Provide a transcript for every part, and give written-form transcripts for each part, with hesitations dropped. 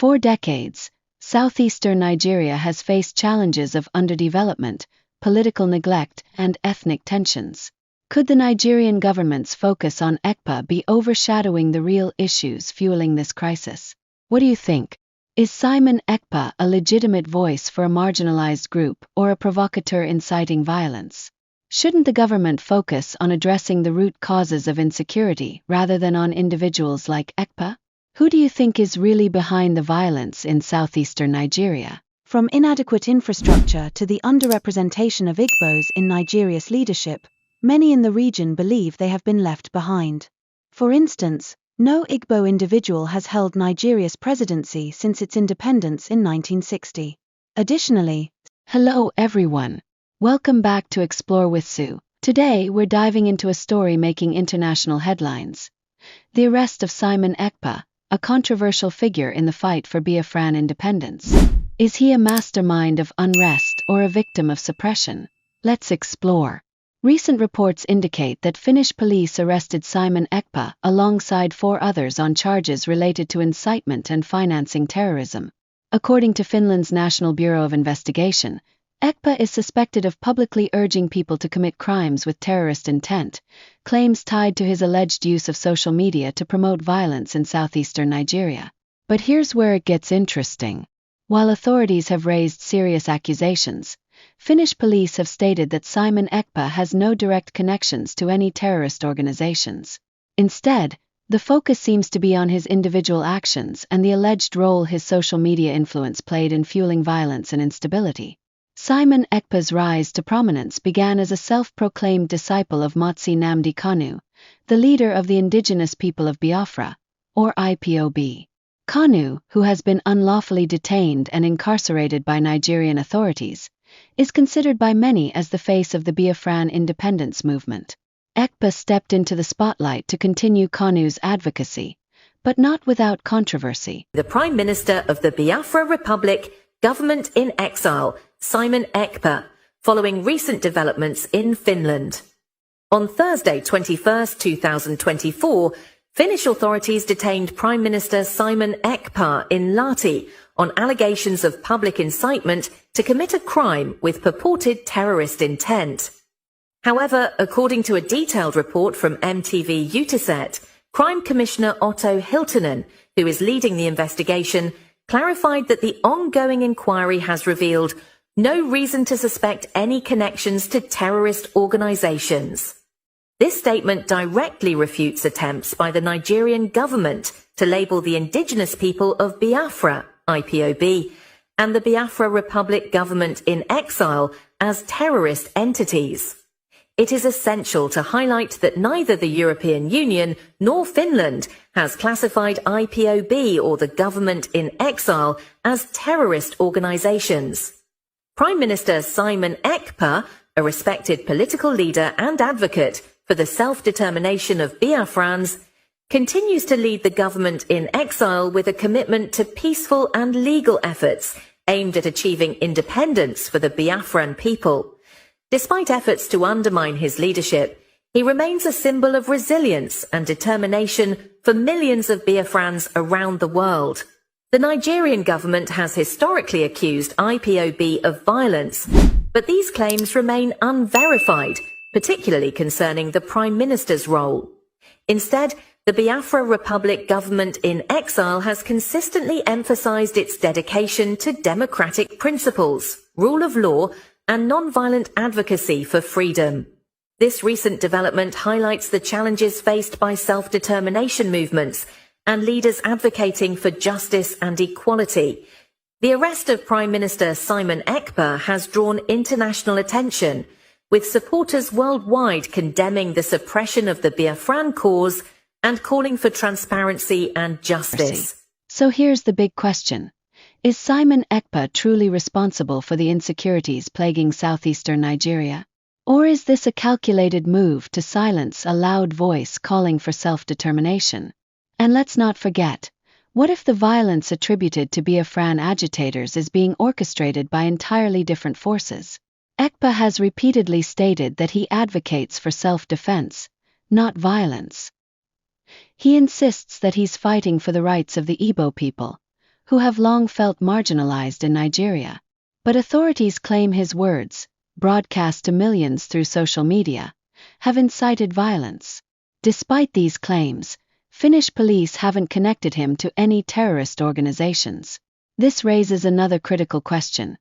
For decades, southeastern Nigeria has faced challenges of underdevelopment, political neglect, and ethnic tensions. Could the Nigerian government's focus on Ekpa be overshadowing the real issues fueling this crisis? What do you think? Is Simon Ekpa a legitimate voice for a marginalized group or a provocateur inciting violence? Shouldn't the government focus on addressing the root causes of insecurity rather than on individuals like Ekpa? Who do you think is really behind the violence in southeastern Nigeria? From inadequate infrastructure to the underrepresentation of Igbos in Nigeria's leadership, many in the region believe they have been left behind. For instance, no Igbo individual has held Nigeria's presidency since its independence in 1960. Additionally, hello everyone. Welcome back to Explorewithsu. Today we're diving into a story making international headlines. The arrest of Simon Ekpa, a controversial figure in the fight for Biafran independence. Is he a mastermind of unrest or a victim of suppression? Let's explore. Recent reports indicate that Finnish police arrested Simon Ekpa alongside 4 others on charges related to incitement and financing terrorism. According to Finland's National Bureau of Investigation, Ekpa is suspected of publicly urging people to commit crimes with terrorist intent, claims tied to his alleged use of social media to promote violence in southeastern Nigeria. But here's where it gets interesting. While authorities have raised serious accusations, Finnish police have stated that Simon Ekpa has no direct connections to any terrorist organizations. Instead, the focus seems to be on his individual actions and the alleged role his social media influence played in fueling violence and instability. Simon Ekpa's rise to prominence began as a self-proclaimed disciple of Motsi Nnamdi Kanu, the leader of the indigenous people of Biafra, or IPOB. Kanu, who has been unlawfully detained and incarcerated by Nigerian authorities, is considered by many as the face of the Biafran independence movement. Ekpa stepped into the spotlight to continue Kanu's advocacy, but not without controversy. The Prime Minister of the Biafra Republic, government in exile, Simon Ekpa, following recent developments in Finland. On Thursday, 21st, 2024, Finnish authorities detained Prime Minister Simon Ekpa in Lahti on allegations of public incitement to commit a crime with purported terrorist intent. However, according to a detailed report from MTV Uutiset, Crime Commissioner Otto Hiltunen, who is leading the investigation, clarified that the ongoing inquiry has revealed no reason to suspect any connections to terrorist organizations. This statement directly refutes attempts by the Nigerian government to label the indigenous people of Biafra, IPOB, and the Biafra Republic government in exile as terrorist entities. It is essential to highlight that neither the European Union nor Finland has classified IPOB or the government in exile as terrorist organizations. Prime Minister Simon Ekpa, a respected political leader and advocate for the self-determination of Biafrans, continues to lead the government in exile with a commitment to peaceful and legal efforts aimed at achieving independence for the Biafran people. Despite efforts to undermine his leadership, he remains a symbol of resilience and determination for millions of Biafrans around the world. The Nigerian government has historically accused IPOB of violence, but these claims remain unverified, particularly concerning the Prime Minister's role. Instead, the Biafra Republic government in exile has consistently emphasized its dedication to democratic principles, rule of law, and non-violent advocacy for freedom. This recent development highlights the challenges faced by self-determination movements and leaders advocating for justice and equality. The arrest of Prime Minister Simon Ekpa has drawn international attention, with supporters worldwide condemning the suppression of the Biafran cause and calling for transparency and justice. So here's the big question. Is Simon Ekpa truly responsible for the insecurities plaguing southeastern Nigeria? Or is this a calculated move to silence a loud voice calling for self-determination? And let's not forget, what if the violence attributed to Biafran agitators is being orchestrated by entirely different forces? Ekpa has repeatedly stated that he advocates for self-defense, not violence. He insists that he's fighting for the rights of the Igbo people, who have long felt marginalized in Nigeria. But authorities claim his words, broadcast to millions through social media, have incited violence. Despite these claims, Finnish police haven't connected him to any terrorist organizations. This raises another critical question.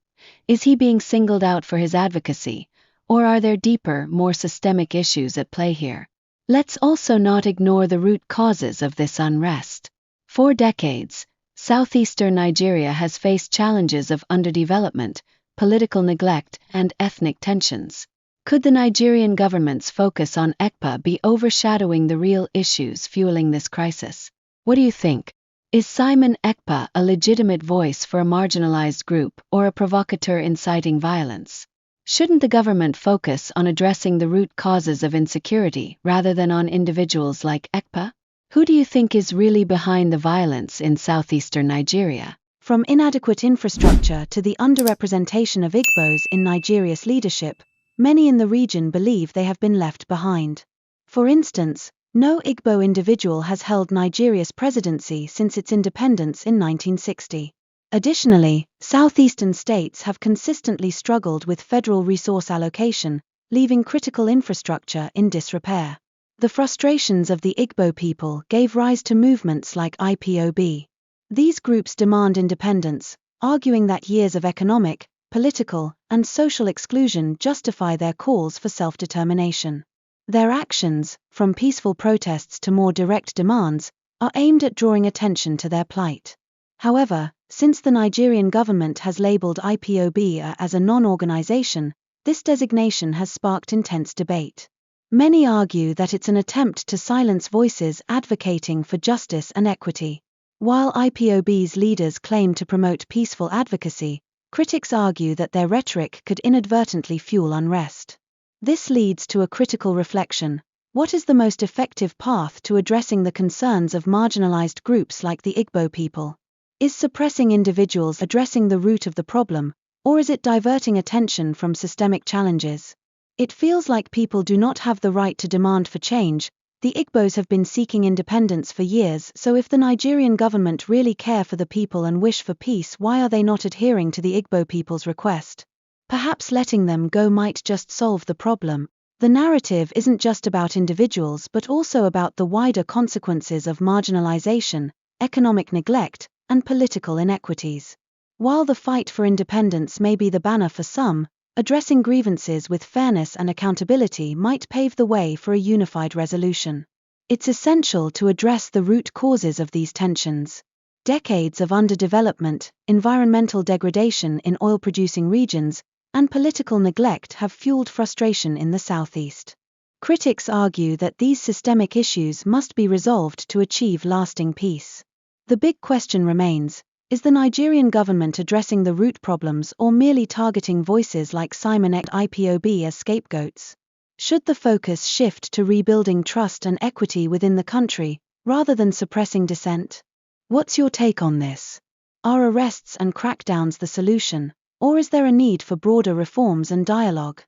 Is he being singled out for his advocacy, or are there deeper, more systemic issues at play here? Let's also not ignore the root causes of this unrest. For decades, southeastern Nigeria has faced challenges of underdevelopment, political neglect, and ethnic tensions. Could the Nigerian government's focus on Ekpa be overshadowing the real issues fueling this crisis? What do you think? Is Simon Ekpa a legitimate voice for a marginalized group or a provocateur inciting violence? Shouldn't the government focus on addressing the root causes of insecurity rather than on individuals like Ekpa? Who do you think is really behind the violence in southeastern Nigeria? From inadequate infrastructure to the underrepresentation of Igbos in Nigeria's leadership, many in the region believe they have been left behind. For instance, no Igbo individual has held Nigeria's presidency since its independence in 1960. Additionally, southeastern states have consistently struggled with federal resource allocation, leaving critical infrastructure in disrepair. The frustrations of the Igbo people gave rise to movements like IPOB. These groups demand independence, arguing that years of economic, political, and social exclusion justify their calls for self-determination. Their actions, from peaceful protests to more direct demands, are aimed at drawing attention to their plight. However, since the Nigerian government has labeled IPOB as a non-organization, this designation has sparked intense debate. Many argue that it's an attempt to silence voices advocating for justice and equity. While IPOB's leaders claim to promote peaceful advocacy, critics argue that their rhetoric could inadvertently fuel unrest. This leads to a critical reflection. What is the most effective path to addressing the concerns of marginalized groups like the Igbo people? Is suppressing individuals addressing the root of the problem, or is it diverting attention from systemic challenges? It feels like people do not have the right to demand for change. The Igbos have been seeking independence for years, so if the Nigerian government really care for the people and wish for peace, why are they not adhering to the Igbo people's request? Perhaps letting them go might just solve the problem. The narrative isn't just about individuals but also about the wider consequences of marginalization, economic neglect, and political inequities. While the fight for independence may be the banner for some, addressing grievances with fairness and accountability might pave the way for a unified resolution. It's essential to address the root causes of these tensions. Decades of underdevelopment, environmental degradation in oil-producing regions, and political neglect have fueled frustration in the southeast. Critics argue that these systemic issues must be resolved to achieve lasting peace. The big question remains: is the Nigerian government addressing the root problems or merely targeting voices like Simon Ekpa IPOB as scapegoats? Should the focus shift to rebuilding trust and equity within the country, rather than suppressing dissent? What's your take on this? Are arrests and crackdowns the solution, or is there a need for broader reforms and dialogue?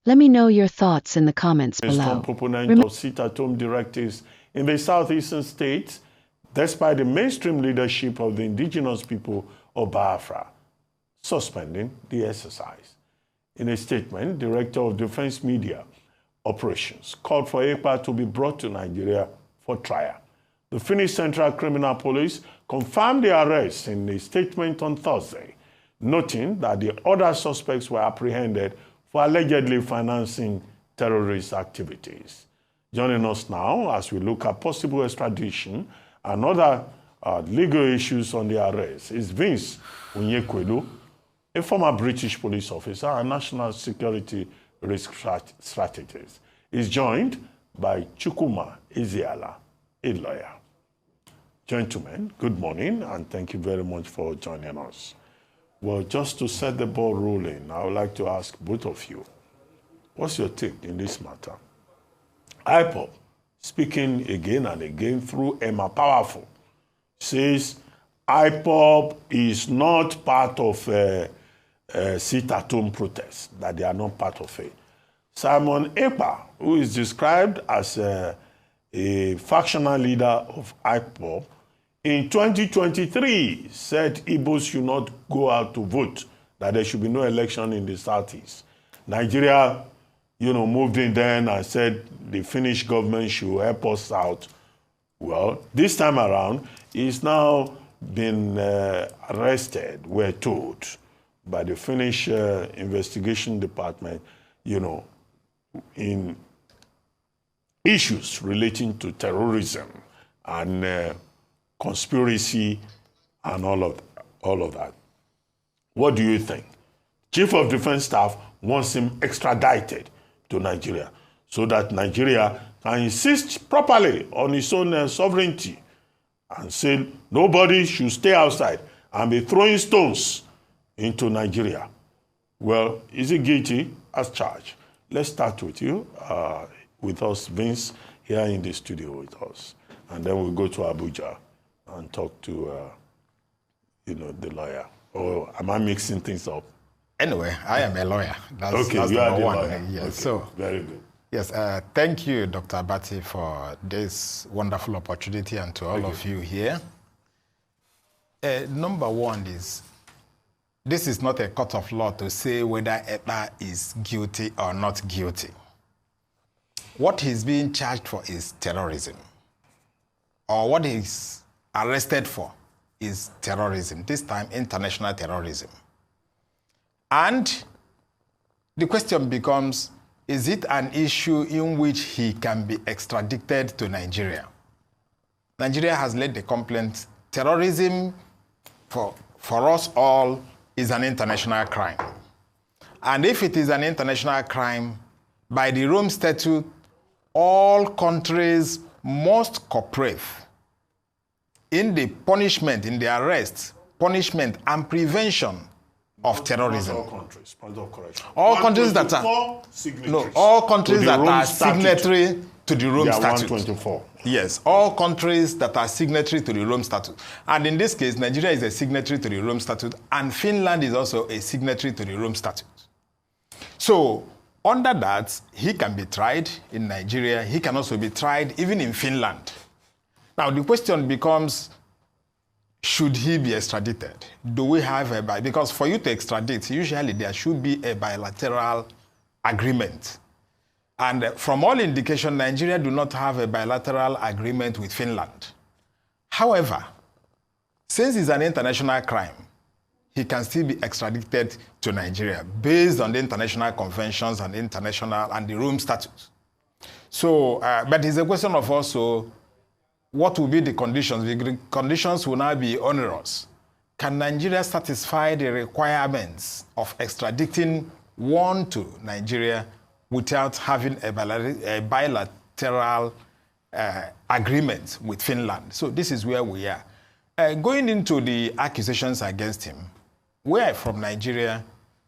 Let me know your thoughts in the comments below. Strong proponent of sit-at-home directives in the southeastern states, despite the mainstream leadership of the indigenous people of Biafra suspending the exercise. In a statement, Director of Defense Media Operations called for Ekpa to be brought to Nigeria for trial. The Finnish Central Criminal Police confirmed the arrest in a statement on Thursday, noting that the other suspects were apprehended for allegedly financing terrorist activities. Joining us now as we look at possible extradition and other legal issues on the arrest is Vince Onyekwelu, a former British police officer and national security risk strategist. He's joined by Chukwuma Ezeala, a lawyer. Gentlemen, good morning and thank you very much for joining us. Well, just to set the ball rolling, I would like to ask both of you, what's your take in this matter? IPOB, speaking again and again through Emma Powerful, says IPOB is not part of a sit-at-home protest, that they are not part of it. Simon Ekpa, who is described as a factional leader of IPOB, in 2023 said Igbos should not go out to vote, that there should be no election in the Southeast. Nigeria, moved in then and said the Finnish government should help us out. Well, this time around, he's now been arrested, we're told, by the Finnish investigation department, in issues relating to terrorism and conspiracy and all of that. What do you think? Chief of Defense Staff wants him extradited to Nigeria so that Nigeria can insist properly on its own sovereignty and say nobody should stay outside and be throwing stones into Nigeria. Well, is he guilty as charged? Let's start with you, with us, Vince, here in the studio with us. And then we'll go to Abuja and talk to, the lawyer. Or am I mixing things up? Anyway, I am a lawyer. That's you are the lawyer. Yes, okay. So very good. Yes, thank you, Dr. Abati, for this wonderful opportunity, and to all of you here. Number one is, this is not a court of law to say whether Ekpa is guilty or not guilty. What he's being charged for is terrorism, or what he's arrested for is terrorism, this time international terrorism. And the question becomes, is it an issue in which he can be extradited to Nigeria? Nigeria has laid the complaint, terrorism for us all is an international crime. And if it is an international crime, by the Rome Statute, all countries must cooperate in the punishment, in the arrest, punishment, and prevention of terrorism. All countries, point of correction. All countries that are all countries that are signatory to the Rome Statute. 124. Yes, all countries that are signatory to the Rome Statute. And in this case, Nigeria is a signatory to the Rome Statute, and Finland is also a signatory to the Rome Statute. So, under that, he can be tried in Nigeria. He can also be tried even in Finland. Now, the question becomes, should he be extradited? Do we have because for you to extradite, usually there should be a bilateral agreement. And from all indication, Nigeria do not have a bilateral agreement with Finland. However, since it's an international crime, he can still be extradited to Nigeria based on the international conventions and the Rome Statute. So, but it's a question of also, what will be the conditions? The conditions will now be onerous. Can Nigeria satisfy the requirements of extraditing one to Nigeria without having a bilateral agreement with Finland? So this is where we are. Going into the accusations against him, we are from Nigeria.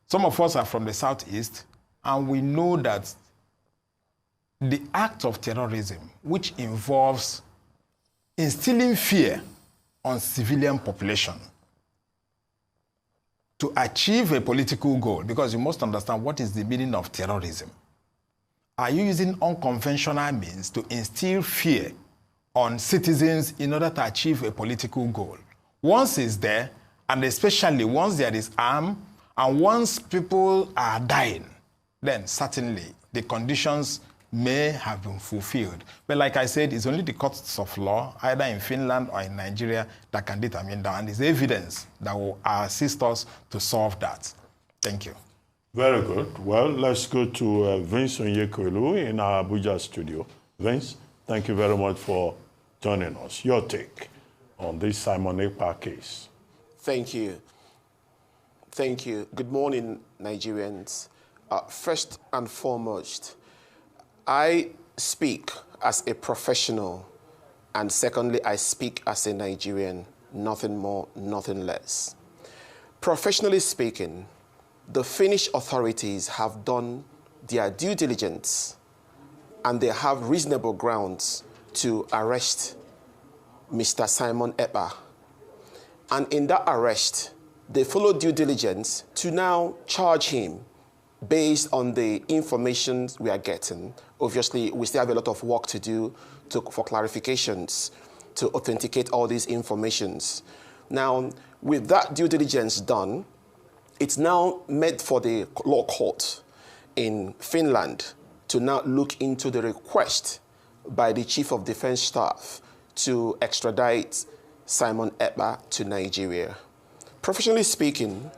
Some of us are from the Southeast, and we know that the act of terrorism, which involves instilling fear on civilian population to achieve a political goal, because you must understand what is the meaning of terrorism. Are you using unconventional means to instill fear on citizens in order to achieve a political goal? Once it's there, and especially once there is harm, and once people are dying, then certainly the conditions may have been fulfilled. But like I said, it's only the courts of law, either in Finland or in Nigeria, that can determine that. And it's evidence that will assist us to solve that. Thank you. Very good. Well, let's go to Vince Onyekwelu in our Abuja studio. Vince, thank you very much for joining us. Your take on this Simon Ekpa case. Thank you. Thank you. Good morning, Nigerians. First and foremost, I speak as a professional, and secondly, I speak as a Nigerian, nothing more, nothing less. Professionally speaking, the Finnish authorities have done their due diligence, and they have reasonable grounds to arrest Mr. Simon Ekpa. And in that arrest, they followed due diligence to now charge him based on the information we are getting. Obviously, we still have a lot of work to do for clarifications to authenticate all these informations. Now, with that due diligence done, it's now meant for the law court in Finland to now look into the request by the Chief of Defense Staff to extradite Simon Ekpa to Nigeria. Professionally speaking,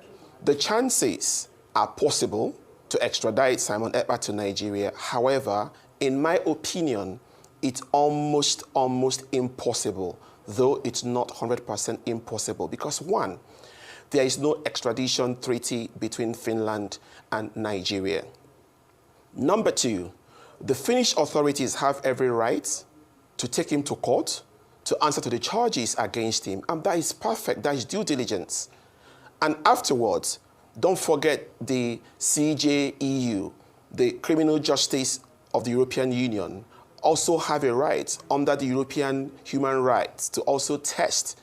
the chances are possible to extradite Simon Ekpa to Nigeria. However, in my opinion, it's almost impossible, though it's not 100% impossible, because one, there is no extradition treaty between Finland and Nigeria. Number two, the Finnish authorities have every right to take him to court to answer to the charges against him, and that is perfect, that is due diligence. And afterwards, don't forget the CJEU, the Criminal Justice of the European Union, also have a right under the European human rights to also test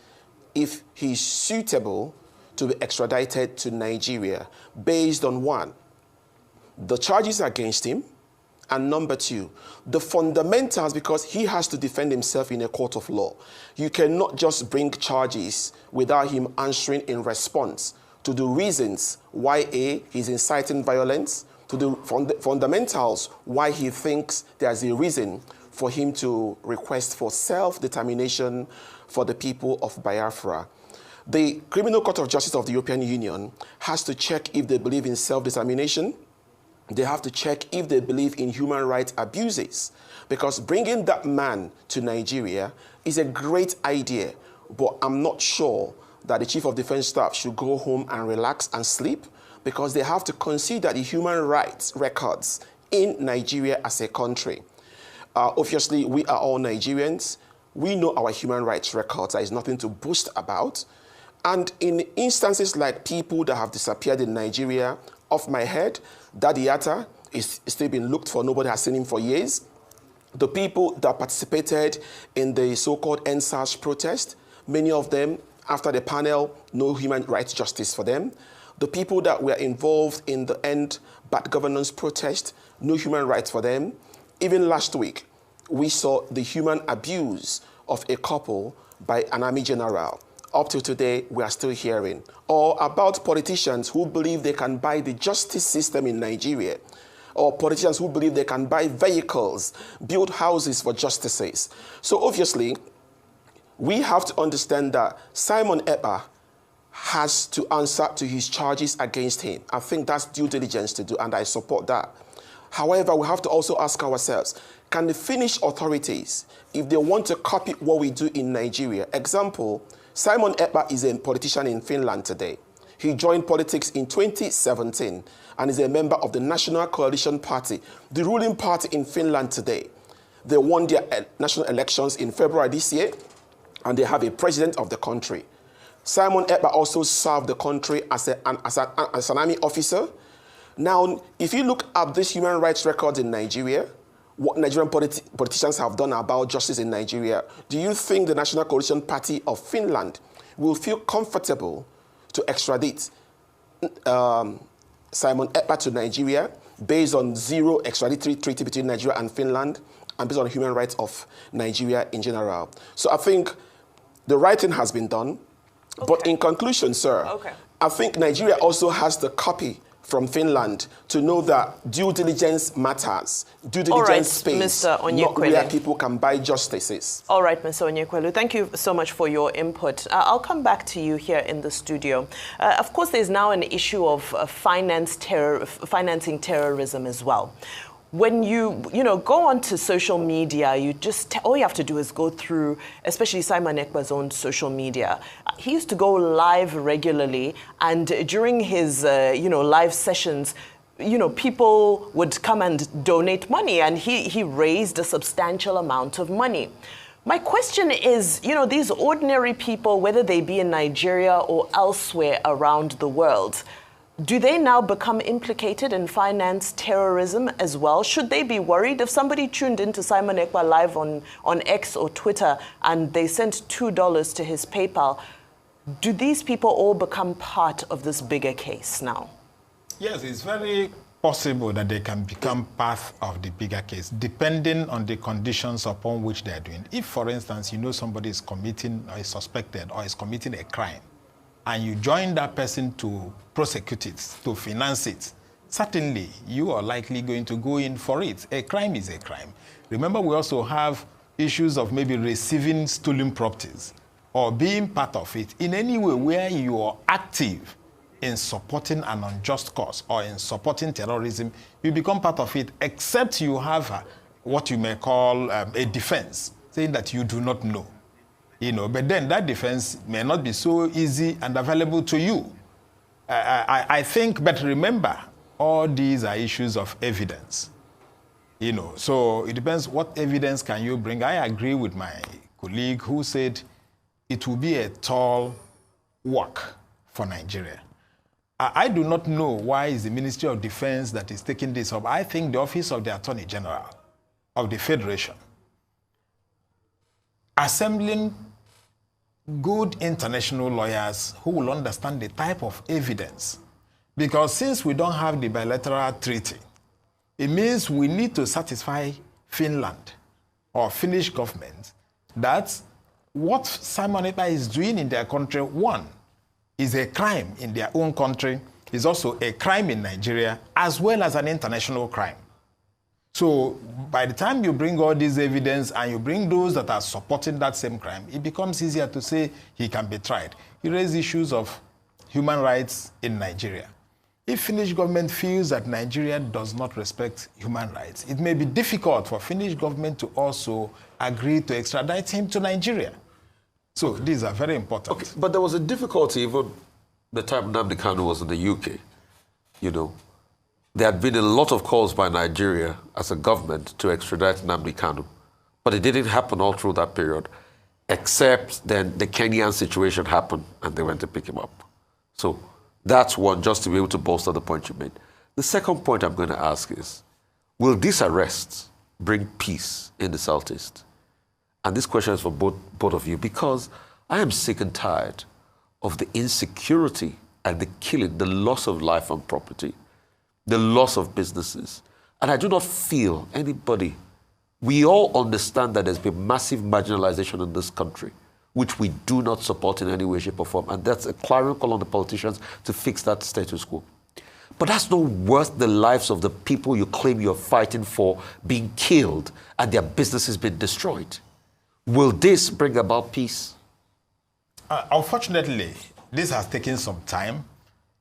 if he's suitable to be extradited to Nigeria based on one, the charges against him, and number two, the fundamentals, because he has to defend himself in a court of law. You cannot just bring charges without him answering in response to the reasons why he's inciting violence, to the fundamentals why he thinks there's a reason for him to request for self-determination for the people of Biafra. The Criminal Court of Justice of the European Union has to check if they believe in self-determination. They have to check if they believe in human rights abuses, because bringing that man to Nigeria is a great idea, but I'm not sure that the Chief of Defense Staff should go home and relax and sleep, because they have to consider the human rights records in Nigeria as a country. Obviously, we are all Nigerians. We know our human rights records. There is nothing to boast about. And in instances like people that have disappeared in Nigeria, off my head, Daddy Atta is still being looked for. Nobody has seen him for years. The people that participated in the so-called NSAS protest, many of them, after the panel, no human rights justice for them. The people that were involved in the End Bad Governance protest, no human rights for them. Even last week, we saw the human abuse of a couple by an army general. Up to today, we are still hearing. Or about politicians who believe they can buy the justice system in Nigeria, or politicians who believe they can buy vehicles, build houses for justices. So obviously, we have to understand that Simon Ekpa has to answer to his charges against him. I think that's due diligence to do, and I support that. However, we have to also ask ourselves, can the Finnish authorities, if they want to copy what we do in Nigeria, example, Simon Ekpa is a politician in Finland today. He joined politics in 2017 and is a member of the National Coalition Party, the ruling party in Finland today. They won their national elections in February this year, and they have a president of the country. Simon Ekpa also served the country as an army officer. Now, if you look at this human rights record in Nigeria, what Nigerian politicians have done about justice in Nigeria, do you think the National Coalition Party of Finland will feel comfortable to extradite Simon Ekpa to Nigeria based on zero extraditory treaty between Nigeria and Finland and based on human rights of Nigeria in general? So I think the right thing has been done. Okay. But in conclusion, sir, I think Nigeria also has the copy from Finland to know that due diligence matters. Due diligence space, Mr. not where people can buy justices. All right, Mr. Onyekwelu, thank you so much for your input. I'll come back to you here in the studio. Of course, there's now an issue of financing terrorism as well. When you go onto social media, all you have to do is go through, especially Simon Ekpa's own social media. He used to go live regularly, and during his live sessions, people would come and donate money, and he raised a substantial amount of money. My question is, these ordinary people, whether they be in Nigeria or elsewhere around the world, do they now become implicated in finance terrorism as well? Should they be worried if somebody tuned into Simon Ekpa live on X or Twitter and they sent $2 to his PayPal? Do these people all become part of this bigger case now? Yes, it's very possible that they can become part of the bigger case, depending on the conditions upon which they are doing. If, for instance, you know somebody is committing or is suspected or is committing a crime, and you join that person to prosecute it, to finance it, certainly you are likely going to go in for it. A crime is a crime. Remember, we also have issues of maybe receiving stolen properties or being part of it in any way where you are active in supporting an unjust cause or in supporting terrorism. You become part of it, except you have what you may call a defense, saying that you do not know. You know, but then that defense may not be so easy and available to you. I think, but remember, all these are issues of evidence. You know, so it depends what evidence can you bring. I agree with my colleague who said it will be a tall work for Nigeria. I do not know why it's the Ministry of Defense that is taking this up. I think the Office of the Attorney General of the Federation, assembling good international lawyers who will understand the type of evidence. Because since we don't have the bilateral treaty, it means we need to satisfy Finland or Finnish government that what Simon Ekpa is doing in their country, one, is a crime in their own country, is also a crime in Nigeria, as well as an international crime. So by the time you bring all this evidence and you bring those that are supporting that same crime, it becomes easier to say he can be tried. He raised issues of human rights in Nigeria. If Finnish government feels that Nigeria does not respect human rights, it may be difficult for Finnish government to also agree to extradite him to Nigeria. So these are very important. Okay, but there was a difficulty even the time Nnamdi Kanu was in the UK. You know, there had been a lot of calls by Nigeria as a government to extradite Nnamdi Kanu, but it didn't happen all through that period, except then the Kenyan situation happened and they went to pick him up. So that's one, just to be able to bolster the point you made. The second point I'm going to ask is, will these arrests bring peace in the Southeast? And this question is for both of you, because I am sick and tired of the insecurity and the killing, the loss of life and property, the loss of businesses. And I do not feel anybody, we all understand that there's been massive marginalization in this country, which we do not support in any way, shape, or form. And that's a clarion call on the politicians to fix that status quo. But that's not worth the lives of the people you claim you're fighting for being killed and their businesses being destroyed. Will this bring about peace? Unfortunately, this has taken some time.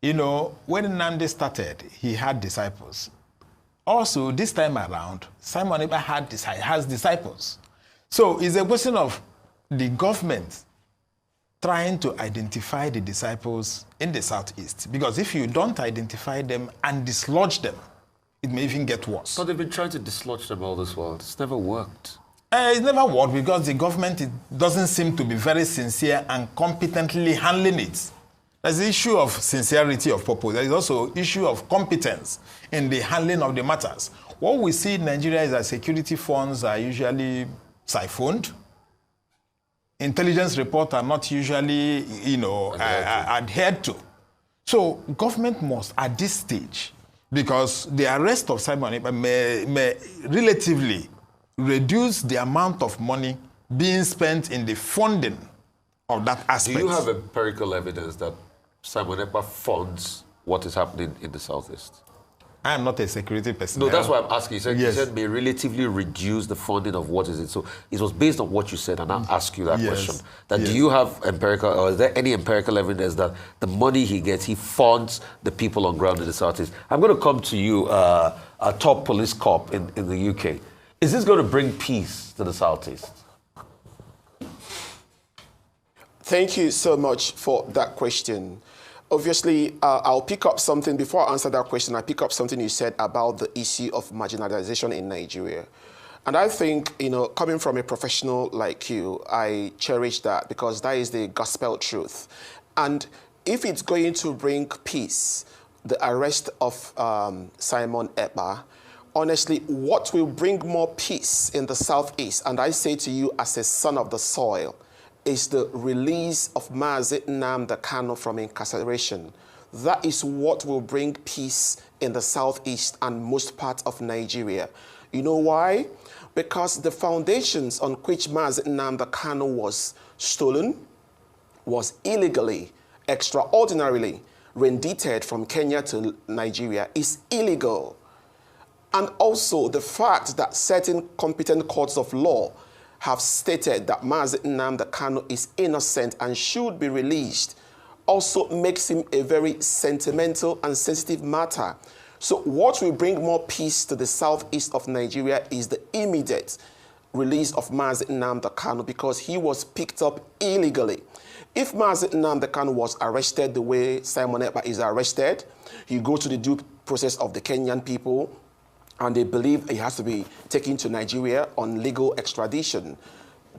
You know, when Nnamdi started, he had disciples. Also, this time around, Simon Ekpa has disciples. So it's a question of the government trying to identify the disciples in the Southeast. Because if you don't identify them and dislodge them, it may even get worse. But they've been trying to dislodge them all this while. It's never worked. It's never worked because the government doesn't seem to be very sincere and competently handling it. There's the issue of sincerity of purpose. There is also issue of competence in the handling of the matters. What we see in Nigeria is that security funds are usually siphoned. Intelligence reports are not usually, adhered to. So government must, at this stage, because the arrest of Simon Ekpa may relatively reduce the amount of money being spent in the funding of that aspect. Do you have empirical evidence that Simon Ekpa funds what is happening in the Southeast? I am not a security person. No, that's why I'm asking. You Yes. said may relatively reduce the funding of what is it. So it was based on what you said, and I'll ask you that Yes. question. That Yes. Do you have empirical, or is there any empirical evidence that the money he gets, he funds the people on ground in the Southeast? I'm going to come to you, a top police cop in the UK. Is this going to bring peace to the Southeast? Thank you so much for that question. Obviously, I'll pick up something, before I answer that question, I'll pick up something you said about the issue of marginalization in Nigeria. And I think, coming from a professional like you, I cherish that because that is the gospel truth. And if it's going to bring peace, the arrest of Simon Ekpa, honestly, what will bring more peace in the Southeast, and I say to you as a son of the soil, is the release of Mazi Nnamdi Kanu from incarceration That is what will bring peace in the southeast and most parts of Nigeria. You know why? Because the foundations on which Mazi Nnamdi Kanu was stolen, was illegally, extraordinarily rendited from Kenya to Nigeria, is illegal. And also the fact that certain competent courts of law have stated that Mazi Nnamdi Kanu is innocent and should be released also makes him a very sentimental and sensitive matter. So what will bring more peace to the southeast of Nigeria is the immediate release of Mazi Nnamdi Kanu, because he was picked up illegally. If Mazi Nnamdi Kanu was arrested the way Simon Ekpa is arrested, he goes to the due process of the Kenyan people, and they believe he has to be taken to Nigeria on legal extradition.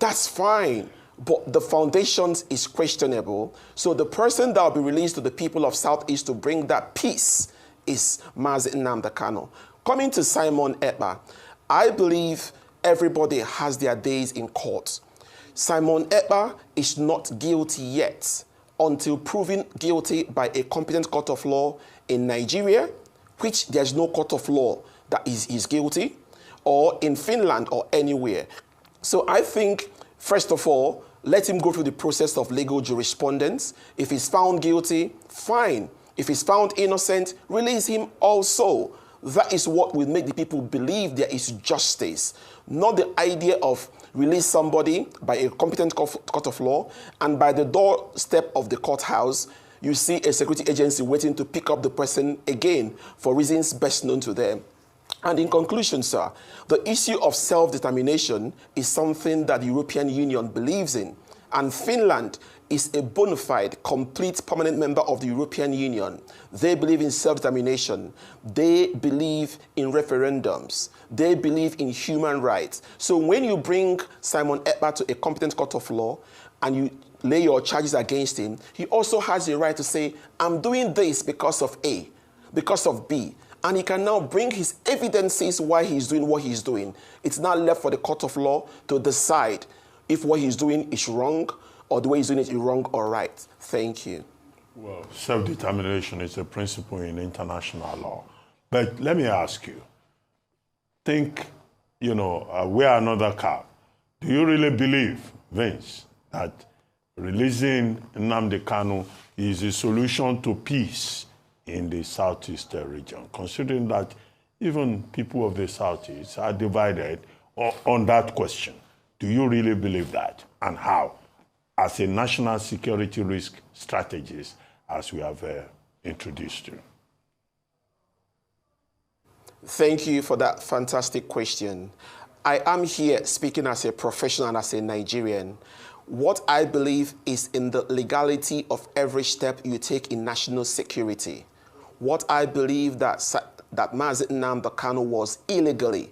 That's fine, but the foundations is questionable. So the person that will be released to the people of Southeast to bring that peace is Mazi Nnamdi Kanu. Coming to Simon Ekpa, I believe everybody has their days in court. Simon Ekpa is not guilty yet until proven guilty by a competent court of law in Nigeria, which there's no court of law that is guilty, or in Finland or anywhere. So I think, first of all, let him go through the process of legal jurisprudence. If he's found guilty, fine. If he's found innocent, release him also. That is what will make the people believe there is justice, not the idea of release somebody by a competent court of law, and by the doorstep of the courthouse, you see a security agency waiting to pick up the person again for reasons best known to them. And in conclusion, sir, the issue of self-determination is something that the European Union believes in. And Finland is a bona fide, complete, permanent member of the European Union. They believe in self-determination. They believe in referendums. They believe in human rights. So when you bring Simon Ekpa to a competent court of law and you lay your charges against him, he also has a right to say, I'm doing this because of A, because of B. And he can now bring his evidences why he's doing what he's doing. It's now left for the court of law to decide if what he's doing is wrong or the way he's doing it is wrong or right. Thank you. Well, self-determination is a principle in international law. But let me ask you, think, wear another cap. Do you really believe, Vince, that releasing Nnamdi Kanu is a solution to peace in the Southeast region, considering that even people of the Southeast are divided on that question? Do you really believe that? And how? As a national security risk strategist, as we have introduced you. Thank you for that fantastic question. I am here speaking as a professional and as a Nigerian. What I believe is in the legality of every step you take in national security. What I believe that Mazi Nnamdi Kanu was illegally,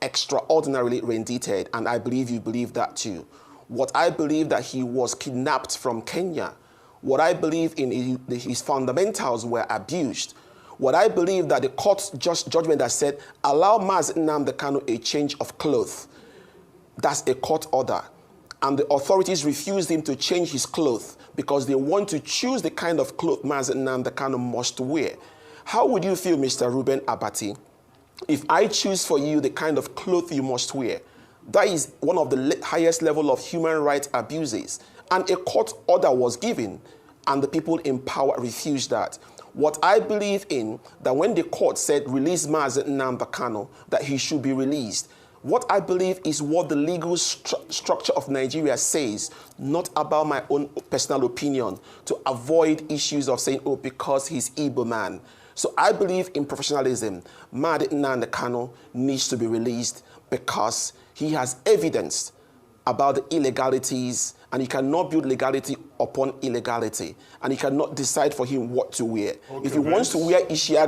extraordinarily rendited, and I believe you believe that too. What I believe that he was kidnapped from Kenya. What I believe in his fundamentals were abused. What I believe that the court's judgment that said, allow Mazi Nnamdi Kanu a change of clothes. That's a court order. And the authorities refused him to change his clothes because they want to choose the kind of clothes Mazi Nnamdi Kanu must wear. How would you feel, Mr. Ruben Abati, if I choose for you the kind of clothes you must wear? That is one of the highest level of human rights abuses. And a court order was given, and the people in power refused that. What I believe in, that when the court said release Mazi Nnamdi Kanu, that he should be released, what I believe is what the legal structure of Nigeria says, not about my own personal opinion, to avoid issues of saying, oh, because he's Igbo man. So I believe in professionalism. Mazi Nnamdi Kanu needs to be released because he has evidence about the illegalities, and he cannot build legality upon illegality, and he cannot decide for him what to wear. Okay, if he wants to wear Ishia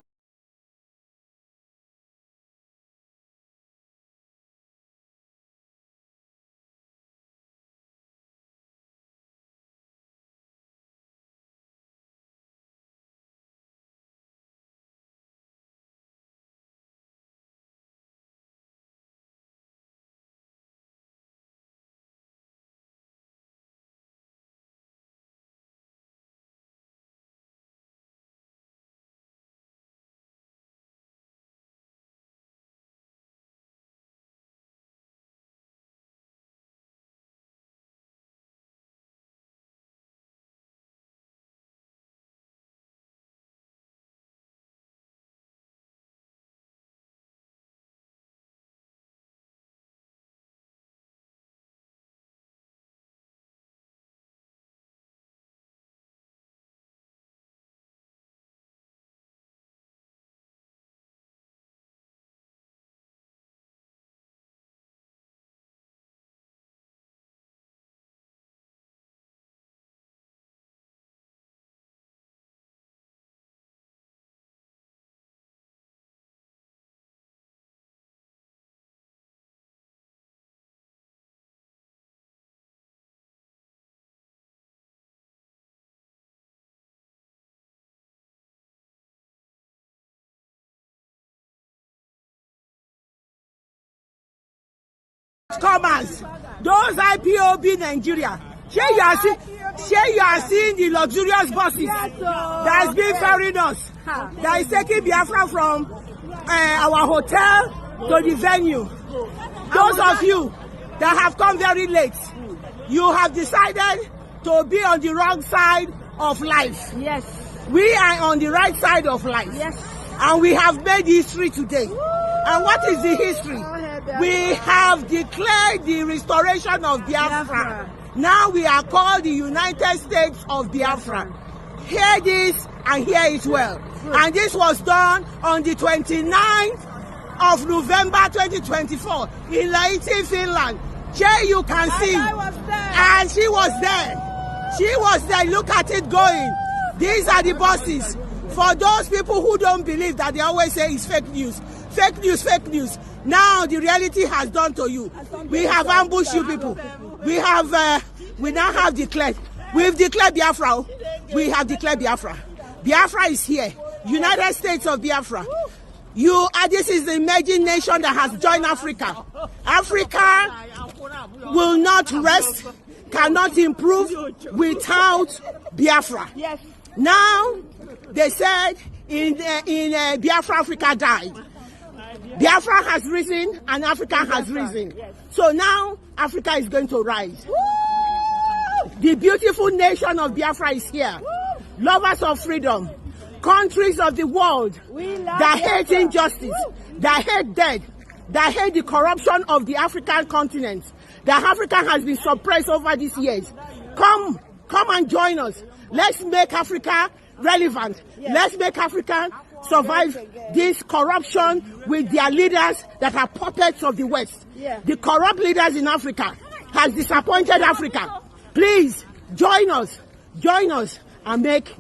commerce, those IPOB Nigeria. Here you are seeing the luxurious buses that's been ferrying us, that is taking Biafra from our hotel to the venue. Those of you that have come very late, you have decided to be on the wrong side of life. Yes. We are on the right side of life. Yes. And we have made history today. And what is the history? We have declared the restoration of Biafra. Now we are called the United States of Biafra. Hear this and hear it well. And this was done on the 29th of November 2024 in Lahti, Finland. Here you can see. And she was there. She was there. Look at it going. These are the buses. For those people who don't believe that they always say it's fake news. Fake news, fake news. Now the reality has done to you. We have ambushed you people. We now have declared. We've declared Biafra. We have declared Biafra. Biafra is here. United States of Biafra. This is the emerging nation that has joined Africa. Africa will not rest, cannot improve without Biafra. Yes. Now, they said in Biafra, Africa died. Biafra has risen and Africa has risen. So now Africa is going to rise. The beautiful nation of Biafra is here. Lovers of freedom, countries of the world that hate injustice, that hate death, that hate the corruption of the African continent, that Africa has been suppressed over these years. Come and join us. Let's make Africa relevant. Let's make Africa survive this corruption with their leaders that are puppets of the West. The corrupt leaders in Africa has disappointed Africa. Please join us and make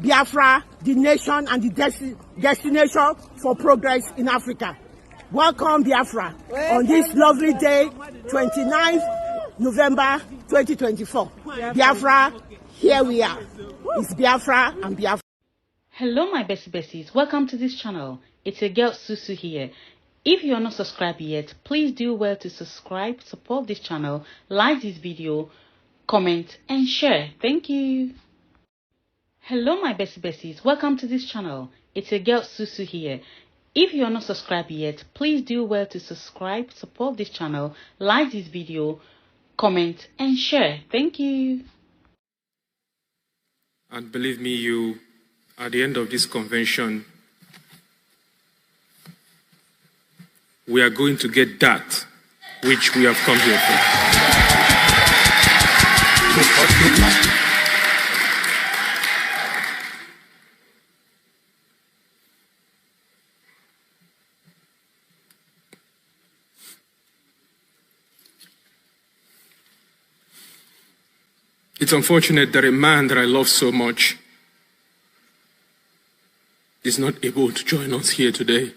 Biafra the nation and the destination for progress in Africa. Welcome Biafra on this lovely day, 29th November 2024. Biafra, here we are. It's Biafra and Biafra. Hello my besties, welcome to this channel. It's your girl Suzzy here. If you are not subscribed yet, please do well to subscribe, support this channel, like this video, comment and share. Thank you. Hello my besties, welcome to this channel. It's your girl Suzzy here. If you are not subscribed yet, please do well to subscribe, support this channel, like this video, comment and share. Thank you. And believe me, you, at the end of this convention, we are going to get that which we have come here for. It's unfortunate that a man that I love so much is not able to join us here today.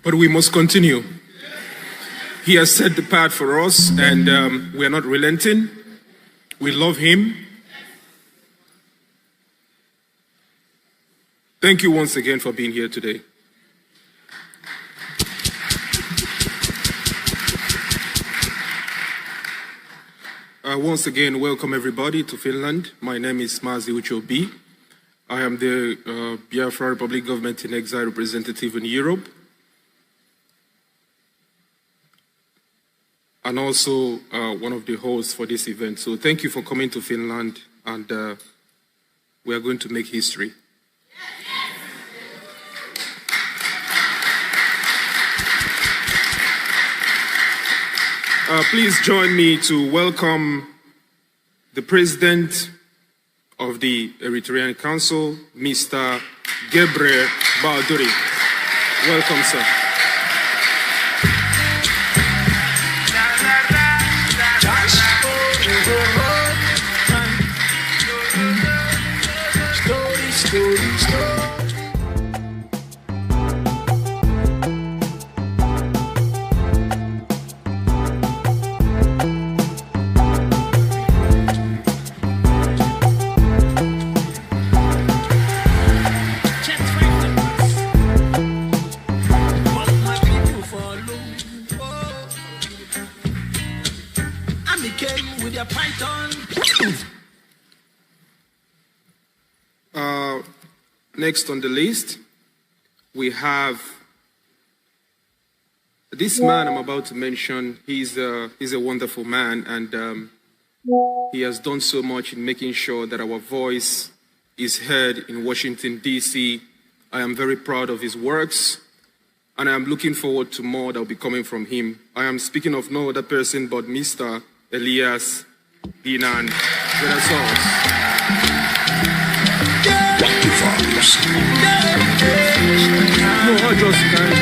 But we must continue. He has set the path for us, and we are not relenting. We love him. Thank you once again for being here today. Once again, welcome everybody to Finland. My name is ewithsubuiz. I am the Biafra Republic Government in Exile representative in Europe, and also one of the hosts for this event. So thank you for coming to Finland, and we are going to make history. Please join me to welcome the President of the Eritrean Council, Mr. Gebre Bauduri. Welcome, sir. Next on the list, we have this man I'm about to mention. He's a wonderful man, and he has done so much in making sure that our voice is heard in Washington, D.C. I am very proud of his works, and I am looking forward to more that will be coming from him. I am speaking of no other person but Mr. Elias Dinan Vedasos. No, I just can't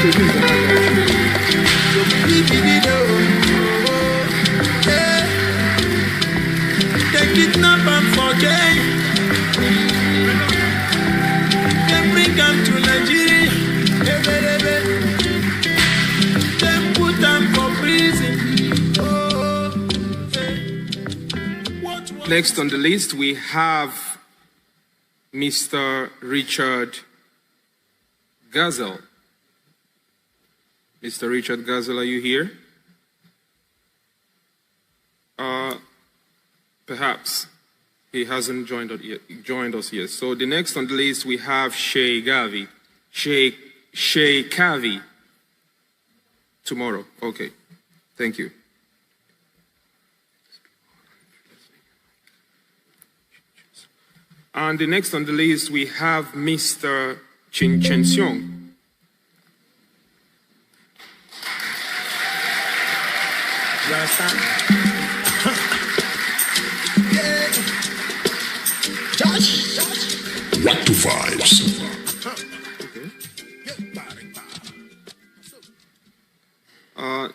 they kidnap and forget. They bring them to Nigeria. They put them for prison. Next on the list, we have Mr. Richard Gazelle. Mr. Richard Gazelle, are you here? Perhaps he hasn't joined us yet. So the next on the list, we have Shay Gavi. Shay Kavi. Tomorrow. Okay. Thank you. And the next on the list, we have Mr. Chin Chen Seong. What to vibes?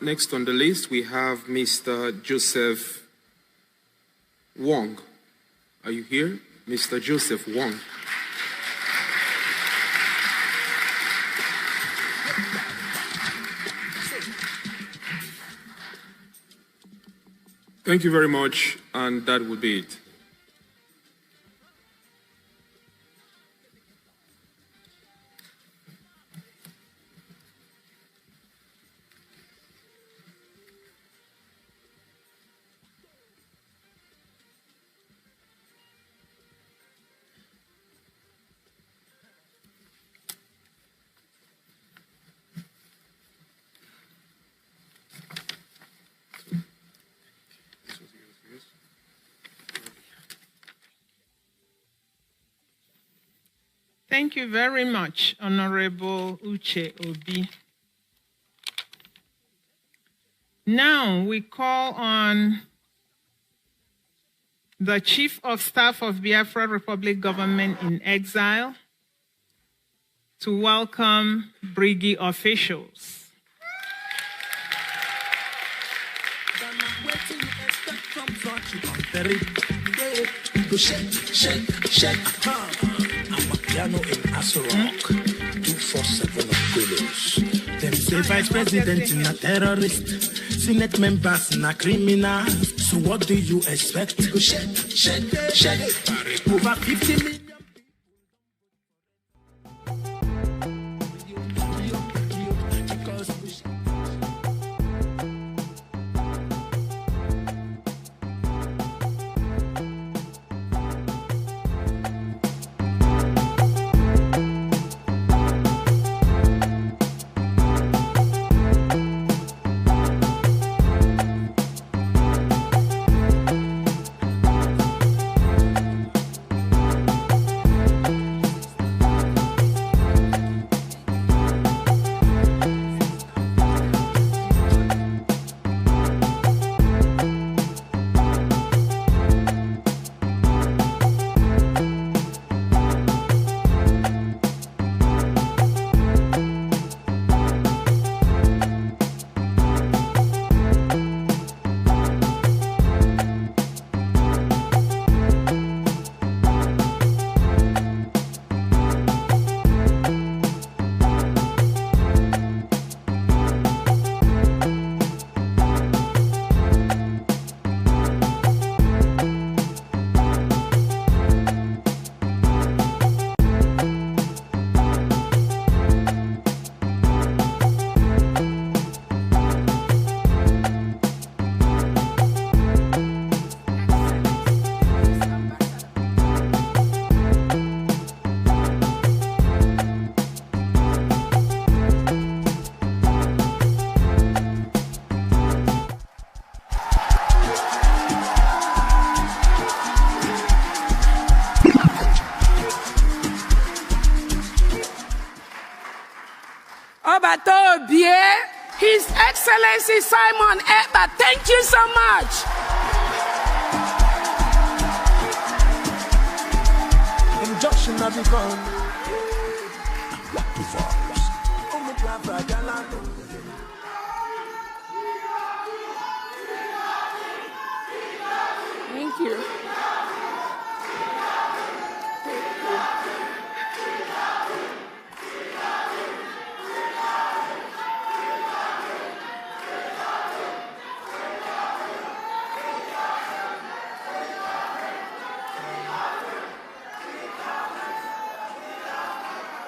Next on the list, we have Mr. Joseph Wong. Are you here? Mr. Joseph Wong. Thank you very much, and that would be it. Thank you very much, Honorable Uche Obi. Now we call on the Chief of Staff of Biafra Republic Government in Exile to welcome Briggy officials. Piano in Asorok, 247 of Golos. Them say Vice President in a terrorist, Senate members in a criminal. So what do you expect? Shake. Over 50 million. Obatobie, His Excellency Simon Ekpa. Thank you so much. Injunction of the gun. Thank you.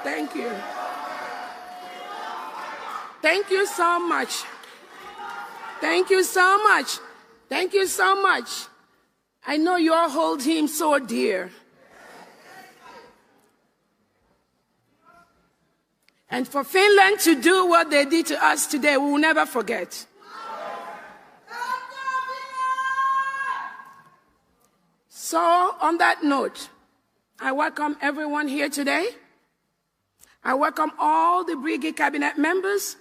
Thank you. Thank you so much. Thank you so much. Thank you so much. I know you all hold him so dear. And for Finland to do what they did to us today, we will never forget. So, on that note, I welcome everyone here today. I welcome all the Brigade Cabinet members.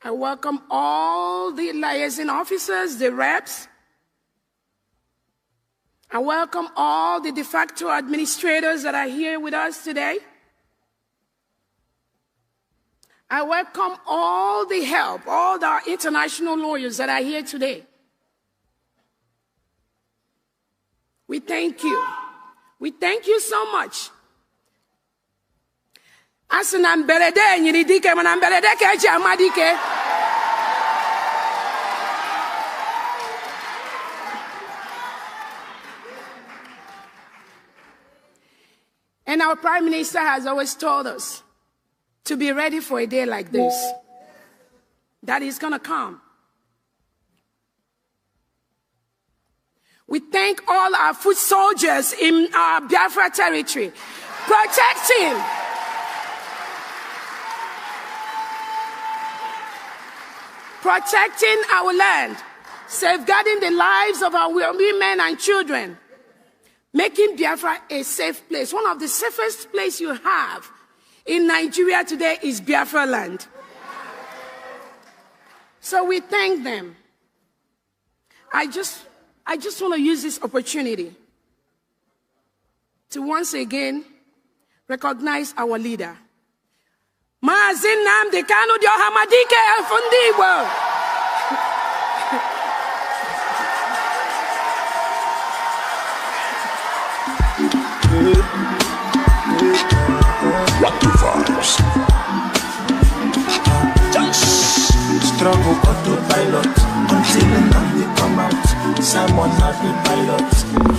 I welcome all the liaison officers, the reps. I welcome all the de facto administrators that are here with us today. I welcome all the help, all the international lawyers that are here today. We thank you. We thank you so much. Asinam belede nyidike manam belede keji amadike. And our Prime Minister has always told us to be ready for a day like this. That is going to come. We thank all our foot soldiers in our Biafra territory, protecting our land, safeguarding the lives of our women and children, making Biafra a safe place. One of the safest places you have in Nigeria today is Biafra land. So we thank them. I just want to use this opportunity to once again recognize our leader. Maazị Nnamdi Kanu dị Ọhamadike afọ ndị Igbo. Rock the vibes. Just struggle autopilot until Nnamdi come out. Simon not the pilot.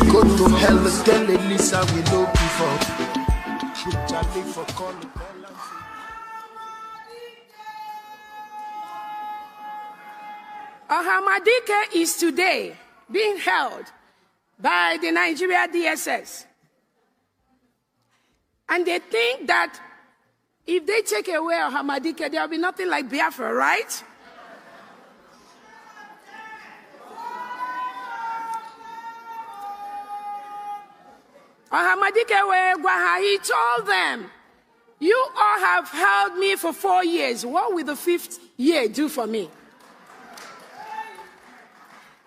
Go to hell, tell Elisa we know before. Charlie for call. Ọhamadike is today being held by the Nigeria DSS. And they think that if they take away Ọhamadike, there will be nothing like Biafra, right? Ọhamadike, he told them, you all have held me for 4 years. What will the 5th year do for me?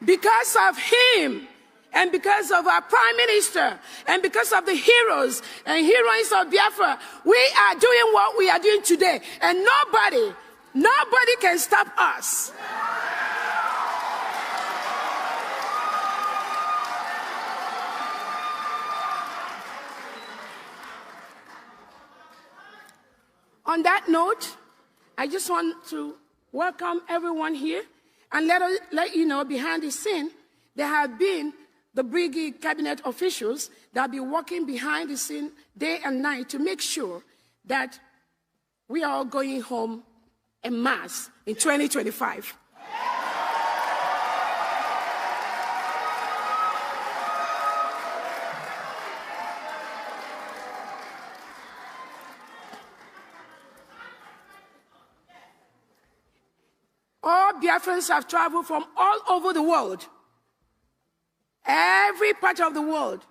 Because of him, and because of our Prime Minister, and because of the heroes and heroines of Biafra, we are doing what we are doing today. And nobody can stop us. On that note, I just want to welcome everyone here. And let you know, behind the scene, there have been the Brigade Cabinet officials that have been working behind the scene day and night to make sure that we are all going home en masse in 2025. All Biafrans have traveled from all over the world. Every part of the world.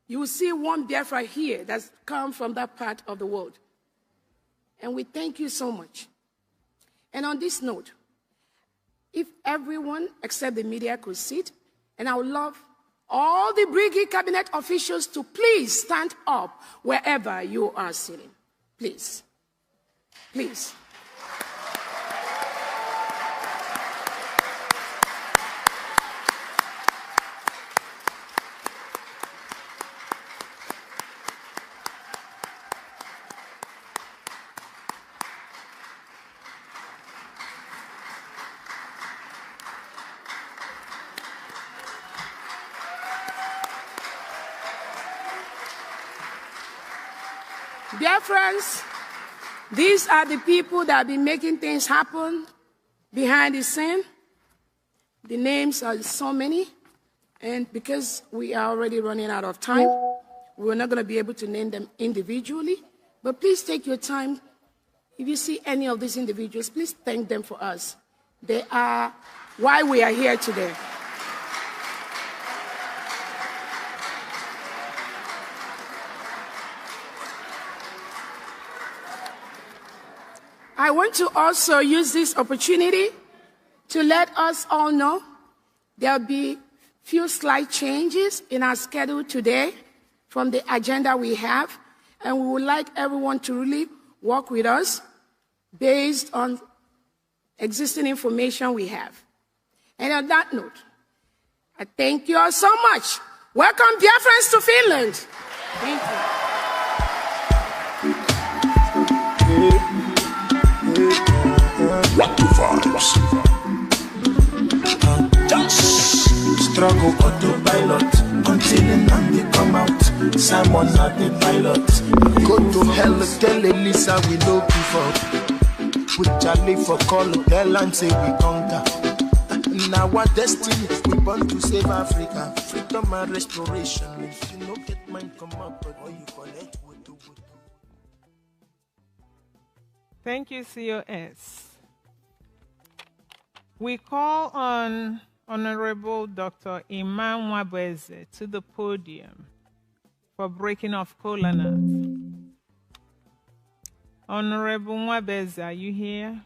You will see one Biafra here that's come from that part of the world. And we thank you so much. And on this note, if everyone except the media could sit, and I would love all the Brigade cabinet officials to please stand up wherever you are sitting. Please. Please. Dear friends, these are the people that have been making things happen behind the scene. The names are so many, and because we are already running out of time, we're not going to be able to name them individually, but please take your time. If you see any of these individuals, please thank them for us. They are why we are here today. I want to also use this opportunity to let us all know there'll be few slight changes in our schedule today from the agenda we have, and we would like everyone to really work with us based on existing information we have. And on that note, I thank you all so much. Welcome, dear friends, to Finland. Thank you. What the vibes? Struggle autopilot until they come out. Simon not the pilot. Go to hell, tell Elisa we no give up. With Charlie for call, tell and say we conquer. Now our destiny, we born to save Africa. Freedom and restoration. If you no get mine, come up, but all you collect would do. Thank you, COS. We call on Honorable Dr. Iman Wabeze to the podium for breaking of kola nuts. Honorable Wabeze, are you here?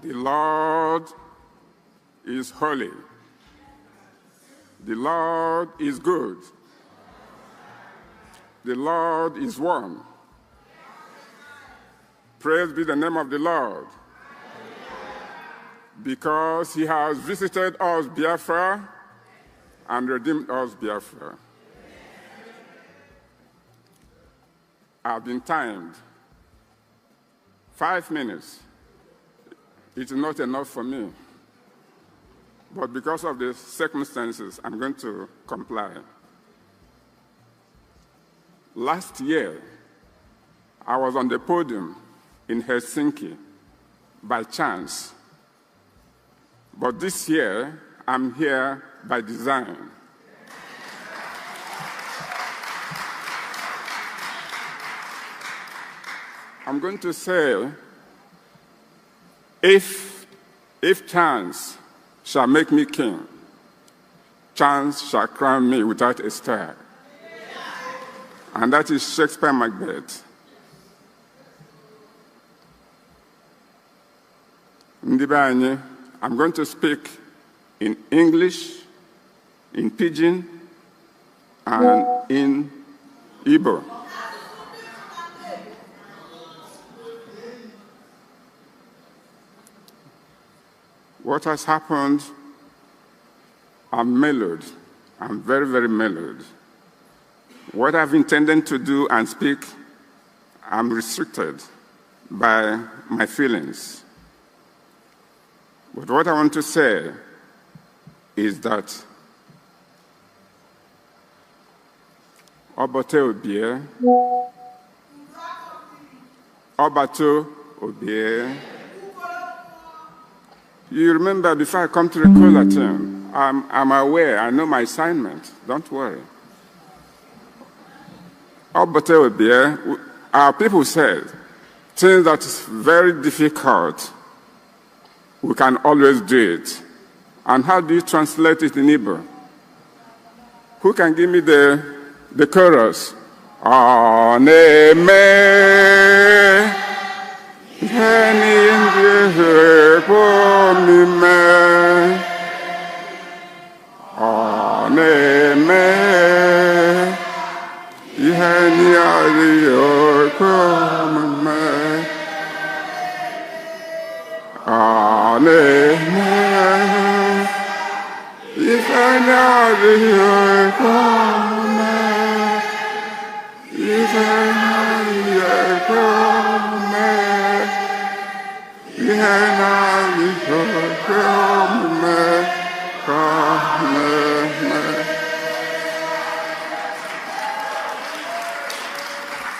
The Lord is holy. The Lord is good. The Lord is one. Praise be the name of the Lord. Because he has visited us, Biafra, and redeemed us, Biafra. I've been timed. 5 minutes. It is not enough for me. But because of the circumstances, I'm going to comply. Last year, I was on the podium in Helsinki by chance. But this year, I'm here by design. I'm going to say, if chance shall make me king, chance shall crown me without a star. And that is Shakespeare Macbeth. Ndibanye, I'm going to speak in English, in Pidgin, and in Igbo. what has happened, I'm mellowed. I'm very, very mellowed. What I've intended to do and speak, I'm restricted by my feelings. But what I want to say is that Obato Obie, Obato Obie. You remember before I come to the Kola term, I'm aware, I know my assignment, don't worry. Obato Obie, our people said, things that is very difficult, we can always do it. And how do you translate it in Igbo? Who can give me the chorus? Aneme,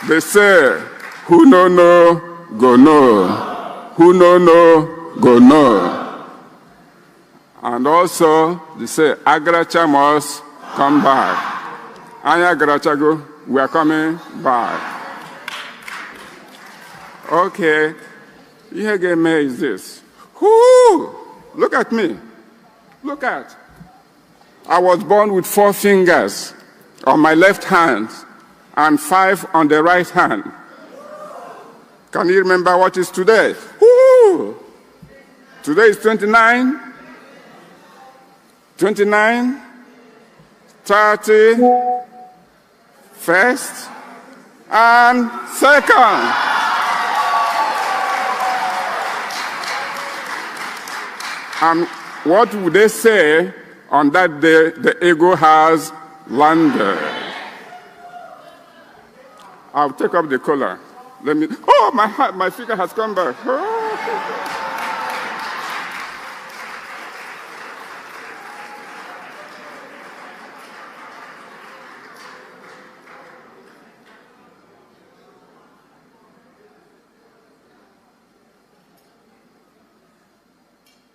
They say, who no go no. Who no go no. And also, they say, Agracha must come back. Anya Agrachago, we are coming back. Okay, here game is this. Whoo! Look at me. Look at. I was born with 4 fingers on my left hand and 5 on the right hand. Can you remember what is today? Woo! Today is 29, 29, 30, 1st, and 2nd. And what would they say on that day the ego has landed? I'll take up the collar. Let me, oh, my figure has come back. Oh.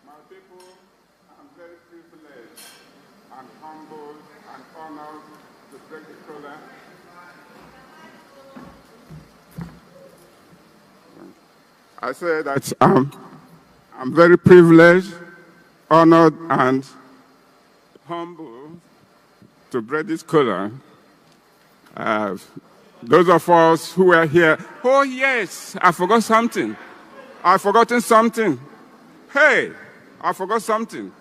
My people, I'm very privileged and humbled and honored to break the collar. I say that I'm very privileged, honored, and humbled to break this collar. Those of us who were here, oh yes, I forgot something. I've forgotten something. Hey, I forgot something.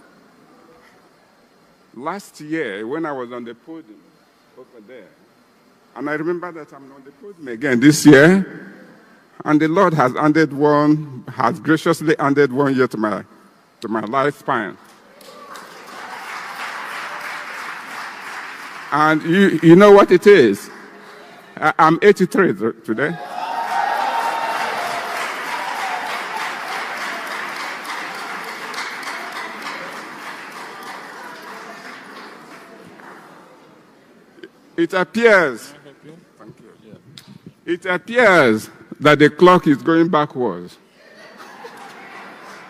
Last year, when I was on the podium over there, and I remember that I'm on the podium again this year, and the Lord has graciously added 1 year to my lifespan. And you know what it is? I'm 83 today. It appears, thank you. It appears that the clock is going backwards.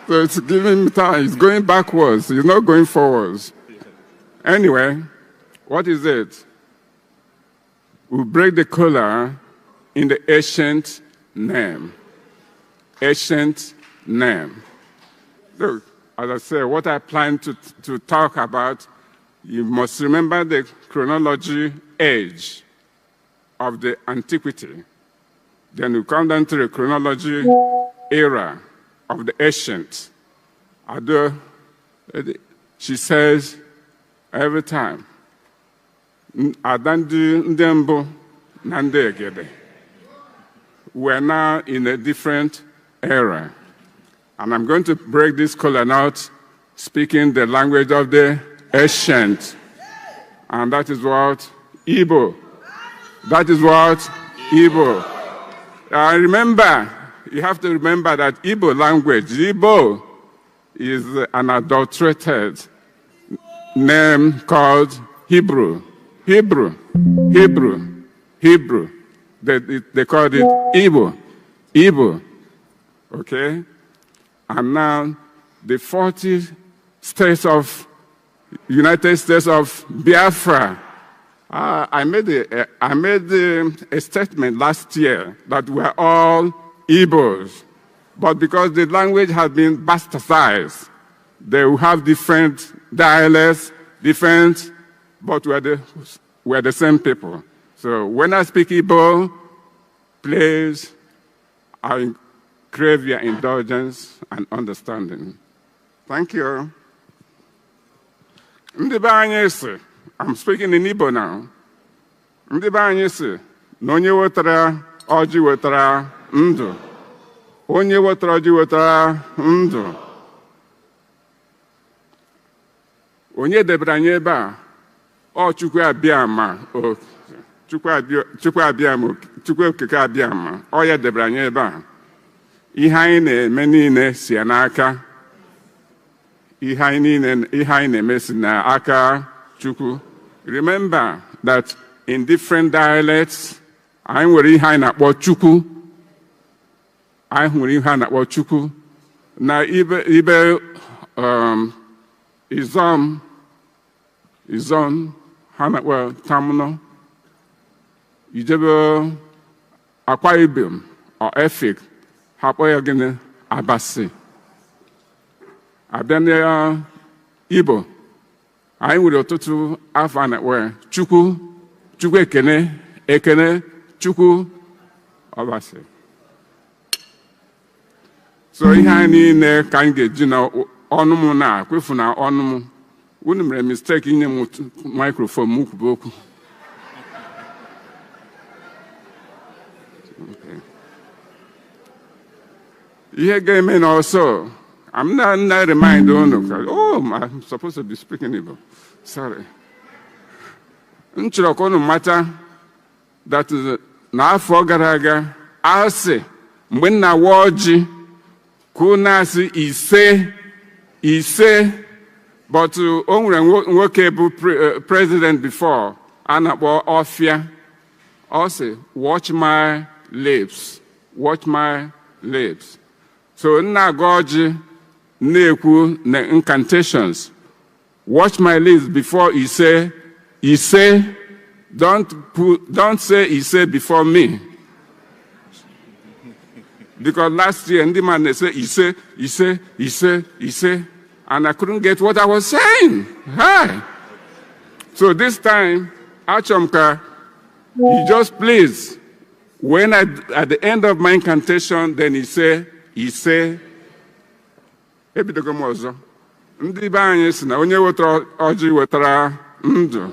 So it's giving me time. It's going backwards. It's not going forwards. Anyway, what is it? We break the collar in the ancient name. Ancient name. Look, as I said, what I plan to talk about, you must remember the chronology age of the antiquity. Then we come down to the chronology era of the ancient. Although she says every time, we're now in a different era. And I'm going to break this collar out speaking the language of the ancient. And that is what Igbo. That is what Igbo. Remember, you have to remember that Igbo language, Igbo, is an adulterated name called Hebrew. Hebrew. They called it Igbo. Okay? And now the 40 states of United States of Biafra. I made a statement last year that we're all Igbos. But because the language has been bastardized, they will have different dialects, but we're the same people. So when I speak Igbo, please, I crave your indulgence and understanding. Thank you. I'm speaking in Igbo now. Ndị be anyị sị na onye wetara ọjị wetara ndụ. Onye wetara ọjị wetara ndụ. Onye debere anyị ebe a, ọ Chukwu Abịama, Chukwu Okike Abịama, ọ ya debere anyị ebe a. Ihe anyị na-eme niile si n'aka. Ihe anyị na-eme si n'aka Chukwu. Remember that in different dialects, anyị nwere ihe anyị na-akpọ Chukwu. Anyị nwere ihe anyị na-akpọ Chukwu. Na ibe izom ha na-akpọ Tamno. Ijebe Akwa Ibom or Efik, ha kpọ ya gịnị Abasi. Abịa na Igbo, anyị nwere ọtụtụ afọ a na-akpọ Chukwu Ekene, Chukwu Ọbasi. So ihe anyị niile ka anyị ga-eji na ọnụ m na-akwefu na ọnụ m. Unu mere mistake inye m microphone m kwube okwu. Ihe ga-eme na ọsọ. I'm not reminding you. Oh, I'm supposed to be speaking Igbo. Sorry. Nchọrọ matter that n'afọ gara aga asị mgbe nna wa ọjị kwuna asị ise but o nwere nwoke bụ president before a na-akpọ Ọfịa. Ọ sị watch my lips. So nna aga ọjị na-ekwu na incantations. Watch my lips before he say, don't say he say before me. Because last year, ndị man they say he say, and I couldn't get what I was saying. Hi. So this time, Achomka, you just please, when at the end of my incantation, then he say, ebidogo m ọzọ. Ndị be anyị sị na onye wetara ọjị wetara ndụ.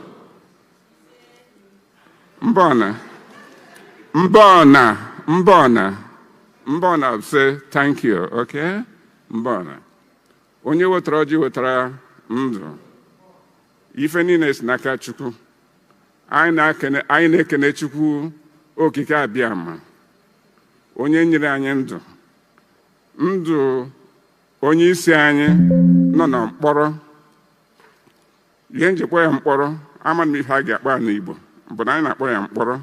Mbona say thank you, okay? Mbona. Onye wetara ọjị wetara ndụ. Ife niile si n'aka Chukwu. Anyị na-ekene Chukwu Okike Abịama. Onye nyere anyị ndụ. Ndụ onye isi anyị nọ na mkpọrọ. Ihe njikwa ya mkpọrọ, ama m ihe a ga-akpọ ya n'Igbo, bụ na anyị na-akpọ ya mkpọrọ.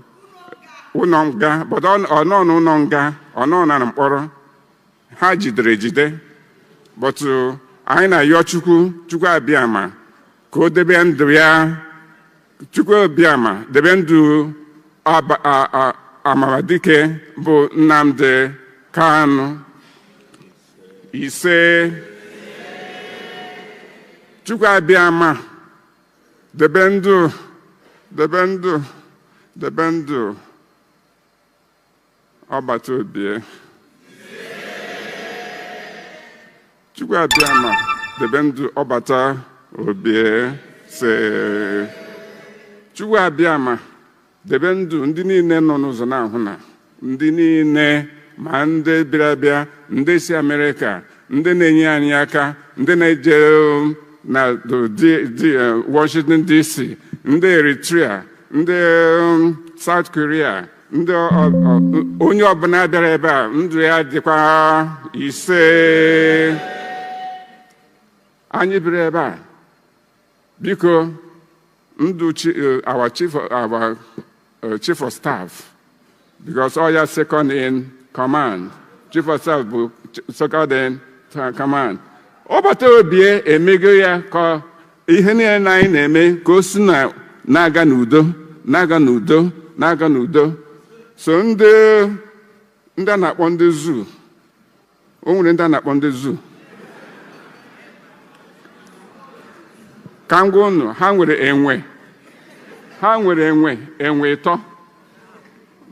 Ụlọ nga, but ọ nọ n'ụlọ nga, ọ nọ na mkpọrọ. Ha jide, but anyị na-ayọ Chukwu Abịama ka o debe ndụ ya. Chukwu Abịama debe ndụ Amamadike bụ Nnamdi Kanu. Ise. Chukwu Abịama debe ndụ ọgbata obi. Chukwu Abịama debe ndụ ọgbata obi. Se. Chukwu Abịama debe ndụ ndị niile nọ n'ụzọ na-ahụ na ndị niile ma ndị bịara ndị si Amerịka ndị na-enye anyị aka, ndị na-eje na Washington DC, ndị Eritrea, ndị South Korea, ndị onye ọbụla bịara ebe a ndụ ya dịkwa ise. Anyị bịara ebe a, biko ndụ our chief of staff, because all your second in command, chief of staff bụ second in command. Ọbata obie emego ya ka ihe niile na anyị na-eme ka o si na-aga n'udo, na-aga n'udo, na-aga n'udo. So ndị a na-akpọ ndị zoo, o nwere ndị a na-akpọ ndị zoo. Ka m gwa unu, ha nwere enwe ịtọ.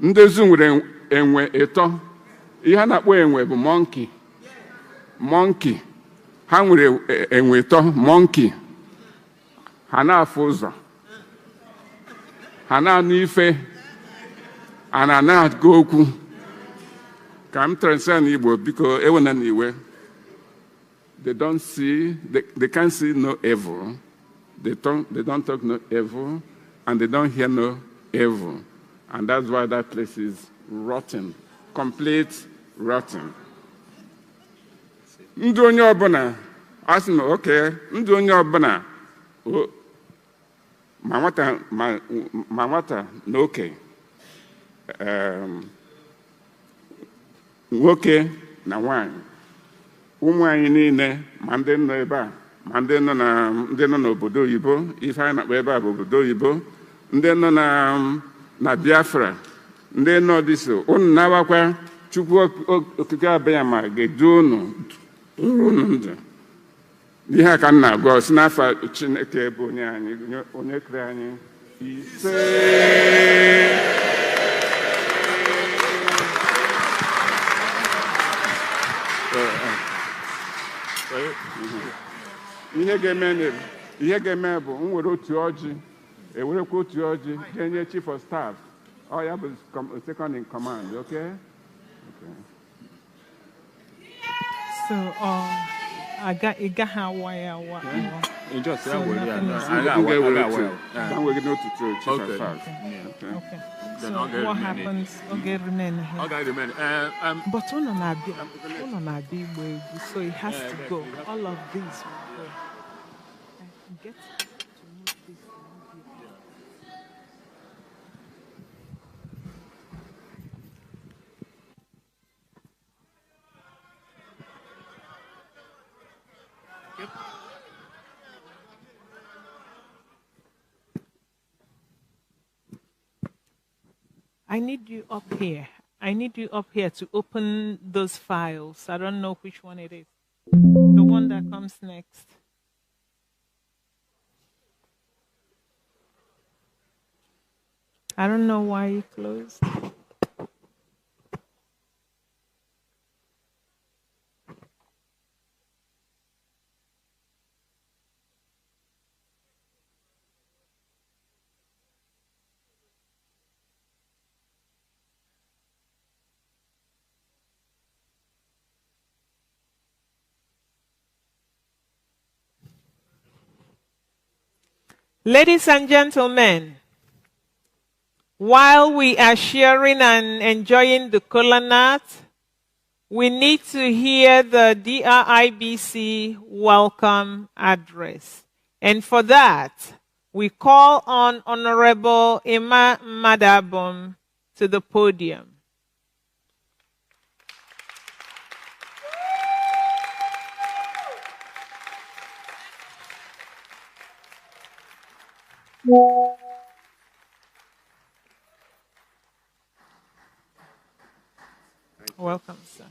Ndị zoo nwere enwe ịtọ. Ihe a na-akpọ enwe bụ monkey. Ha nwere enwe ịtọ, monkey. Ha na-afụ ụzọ, ha na-anụ ife, a na-agụ okwu. Ka m translate n'Igbo, biko ewena n'iwe. They don't see, they can't see no evil. They don't talk no evil, and they don't hear no evil. And that's why that place is rotten, complete rotten. Ndụ onye ọbụla, asị m, okay, ndụ onye ọbụla, ma nwata na oke, nwoke na nwanyị, ụmụ anyị niile, ma ndị nọ ebe a, ma ndị nọ n'obodo oyibo, ife anyị na-akpọ ebe a bụ obodo oyibo, ndị nọ na Biafra, ndị nọ dịso, unu na-awakwa Chukwu okike abịa ma ga-edu unu ndụ. Ihe a ka m na-agwa, si n'afọ Chineke bụ onye kere anyị ise. Ihe ga-eme bụ m were otu ọjị, ewerekwa otu ọjị ga-enye chief of staff. Ọ ya bụ second in command, okay? So, I got how wire. You just say, so I got we're going to chief of staff. Okay. So what happens? Okay, remain here. Okay, remain. But one on our big way, so it has to go. All of these will go. Get to move this. I need you up here. I need you up here to open those files. I don't know which one it is. The one that comes next. I don't know why you closed. Ladies and gentlemen, while we are sharing and enjoying the kola nut, we need to hear the DRIBC welcome address. And for that, we call on Honorable Emma Madabom to the podium. Welcome, sir.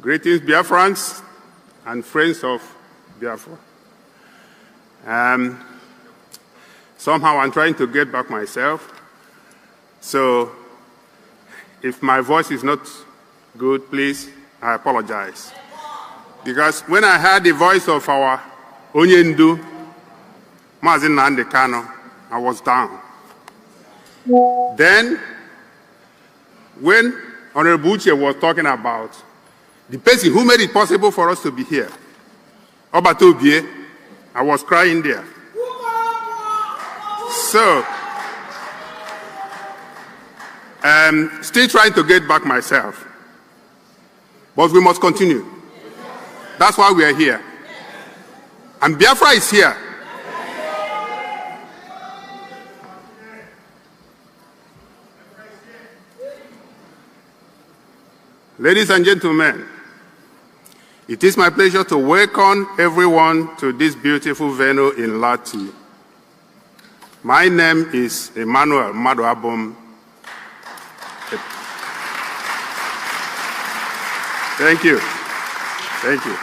Greetings, Biafrans and friends of Biafra. Somehow I'm trying to get back myself. So if my voice is not good, please, I apologize. Because when I heard the voice of our Onyendu, Mazi Nnamdi Kanu, I was down. Then, when Honorable Uche was talking about the person who made it possible for us to be here, Obatobie, I was crying there. So, still trying to get back myself. But we must continue. That's why we are here. And Biafra is here. Ladies and gentlemen, it is my pleasure to welcome everyone to this beautiful venue in Lati. My name is Emmanuel Maduabom. Thank you. Thank you.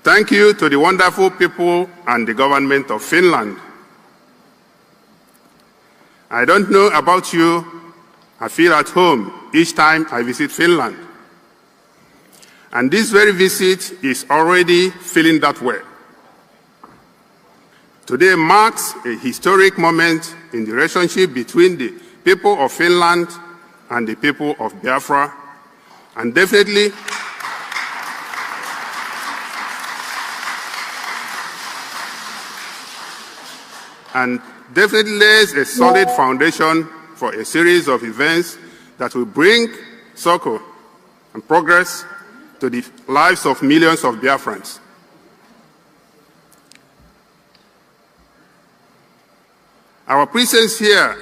Thank you to the wonderful people and the government of Finland. I don't know about you, I feel at home each time I visit Finland. And this very visit is already feeling that way. Today marks a historic moment in the relationship between the people of Finland and the people of Biafra, and definitely lays a solid foundation for a series of events that will bring succor and progress to the lives of millions of Biafrans. Our presence here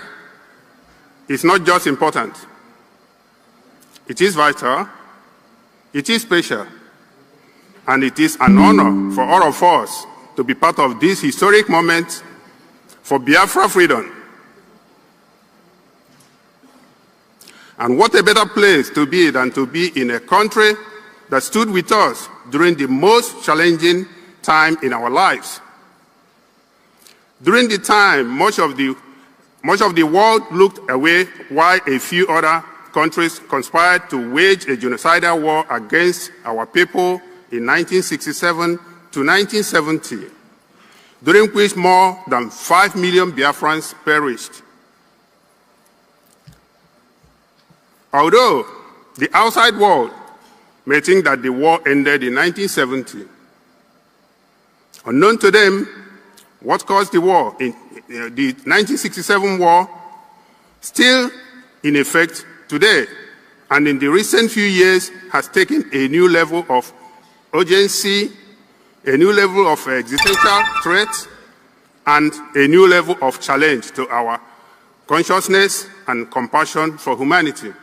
is not just important. It is vital, it is special, and it is an honor for all of us to be part of this historic moment for Biafra freedom. And what a better place to be than to be in a country that stood with us during the most challenging time in our lives. During the time, much of the world looked away while a few other countries conspired to wage a genocidal war against our people in 1967 to 1970, during which more than 5 million Biafrans perished. Although the outside world may think that the war ended in 1970, unknown to them, what caused the war, the 1967 war, still in effect today, and in the recent few years has taken a new level of urgency, a new level of existential threat, and a new level of challenge to our consciousness and compassion for humanity.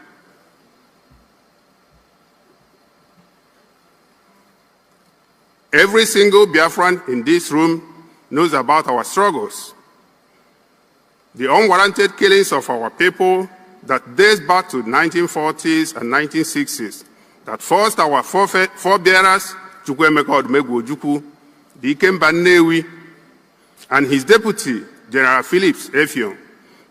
Every single Biafran in this room knows about our struggles, the unwarranted killings of our people that dates back to the 1940s and 1960s that forced our forebearers, Chukwuemeka Odumegwu Ojukwu, Dikemba Nnewi, and his deputy, General Phillips Effiong,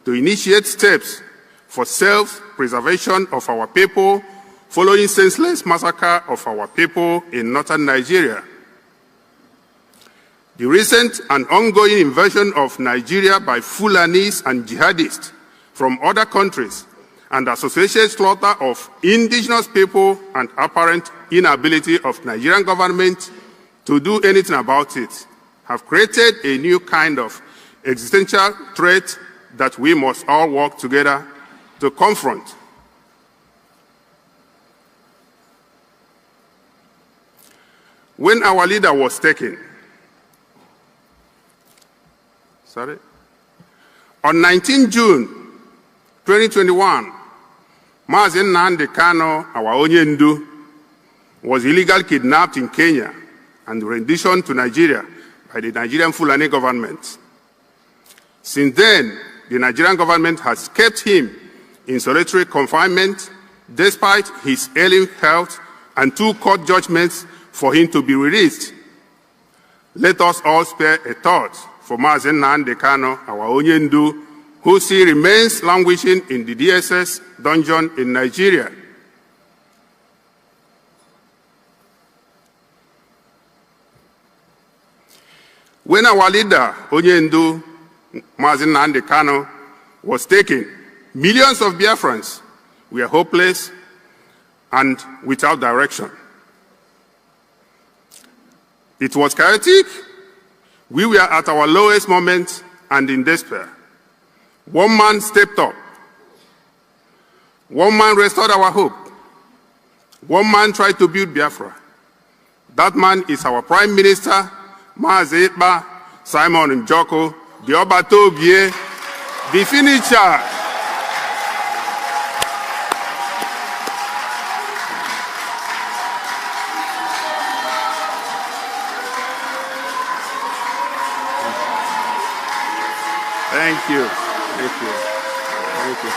to initiate steps for self-preservation of our people following senseless massacre of our people in northern Nigeria. The recent and ongoing invasion of Nigeria by Fulanis and jihadists from other countries and associated slaughter of indigenous people and apparent inability of Nigerian government to do anything about it have created a new kind of existential threat that we must all work together to confront. When our leader was taken, on 19 June 2021, Mazi Nnamdi Kanu, our Onyendu, was illegally kidnapped in Kenya and renditioned to Nigeria by the Nigerian Fulani government. Since then, the Nigerian government has kept him in solitary confinement despite his ailing health and 2 court judgments for him to be released. Let us all spare a thought for Mazi Nnamdi Kanu, our Onyendu, who still remains languishing in the DSS dungeon in Nigeria. When our leader, Onyendu Mazin Nnamdi Kanu, was taken, millions of Biafrans were hopeless and without direction. It was chaotic. We were at our lowest moment and in despair. One man stepped up. One man restored our hope. One man tried to build Biafra. That man is our Prime Minister, Maazị Ekpa, Simon Njoko, the Obatobie, the finisher. Thank you. Thank you. Thank you.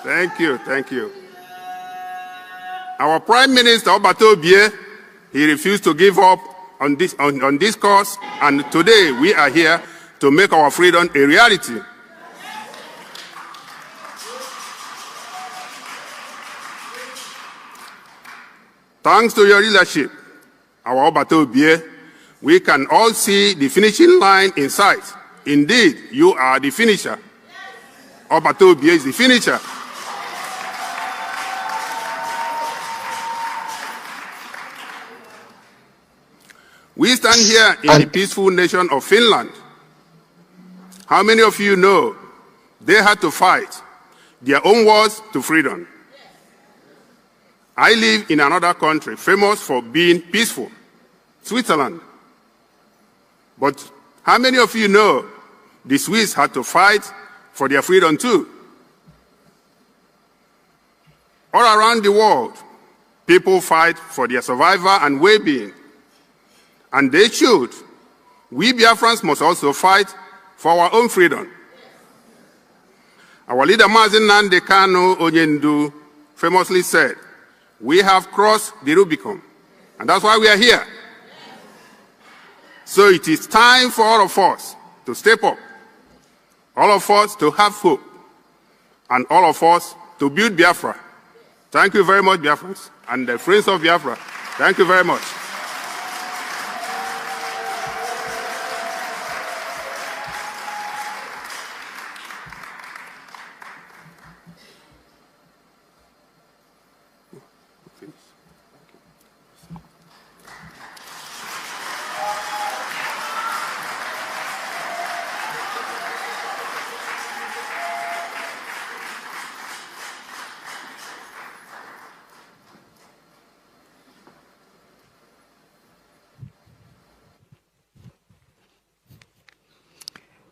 Thank you. Thank you. Our Prime Minister, Obatobie, he refused to give up on this cause, and today we are here to make our freedom a reality. Thanks to your leadership, our Obatobie, we can all see the finishing line in sight. Indeed, you are the finisher. Obatobie is the finisher. We stand here in the peaceful nation of Finland. How many of you know they had to fight their own wars to freedom? I live in another country famous for being peaceful, Switzerland. But how many of you know the Swiss had to fight for their freedom too? All around the world, people fight for their survival and well-being. And they should. We Biafrans must also fight for our own freedom. Our leader Mazin Nnamdi Kanu Onyendu famously said, "We have crossed the Rubicon, and that's why we are here." So it is time for all of us to step up, all of us to have hope, and all of us to build Biafra. Thank you very much, Biafrans, and the friends of Biafra. Thank you very much.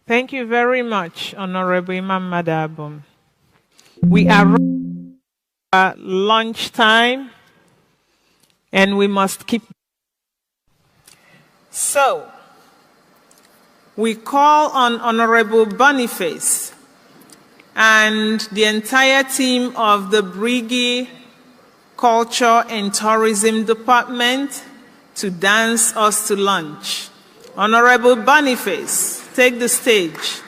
Thank you very much, Honorable Imam Madabum. We are at lunchtime, and we must keep. So, we call on Honorable Boniface and the entire team of the Brigi Culture and Tourism Department to dance us to lunch. Honorable Boniface, take the stage.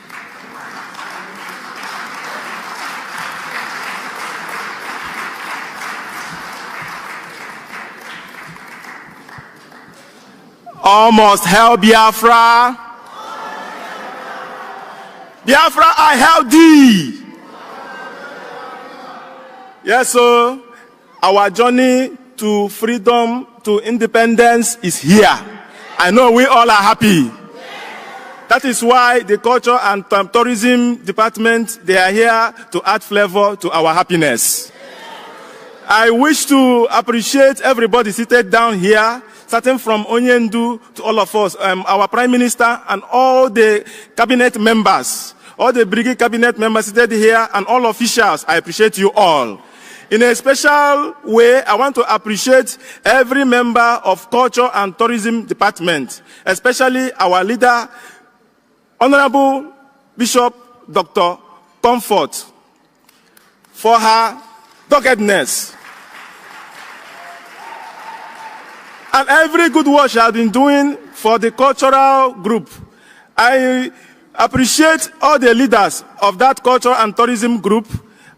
Almost hell, Biafra. Biafra, I help thee. Yes, sir. Our journey to freedom, to independence is here. I know we all are happy. That is why the Culture and Tourism Department, they are here to add flavor to our happiness. I wish to appreciate everybody seated down here, starting from Onyendu to all of us, our Prime Minister and all the cabinet members, all the Brigade cabinet members seated here, and all officials. I appreciate you all. In a special way, I want to appreciate every member of Culture and Tourism Department, especially our leader, Honorable Bishop Dr. Comfort, for her doggedness and every good work she has been doing for the cultural group. I appreciate all the leaders of that culture and tourism group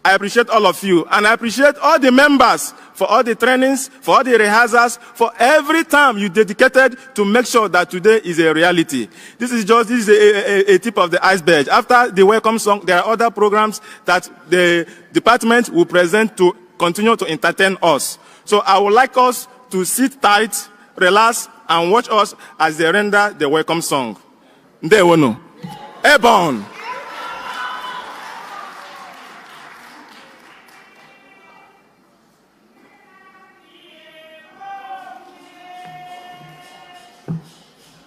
I appreciate all of you, and I appreciate all the members for all the trainings, for all the rehearsals, for every time you dedicated to make sure that today is a reality. This is a tip of the iceberg. After the welcome song, there are other programs that the department will present to continue to entertain us. So I would like us to sit tight, relax, and watch us as they render the welcome song. Ndewono. Airborne.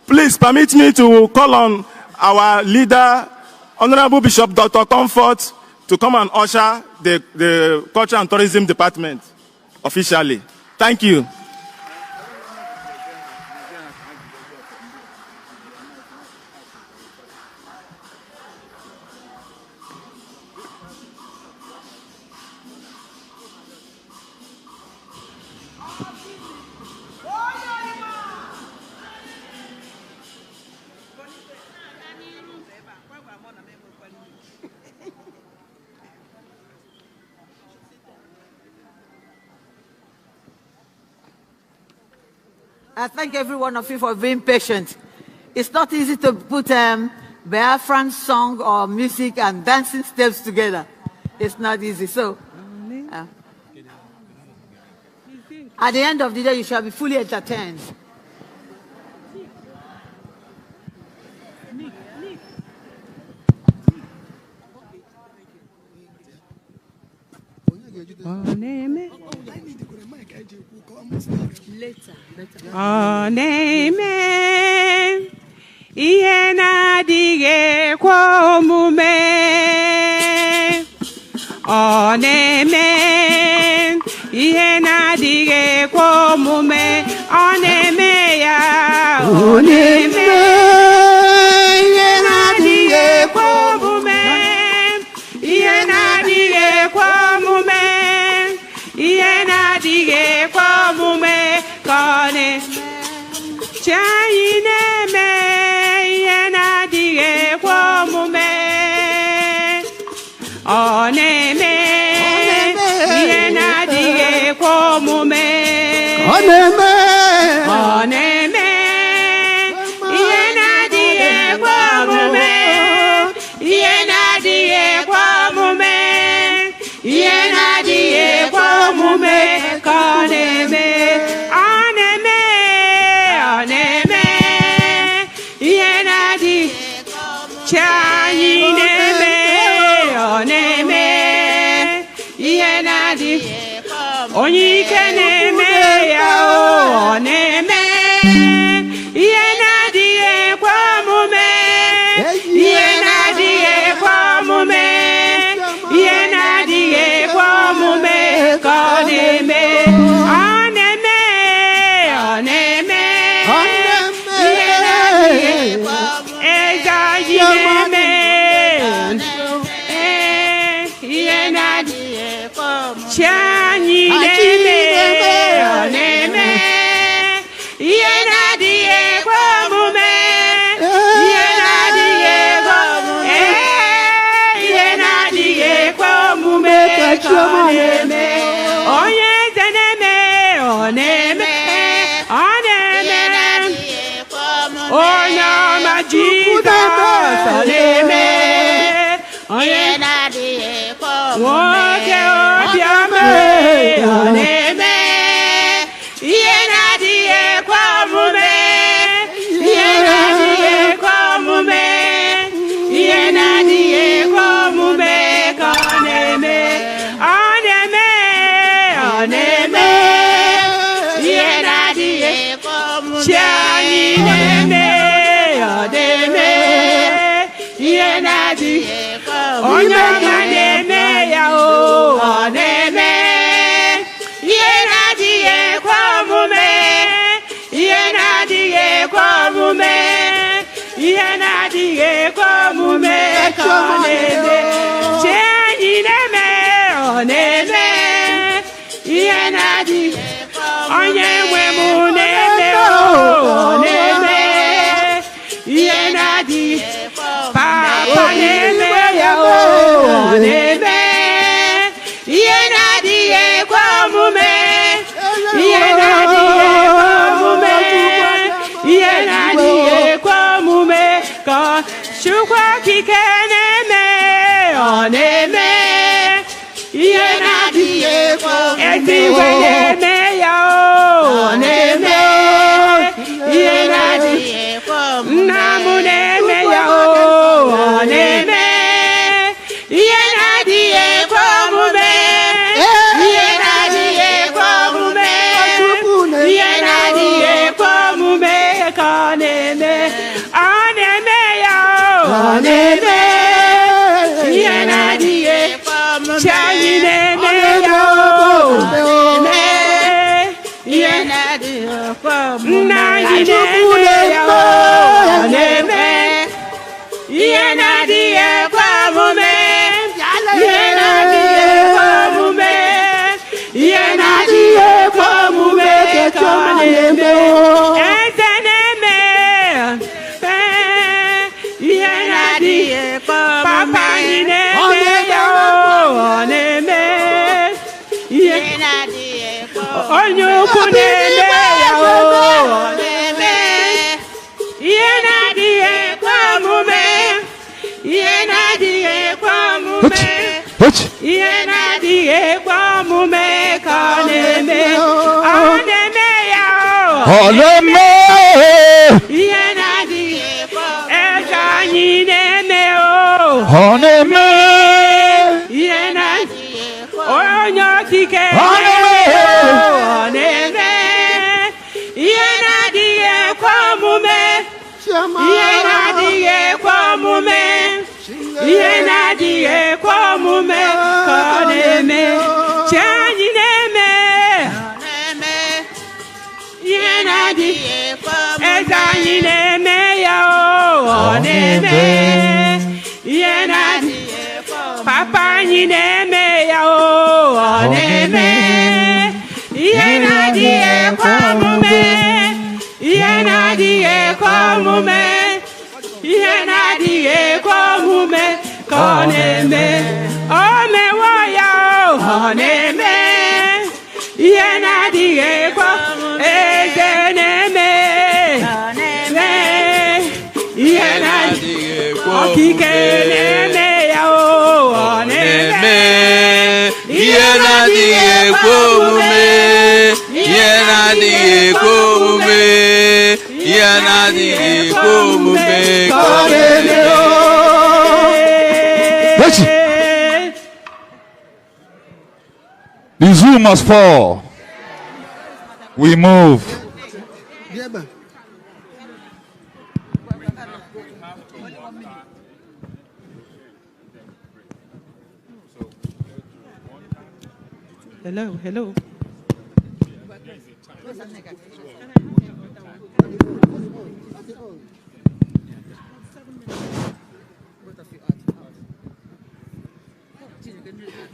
Please permit me to call on our leader, Honorable Bishop Dr. Comfort, to come and usher the Culture and Tourism Department officially. Thank you. I thank every one of you for being patient. It's not easy to put Biafran song or music and dancing steps together. It's not easy. So, at the end of the day, you shall be fully entertained. Oneme ihe na-adịghị ekwe omume. Oneme ihe na-adịghị ekwe omume. Oneme ya. Oneme ihe na-adịghị ekwe omume. Ihe na-adịghị ekwe omume. Ihe na-adịghị ekwe omume. Kone chayine me yena dige kwa mume oneme yena dige kwa mume oneme yena dige kwa mume yena dige kwa mume yena dige kwa mume koneme onye ike na-eme ya ọ na-eme ihe na-adịghị ekwe omume ihe na-adịghị ekwe omume ihe na-adịghị ekwe omume ka ọ na-eme ihe na-adịghị eze anyị na-eme ihe na-adịghị ekwe oneme yenadie etiweneme yo oneme yenadie namuneme yo oneme yenadie komume yenadie komume yenadie komume kaneme oneme yo oneme yenadie chayineme yo oneme yenadie komume nayineme yo oneme yenadie komume yenadie komume yenadie komume kaneme eteneme yenadie papa yineme yo oneme yenadie onyukuneme yo oneme yenadie komume yenadie komume yenadie komume kaneme oneme yo oneme yenadie ekanyineme o oneme yenadie onyokike oneme yenadie komume yenadie komume yenadie komume kaneme chanyineme yenadie ezanyineme yo oneme yenadie papa nyineme yo oneme yenadie komume yenadie komume yenadie komume kaneme omewo yo oneme yenadie komume ezeneme yenadie okikeneme yo oneme yenadie komume yenadie komume yenadie komume kaneme the zoo must fall. We move. Hello, hello.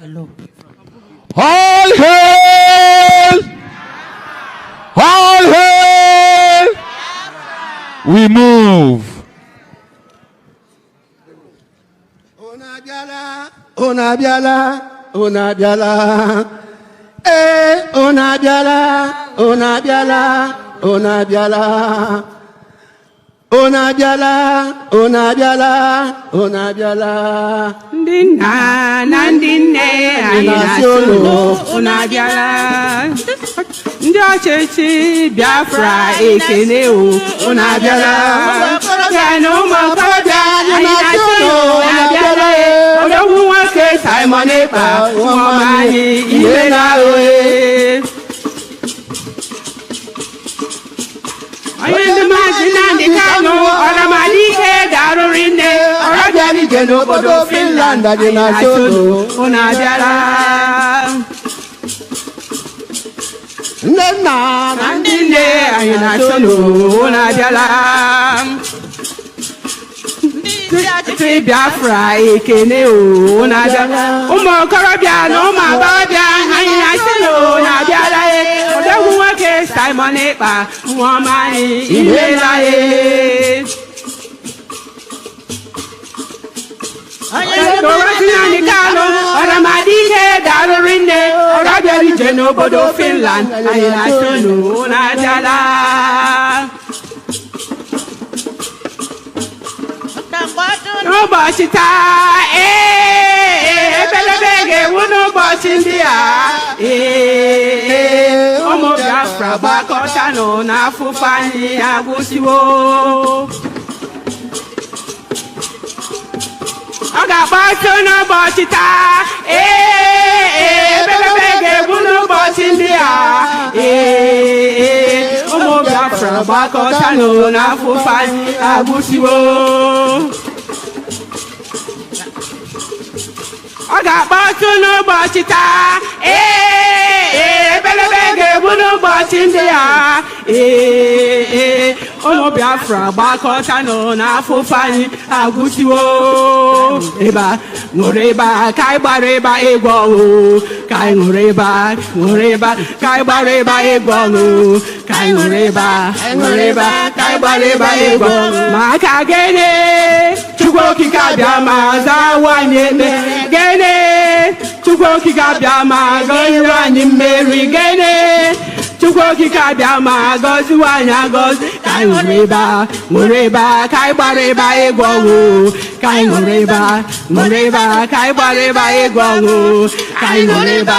Hello. All hail! All hail! We move. Onabiala, onabiala, onabiala, onabiala, onabiala, onabiala, onabiala, onabiala. Ndina nandine ayinasolo onabiala. Ndị ọchịchị Biafra ekele o onabiala. Ya na ụmụ okorobịa ayinasolo onabiala. Odogwu nwoke Simon Ekpa ụmụọma anyị ihe na-aghọghị. Onye ndị maazị Nnamdi Kanu ọramadike darụrị nne ọrọbịara ije n'obodo Finland dị na Solo unu abịala. Nne nna na ndị nne anyị na Solo unu abịala. Ndị ọchịchị Biafra ekene unu abịala. Ụmụ okorobịa na ụmụ agbọghọbịa anyị na Solo unu abịala. Odogwu nwoke Simon Ekpa ụmụọma anyị imeela ya. Onye Nnamdi Kanu ọramadike darụrị nne ọrọbịara ije n'obodo Finland anyị na Solo unu abịala. N'ụbọchị taa n'ụbọchị ndị a ụmụ Biafra gbakọtanụ n'afụfụ anyị agwụsiwo ọ ga-akpọtụ n'ụbọchị taa ebelebe ga-egbu n'ụbọchị ndị a ụmụ Biafra gbakọtanụ n'afụfụ anyị agwụsiwo ọ ga-akpọtụ n'ụbọchị taa ebelebe ga-egbu n'ụbọchị ndị a ụmụ Biafra gbakọtanụ n'afụfụ anyị agwụsiwo ịba ṅụrụ ịba ka anyị gbara ịba egwu ọṅụ ka anyị ṅụrụ ịba ka anyị gbara ịba egwu ọṅụ ka anyị ṅụrụ ịba ka anyị gbara ịba egwu ọṅụ maka gịnị Chukwu okike abịa ma zawa anyị ekpere gịnị Chukwu okike abịa ma gọzie anyị mmeri gịnị Chukwu okike abịa ma gọziwa anyị agọzi ka anyị ṅụrụ ịba ka anyị gbara ịba egwu ọṅụ ka anyị ṅụrụ ịba ka anyị gbara ịba egwu ọṅụ ka anyị ṅụrụ ịba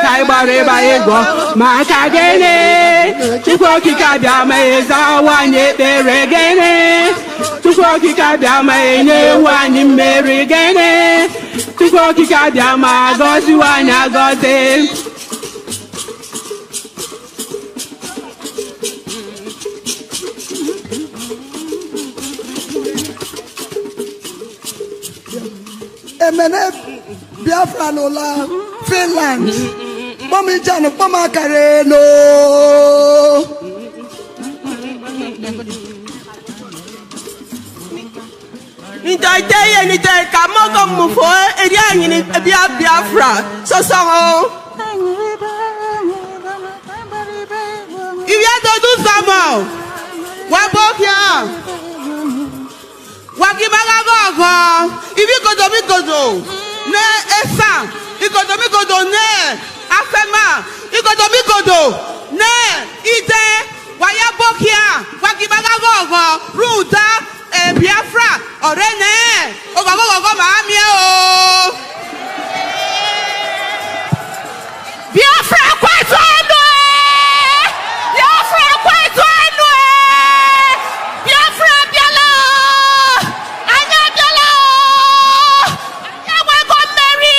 ka anyị gbara ịba egwu ọṅụ maka gịnị Chukwu okike abịa ma zawa anyị ekpere gịnị Chukwu okike abịa ma enye ewu anyị mmeri gịnị Chukwu okike abịa ma gọziwa anyị agọzi Emene Biafra n'ụla Finland kpọmichanụ kpọmakareno Nitoite ye nite kamoko mufo eri anyi ni Biafra sosongo. If you have to do some wabokia wakibaga gogo if you go to Mikodo ne esa you go to Mikodo ne afema you go to Mikodo ne ide wayabokia wakibaga gogo ruta Biafra orene ogogogo maami o Biafra kwaito enu Biafra kwaito enu Biafra biala anya biala anya wego mmeri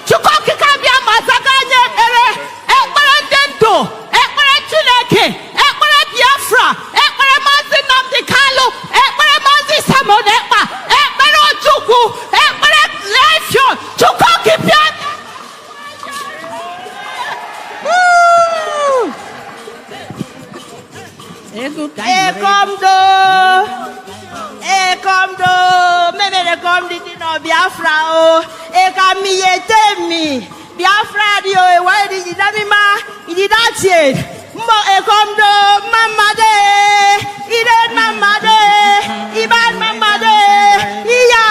Chukwu okike abịa masaka anya ekpere ekpere ndị ndụ ekpere Chineke ekpere Biafra ekpere Maazị Nnamdi Kanu ekpere Maazị Simon Ekpa ekpere Ojukwu ekpere Lefion Chukwu okike Ekomdo, memere komdi dino Biafra o, ekamiyetemi, Biafra di o, ewa di idamima, ididatie, mbo ekomdo, mamade, iden mamade, iban mamade, iya.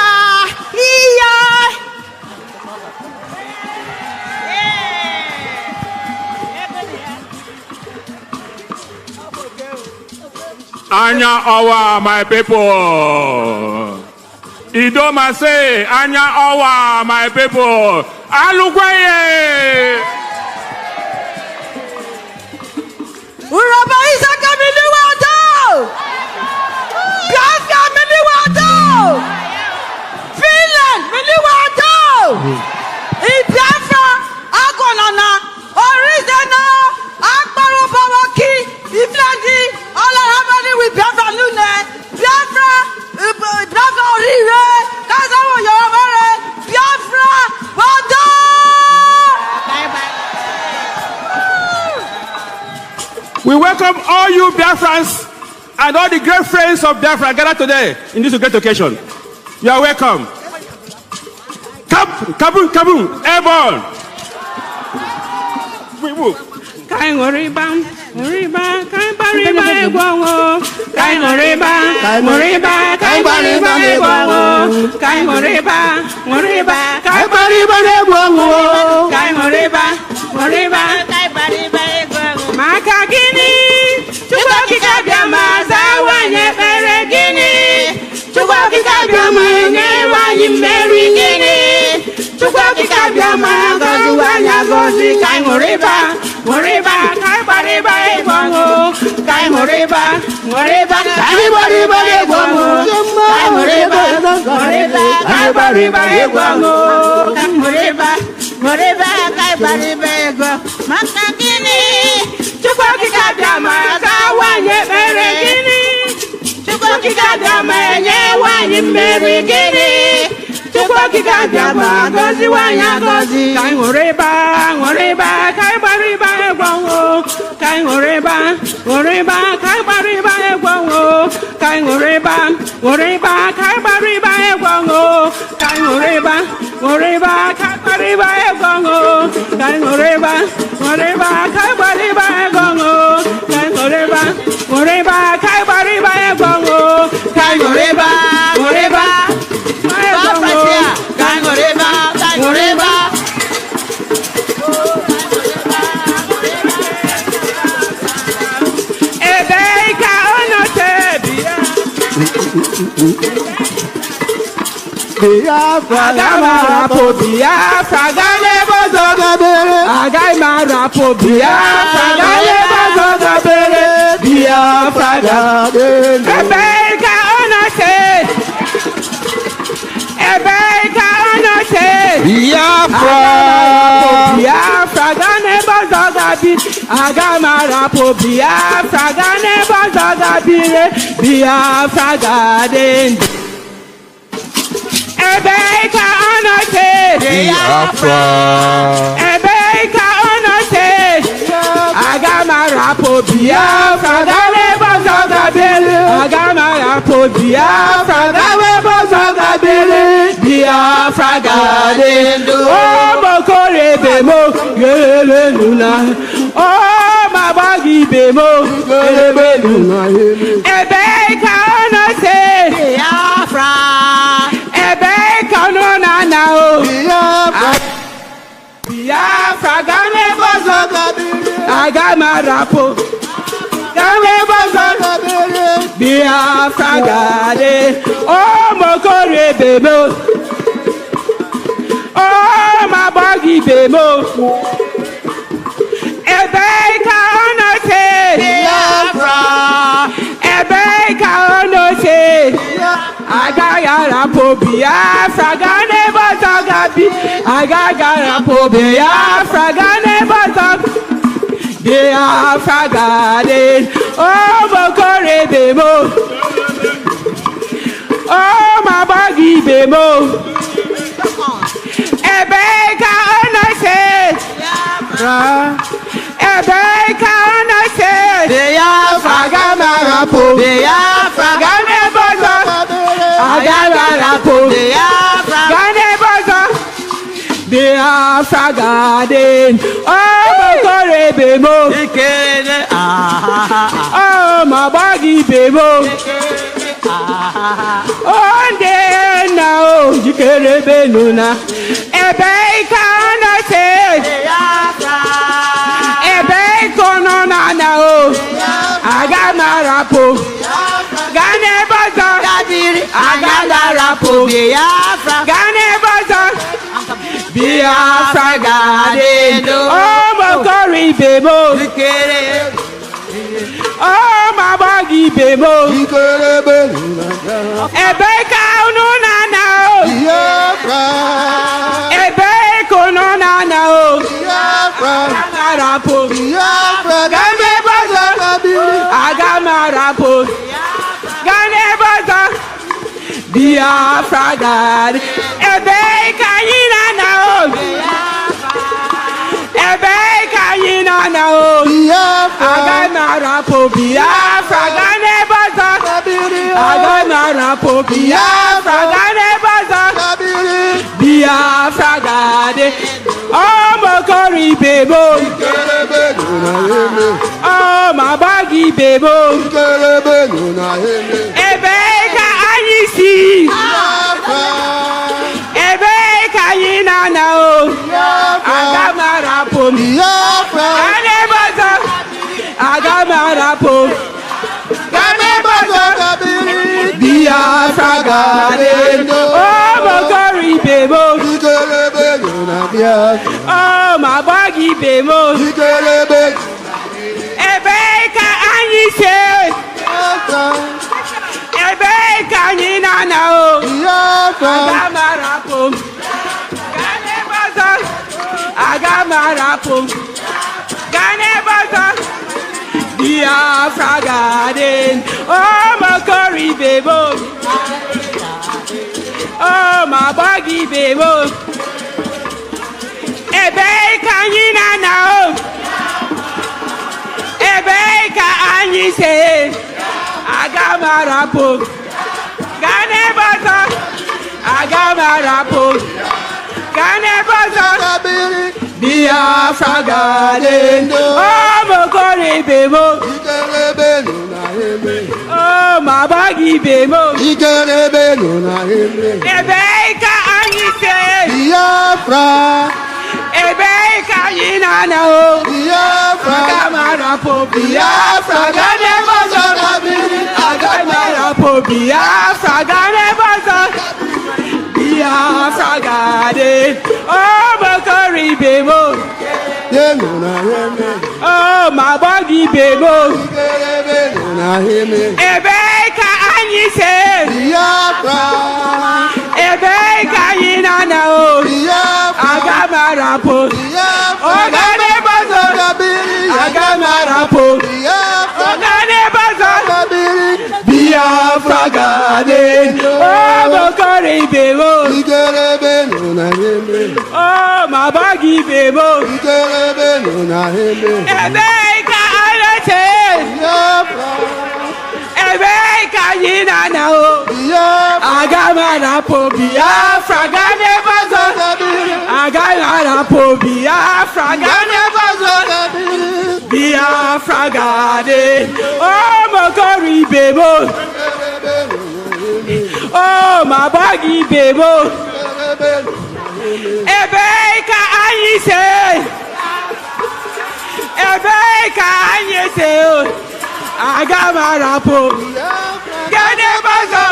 Anya Owa, my people. Idoma say, Anya Owa, my people. Alukwaye. Uraba isa kamili wado. Biafra mili wado. Finland mili wado. Biafra agonana orizena akbaru bawaki iflandi all harmony with Biafra lune Biafra Biafra orire kazawo yorobare Biafra wado. We welcome all you Biafrans and all the great friends of Biafra gathered today in this great occasion. You are welcome. Kaboom, kaboom, airborne. We move. Kai ngoriba, kai bariba egwawo. Kai ngoriba, kai bariba egwawo. Kai ngoriba, kai bariba egwawo. Kai ngoriba, kai bariba egwawo. Maka gini, Chukwu okike abịa ma zawa anyị ekpere gini. Chukwu okike abịa ma nye anyị mmeri gini. Chukwu okike abịa ma gozi kai ngoriba ngoriba kai bariba egwango kai ngoriba ngoriba kai bariba egwango kai ngoriba ngoriba kai bariba egwango kai ngoriba ngoriba kai bariba egwango makakini chukwa kikadama kawanye meregini chukwa kikadama enye wanye meregini chukwa kikadama gozi wanya gozi kai ngoriba ngoriba kai bariba egwango kai ngoriba ngoriba kai bariba egwango kai ngoriba ngoriba kai bariba egwango kai ngoriba ngoriba kai bariba egwango kai ngoriba ngoriba kai bariba egwango kai ngoriba ngoriba kai bariba egwango kai ngoriba ngoriba kai ngoriba ngoriba Ebeika onotebia Biafra rapo Biafra gale bozogabere Agaima rapo Biafra gale bozogabere Biafra gale Ebeika onote Ebeika onote Biafra Biafra gane bozogabi Agama rapo Biafra gane bozogabire Biafra garden Ebeika onote Biafra Ebeika onote Agama rapo Biafra gane bozogabire Agama rapo Biafra gane bozogabire Biafra garden Oh mokore bemo gele luna Oh mabagi bemo gele luna Ebeika onote Biafra Ebeika no na o Biafra gane bozogabire Agama rapo gane bozogabire Biafra garden Oh mokore bemo Oh mabagi bemo Ebeika onote Biafra Ebeika onote Agaya rapo Biafra gane bozogabi Agaya rapo Biafra gane bozogabi Biafra garden Oh mokore bemo Oh mabagi bemo Ebeika onote Biafra Ebeika onote Biafra gane rapo Biafra gane bozogabi Agara rapo Biafra gane bozogabi Biafra garden Oh mokore bemo Ikele Oh mabagi bemo Oh nde na o jikere benuna Ebeika onote Biafra Ebeika no na o Agama rapo gane bozogabi Agara rapo Biafra gane bozogabi Biafra garden Oh mokori bemo Oh mabagi bemo Ebeika no na o Biafra Ebeika no na o Biafra rapo Biafra gane bozogabi Agama rapo gane bozogabi Biafra garden Ebeika yina na o Ebeika yina na o Agama rapo Biafra gane bozogabi Agama rapo Biafra gane bozogabi Biafra garden Oh mokori bemo Oh mabagi bemo Ebeika anyisi Ebeika yina na o Agama rapo gane bozogabi Agama rapo gane bozogabi Biafra garden Oh mokori bemo Oh mabagi ibe mo. Ebe ka anyị se. Ebe ka anyị na o. Agamarapo. Gane baza. Agamarapo. Gane baza. Biafra garden. Oh, Makori bebo. Oh, my buggy bebo. Ebe ka anyị na o. Ebe ka anyị se. Agamarapo. Gane baza. Agamarapo. Gane baza. Biafra garden. Oh, Makori bebo. Oh, my baggy bebo. Ebe ka anyị se. Biafra. Ebe ka anyị na o. Biafra. Agamarapo. Biafra. Gane baza. Agamarapo. Biafra. Gane baza. Biafra garden. Oh, Makori bebo. Oh, my buggy bebo. Ebe ka anyị se. Ebe ka anyị na o. Agamarapo. Oh, gane bazo. Agamarapo. Oh, gane bazo. Biafra garden. Oh, Makori bebo. Oh, my buggy bebo. Ebe ka anyị se. Ebe ka anyị na o. Agamarapo. Biafra gane bazo. Agamarapo. Biafra gane bazo. Biafra garden. Oh, Makori bebo. Oh, my buggy bebo. Ebe ka anyị se. Ebe ka anyị se. Agamarapo. Gane bazo.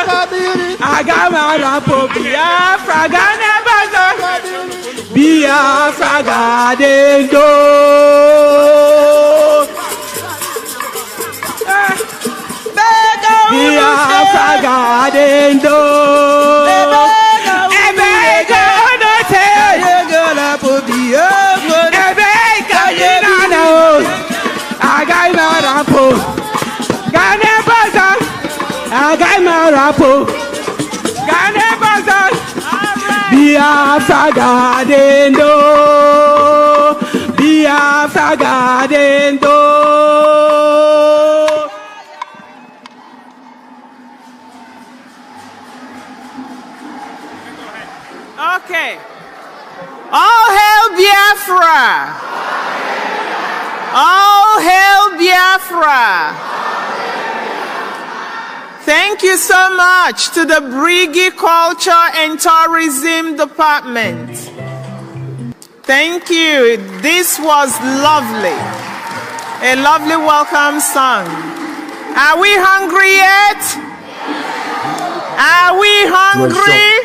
Agamarapo. Biafra gane bazo. Biafra garden do. Biafra garden do. Ebe ka ono se. Ebe ka anyị na o. Agamarapo. Gane baza. Agamarapo. Gane baza. Biafra garden do. Biafra garden do. Okay. All hail Biafra. All hail Biafra. Thank you so much to the Brigi Culture and Tourism Department. Thank you. This was lovely. A lovely welcome song. Are we hungry yet? Are we hungry?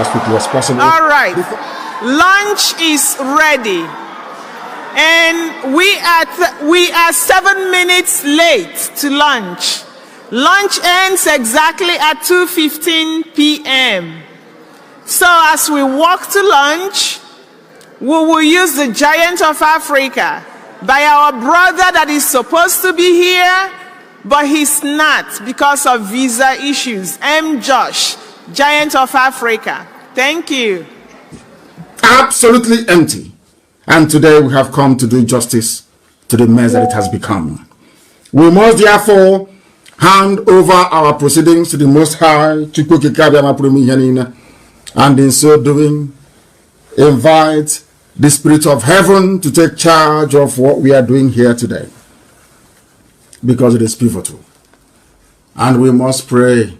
As quickly as possible. All right. Lunch is ready. And we are 7 minutes late to lunch. Lunch ends exactly at 2:15 p.m. So as we walk to lunch, we will use the Giant of Africa by our brother that is supposed to be here, but he's not because of visa issues. M. Josh, Giant of Africa. Thank you. Absolutely empty. And today we have come to do justice to the mess that it has become. We must therefore hand over our proceedings to the Most High, and in so doing, invite the Spirit of Heaven to take charge of what we are doing here today, because it is pivotal. And we must pray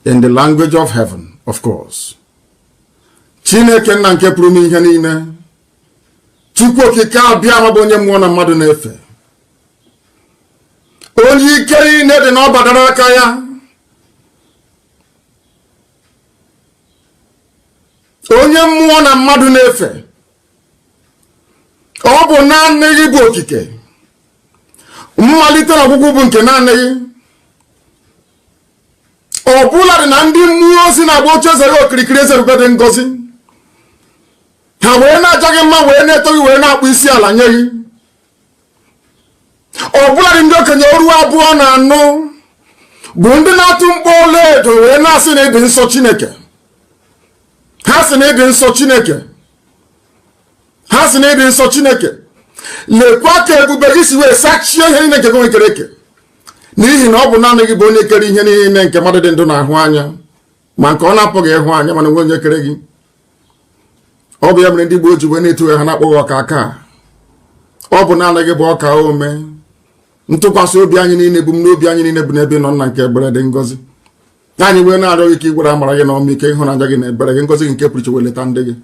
in the language of heaven, of course. Chineke na nke pụrụ ihe niile, Chukwu okike abịa ma bụ onye mmụọ na mmadụ na-efe. Onye ike niile dị n'ọbadara aka ya. Onye mmụọ na mmadụ na-efe. ọ bụ naanị gị bụ okike mmalite ọgwụgwụ bụ nke naanị gị ọ bụla dị na ndị mmụọ ozi na-agba oche eze gị okirikiri eze ebube dị ngọzi ha wee na-aja gị mma wee na-eto gị wee na-akpụ isi ala nye gị ọ bụla dị ndị okenye oru 2 na 4 bụ ndị na-atụ mkpọ ọlaedo wee na-asị na ịdị nsọ Chineke ha sị na ịdị nsọ Chineke ha sị na ịdị nsọ Chineke lekwa ka ebube gị si wee sachie ihe niile nke gị nwekere eke n'ihi na ọ bụ naanị gị bụ onye kere ihe niile nke mmadụ dị ndụ na-ahụ anya ma nke ọ na-apụghị ịhụ anya mana onye kere gị ọ bụ ya mere ndị Igbo ji wee na-etu ha na-akpọghị ọka aka ọ bụ naanị gị bụ ọka ome ntụkwasị obi anyị niile bụ m n'obi anyị niile bụ n'ebe nọ nna nke ebere dị ngọzi anyị wee na-arịọ gị ka ị gwara amara gị na ọmịiko ịhụnanya gị na ebere gị ngọzi gị nke pụrụ iche wee leta ndị gị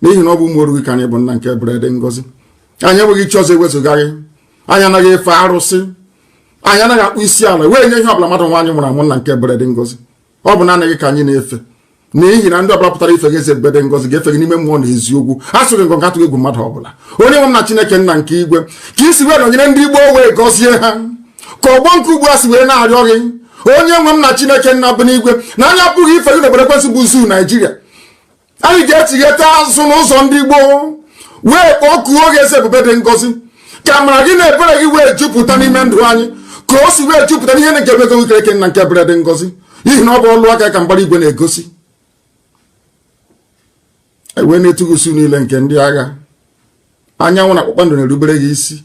n'ihi na ọ bụ ụmụ oru gị ka anyị bụ nna nke ebere dị ngọzi anyị enweghị chi ọzọ ewezụga gị anyị anaghị efe arụsị anyị anaghị akpụ isi ala wee nye ihe ọbụla mmadụ nwaanyị nwụrụ anwụ nna nke ebere dị ngọzi ọ bụ naanị gị ka anyị na-efe n'ihi na ndị ọbụla pụtara ife gị eze ebube dị ngọzi ga-efe gị n'ime mmụọ na eziokwu a sụghị ngọ nke atụghị egwu mmadụ ọbụla onye nwe m na Chineke nna nke igwe ka isi wee nọnyere ndị Igbo wee gọzie ha ka ọgbọ nke ugbu a si wee na-arịọ gị onye nwe m na Chineke nna bụ n'igwe na anyị apụghị ife gị n'obodo ekwensị bụ Zoo Naijiria anyị ga-etigheta azụ n'ụzọ ndị Igbo wee kpọkuo oge eze ebube dị ngọzi ka amara gị na ebere gị wee jupụta n'ime ndụ anyị ka o si wee jupụta n'ihe nke ebe ego Chineke nna nke ebere dị ngọzi n'ihi na ọ bụ ọlụ aka ka mbara igwe na-egosi wee na-etugusu niile nke ndị agha anyanwụ na kpakpando na-erubere gị isi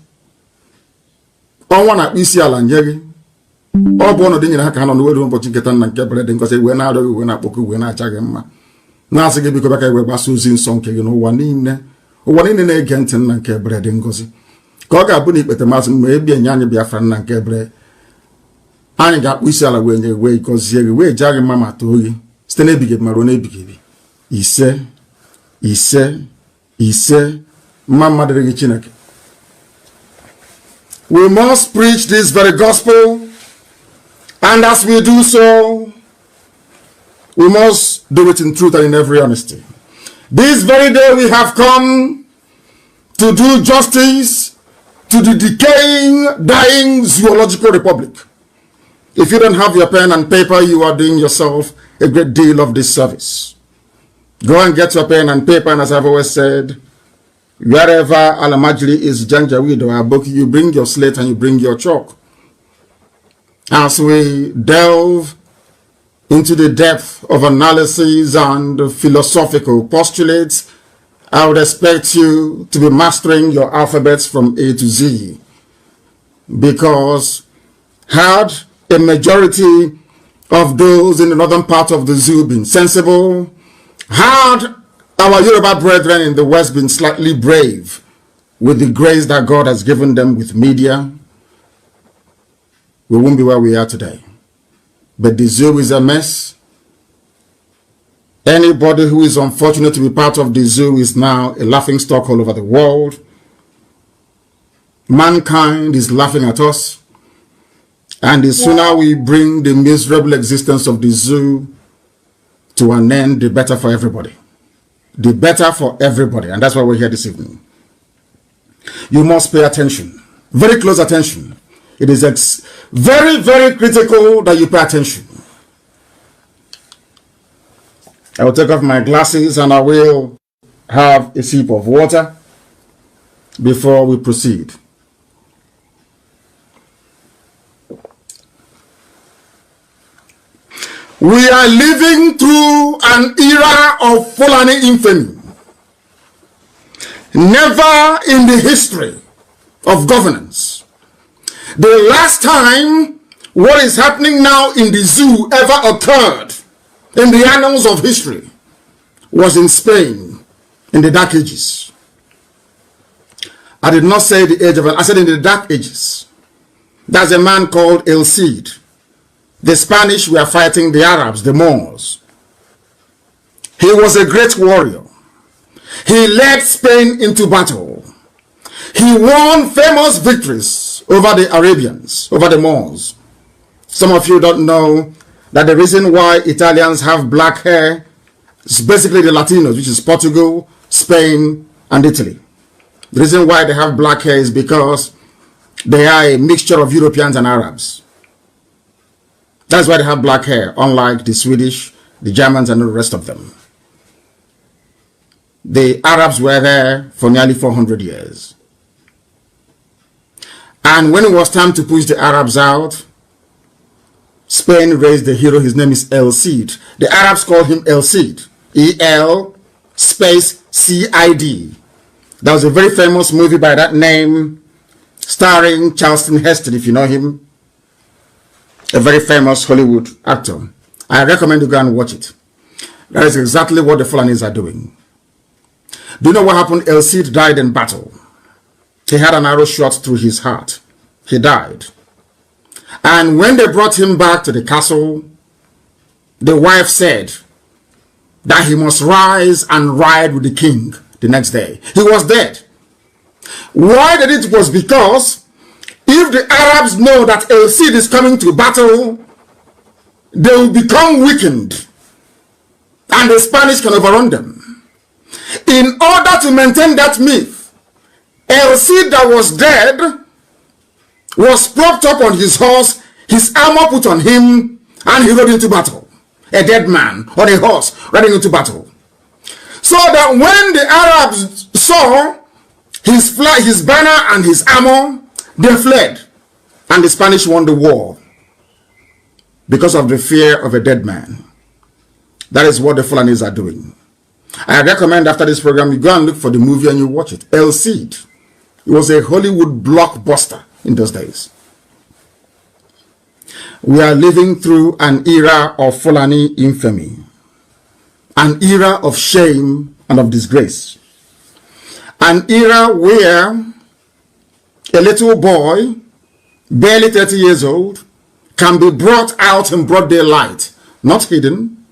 ọnwa na-akpụ isi ala nye gị ọ bụ ọnọdụ nyere ha ka ha nọ n'uweru ụbọchị nketa nna nke ebere dị ngọzi wee na-arịọ gị wee na-akpọkụ wee na-acha gị mma na-asị gị biko bịa ka wee gbasa ozi nsọ nke gị n'ụwa niile na-ege ntị nna nke ebere dị ngọzi ka ọ ga-abụ na ikpete masị mgbe ebi enye anyị Biafra nna nke ebere anyị ga-akpụ isi ala wee nye wee gọzie gị wee jaa gị mma ma too gị site n'ebighị ebi ma ruo n'ebighị ebi ise mma mma dịrị gị Chineke. We must preach this very gospel, and as we do so, we must do it in truth and in every honesty. This very day we have come to do justice to the decaying, dying zoological republic. If you don't have your pen and paper, you are doing yourself a great deal of disservice. Go and get your pen and paper, and as I've always said, wherever Alamajri is Janjaweed or Aboki, you bring your slate and you bring your chalk. As we delve into the depth of analysis and philosophical postulates, I would expect you to be mastering your alphabets from A to Z. Because had a majority of those in the northern part of the zoo been sensible, had our Yoruba brethren in the West been slightly brave with the grace that God has given them with media, we won't be where we are today. But the zoo is a mess. Anybody who is unfortunate to be part of the zoo is now a laughingstock all over the world. Mankind is laughing at us. And the sooner we bring the miserable existence of the zoo to an end, the better for everybody. The better for everybody. And that's why we're here this evening. You must pay attention. Very close attention. It is very, very critical that you pay attention. I will take off my glasses and I will have a sip of water before we proceed. We are living through an era of Fulani infamy. Never in the history of governance. The last time what is happening now in the zoo ever occurred in the annals of history was in Spain in the Dark Ages. I did not say the age of it, I said in the Dark Ages. There's a man called El Cid. The Spanish were fighting the Arabs, the Moors. He was a great warrior. He led Spain into battle. He won famous victories over the Arabians, over the Moors. Some of you don't know that the reason why Italians have black hair is basically the Latinos, which is Portugal, Spain, and Italy. The reason why they have black hair is because they are a mixture of Europeans and Arabs. That's why they have black hair, unlike the Swedish, the Germans, and the rest of them. The Arabs were there for nearly 400 years. And when it was time to push the Arabs out, Spain raised the hero. His name is El Cid. The Arabs called him El Cid. E-L space C-I-D. That was a very famous movie by that name, starring Charleston Heston, if you know him. A very famous Hollywood actor. I recommend you go and watch it. That is exactly what the Fulanis are doing. Do you know what happened? El Cid died in battle. He had an arrow shot through his heart. He died. And when they brought him back to the castle, the wife said that he must rise and ride with the king the next day. He was dead. Why did it? Was because if the Arabs know that El Cid is coming to battle, they will become weakened and the Spanish can overrun them. In order to maintain that myth, El Cid that was dead was propped up on his horse, his armor put on him, and he rode into battle. A dead man on a horse riding into battle. So that when the Arabs saw his banner and his armor, they fled. And the Spanish won the war because of the fear of a dead man. That is what the Fulanis are doing. I recommend after this program you go and look for the movie and you watch it. El Cid. It was a Hollywood blockbuster in those days. We are living through an era of Fulani infamy, an era of shame and of disgrace, an era where a little boy, barely 30 years old, can be brought out in broad daylight, not hidden.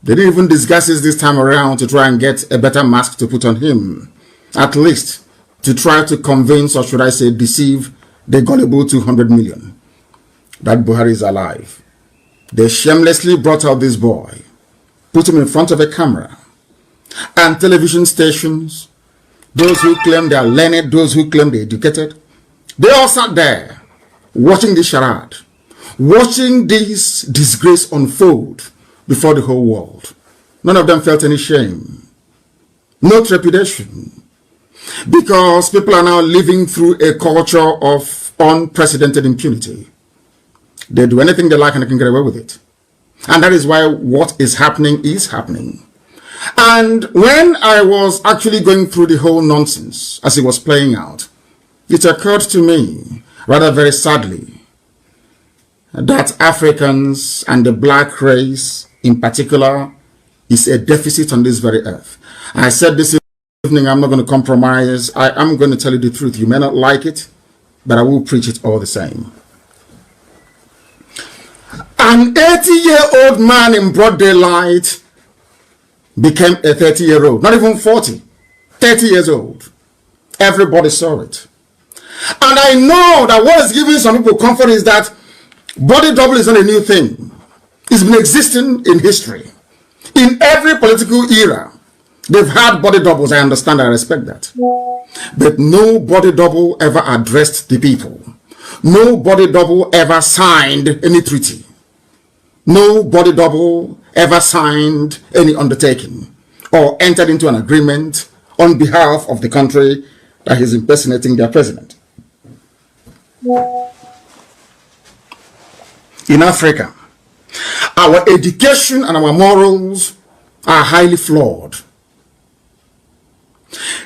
They didn't even disguise it this time around to try and get a better mask to put on him, at least to try to convince, or should I say deceive, the gullible 200 million that Buhari is alive. They shamelessly brought out this boy, put him in front of a camera, and television stations, those who claim they are learned, those who claim they are educated, they all sat there watching this charade, watching this disgrace unfold before the whole world. None of them felt any shame, no trepidation, because people are now living through a culture of unprecedented impunity. They do anything they like and they can get away with it. And that is why what is happening is happening. And when I was actually going through the whole nonsense as it was playing out, it occurred to me, rather very sadly, that Africans and the black race in particular is a deficit on this very earth. I said this evening, I'm not going to compromise. I am going to tell you the truth. You may not like it, but I will preach it all the same. An 80-year-old man in broad daylight became a 30-year-old, not even 40, 30 years old. Everybody saw it. And I know that what is giving some people comfort is that body double is not a new thing. It's been existing in history. In every political era, they've had body doubles. I understand, I respect that. But no body double ever addressed the people. No body double ever signed any treaty. No body double ever signed any undertaking or entered into an agreement on behalf of the country that is impersonating their president. In Africa, our education and our morals are highly flawed.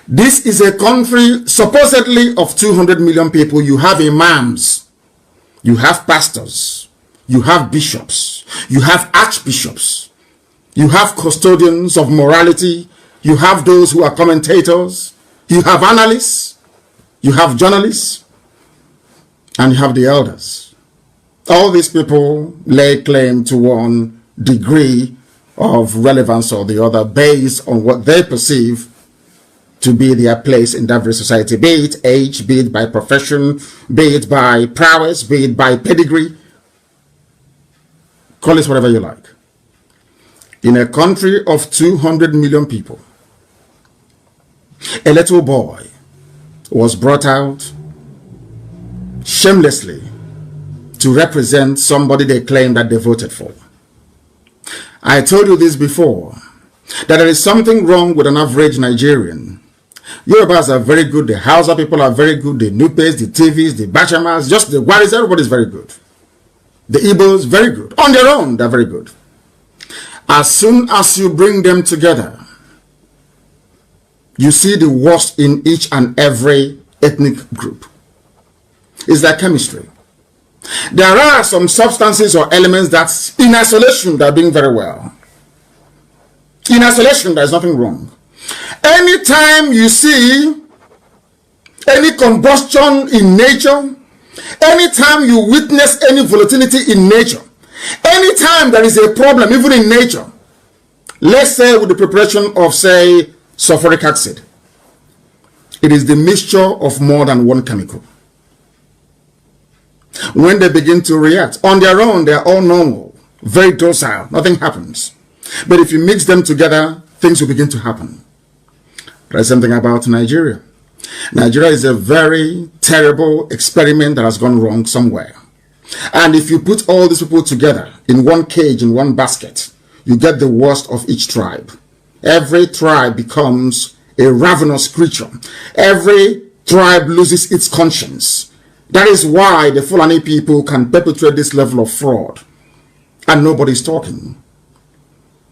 This is a country supposedly of 200 million people. You have imams, you have pastors, you have bishops, you have archbishops, you have custodians of morality, you have those who are commentators, you have analysts, you have journalists, and you have the elders. All these people lay claim to one degree of relevance or the other based on what they perceive to be their place in that very society, be it age, be it by profession, be it by prowess, be it by pedigree. Call it whatever you like. In a country of 200 million people, A little boy was brought out shamelessly to represent somebody they claim that they voted for. I told you this before, that there is something wrong with an average Nigerian. Yorubas are very good, the Hausa people are very good, the Nupes, the TVs, the Bachamas, just the Waris, everybody is very good. The Igbos, very good. On their own, they're very good. As soon as you bring them together, you see the worst in each and every ethnic group. It's like chemistry. There are some substances or elements that in isolation they're doing very well. In isolation, there's nothing wrong. Anytime you see any combustion in nature, anytime you witness any volatility in nature, anytime there is a problem even in nature, let's say with the preparation of, say, sulfuric acid, it is the mixture of more than one chemical. When they begin to react on their own, they are all normal, very docile, nothing happens. But if you mix them together, things will begin to happen. There's something about Nigeria. Nigeria is a very terrible experiment that has gone wrong somewhere. And if you put all these people together in one cage, in one basket, you get the worst of each tribe. Every tribe becomes a ravenous creature. Every tribe loses its conscience. That is why the Fulani people can perpetrate this level of fraud. And nobody's talking.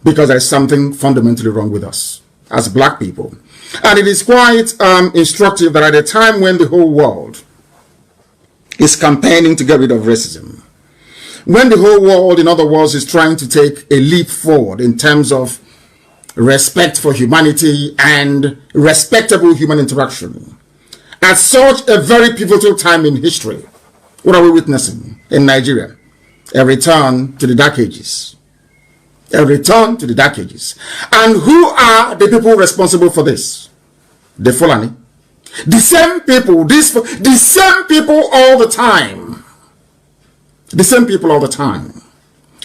Because there is something fundamentally wrong with us as black people. And it is quite instructive that at a time when the whole world is campaigning to get rid of racism, when the whole world, in other words, is trying to take a leap forward in terms of respect for humanity and respectable human interaction, at such a very pivotal time in history, what are we witnessing in Nigeria? A return to the Dark Ages. A return to the Dark Ages. And who are the people responsible for this? The Fulani. The same people, the same people all the time. The same people all the time.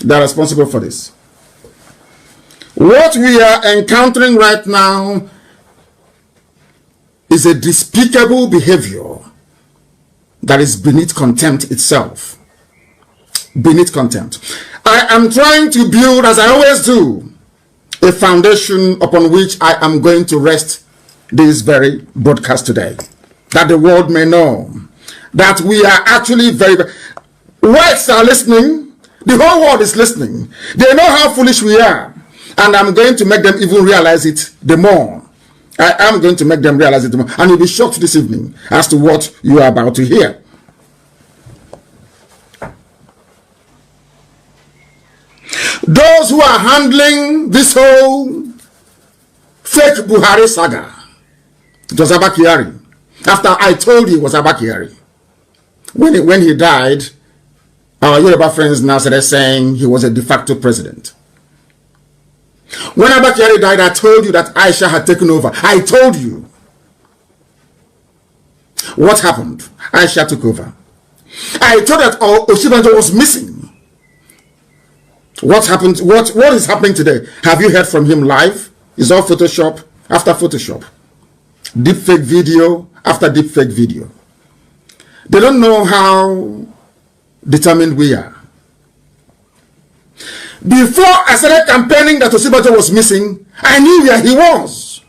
They are responsible for this. What we are encountering right now is a despicable behavior that is beneath contempt itself. Beneath contempt. I am trying to build, as I always do, a foundation upon which I am going to rest this very broadcast today. That the world may know that we are actually very... Whites are listening. The whole world is listening. They know how foolish we are. And I'm going to make them even realize it the more. I am going to make them realize it the more. And you'll be shocked this evening as to what you are about to hear. Those who are handling this whole fake Buhari saga, it was Abba Kyari. After I told you it was Abba Kyari. When he died, our Yoruba friends now started saying he was a de facto president. When Abba Kyari died, I told you that Aisha had taken over. I told you. What happened? Aisha took over. I told that Osinbajo was missing. What happened? What is happening today? Have you heard from him live? It's all Photoshop after Photoshop. Deepfake video after deepfake video. They don't know how determined we are. Before I started campaigning that Osinbajo was missing, I knew where he was.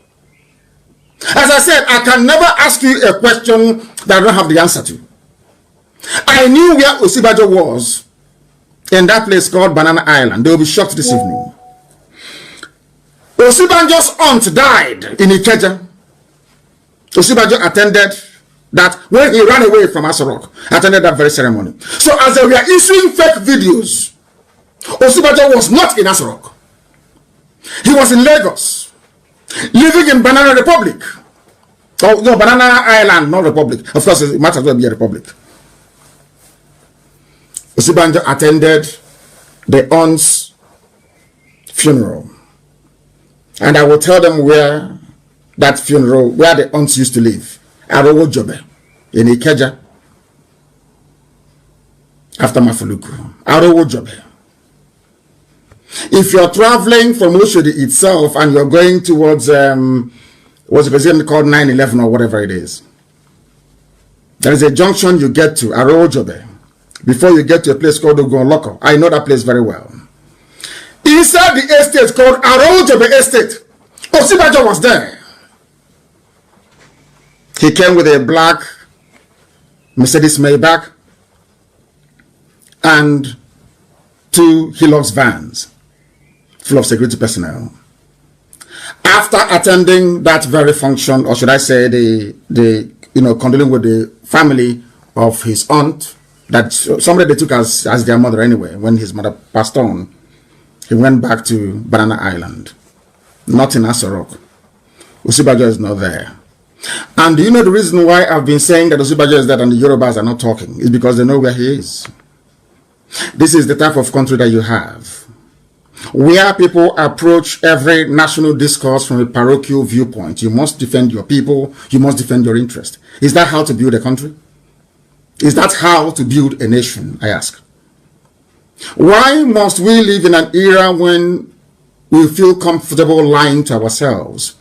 As I said, I can never ask you a question that I don't have the answer to. I knew where Osinbajo was in that place called Banana Island. They will be shocked this evening. Osinbajo's aunt died in Ikeja. Osinbajo attended that when he ran away from Asorok, attended that very ceremony. So as they were issuing fake videos, Osinbajo was not in Asorok. He was in Lagos, living in Banana Republic. Oh no, Banana Island, not Republic. Of course, it might as well be a republic. Osinbajo attended the aunt's funeral. And I will tell them where that funeral, where the aunts used to live. Arowo Jobe, in Ikeja, after Mafuluku. Arowo Jobe. If you're traveling from Oshodi itself and you're going towards what's it called, 9/11 or whatever it is. There is a junction you get to, Arojobe, before you get to a place called Ogonloko. I know that place very well. Inside the estate called Arojobe Estate, Osibajo was there. He came with a black Mercedes Maybach and 2 Hilux vans full of security personnel. After attending that very function, or should I say condoling with the family of his aunt, that somebody they took as their mother anyway, when his mother passed on, he went back to Banana Island, not in Asorok. Osibajo is not there. And do you know the reason why I've been saying that Osibajo is there and the Yorubas are not talking? It's because they know where he is. This is the type of country that you have, where people approach every national discourse from a parochial viewpoint. You must defend your people. You must defend your interest. Is that how to build a country? Is that how to build a nation, I ask? Why must we live in an era when we feel comfortable lying to ourselves?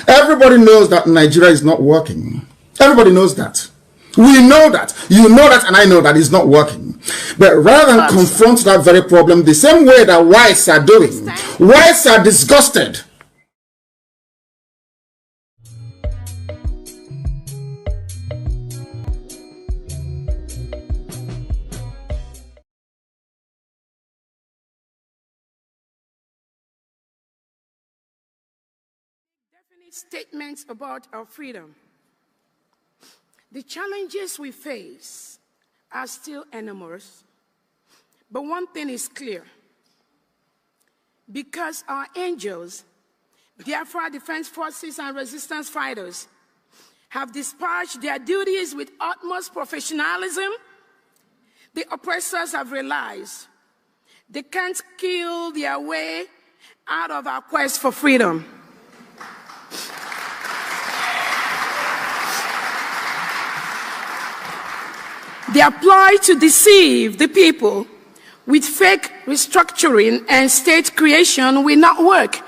Everybody knows that Nigeria is not working. Everybody knows that. We know that. You know that, and I know that it's not working. But rather than confront that very problem the same way that whites are doing, whites are disgusted. Statements about our freedom. The challenges we face are still enormous, but one thing is clear. Because our angels, Biafra Defense Forces and resistance fighters, have discharged their duties with utmost professionalism, the oppressors have realized they can't kill their way out of our quest for freedom. Their ploy to deceive the people with fake restructuring and state creation will not work.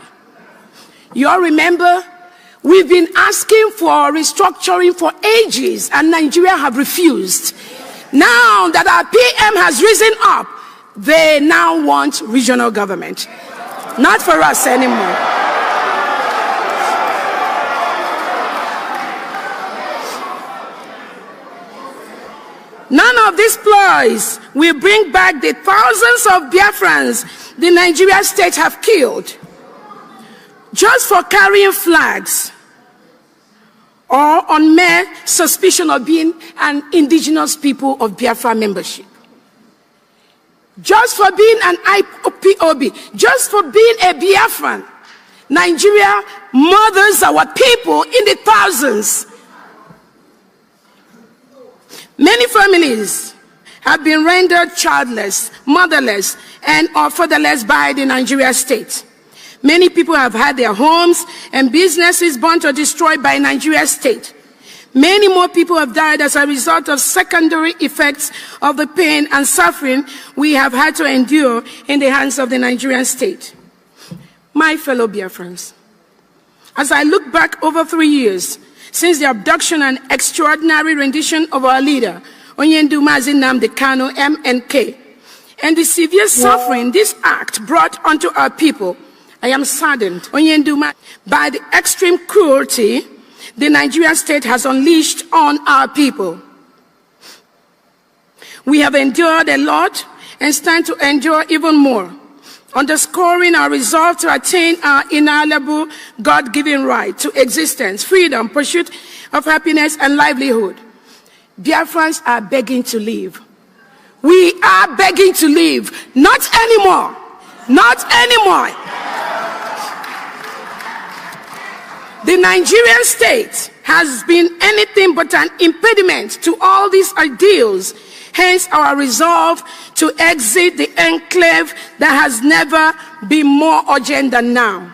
You all remember, we've been asking for restructuring for ages and Nigeria have refused. Now that our PM has risen up, they now want regional government. Not for us anymore. None of these ploys will bring back the thousands of Biafrans the Nigeria state have killed just for carrying flags or on mere suspicion of being an indigenous people of Biafra membership. Just for being an IPOB, just for being a Biafran, Nigeria murders our people in the thousands. Many families have been rendered childless, motherless, and or fatherless by the Nigeria state. Many people have had their homes and businesses burnt or destroyed by Nigeria state. Many more people have died as a result of secondary effects of the pain and suffering we have had to endure in the hands of the Nigerian state. My fellow Biafrans, as I look back over 3 years since the abduction and extraordinary rendition of our leader, Onyendu Mazi Nnamdi Kanu, MNK, and the severe suffering this act brought onto our people, I am saddened by the extreme cruelty the Nigerian state has unleashed on our people. We have endured a lot and stand to endure even more, underscoring our resolve to attain our inalienable God-given right to existence, freedom, pursuit of happiness and livelihood. Biafrans are begging to leave. We are begging to leave. Not anymore. Not anymore. The Nigerian state has been anything but an impediment to all these ideals. Hence our resolve to exit the enclave that has never been more urgent than now.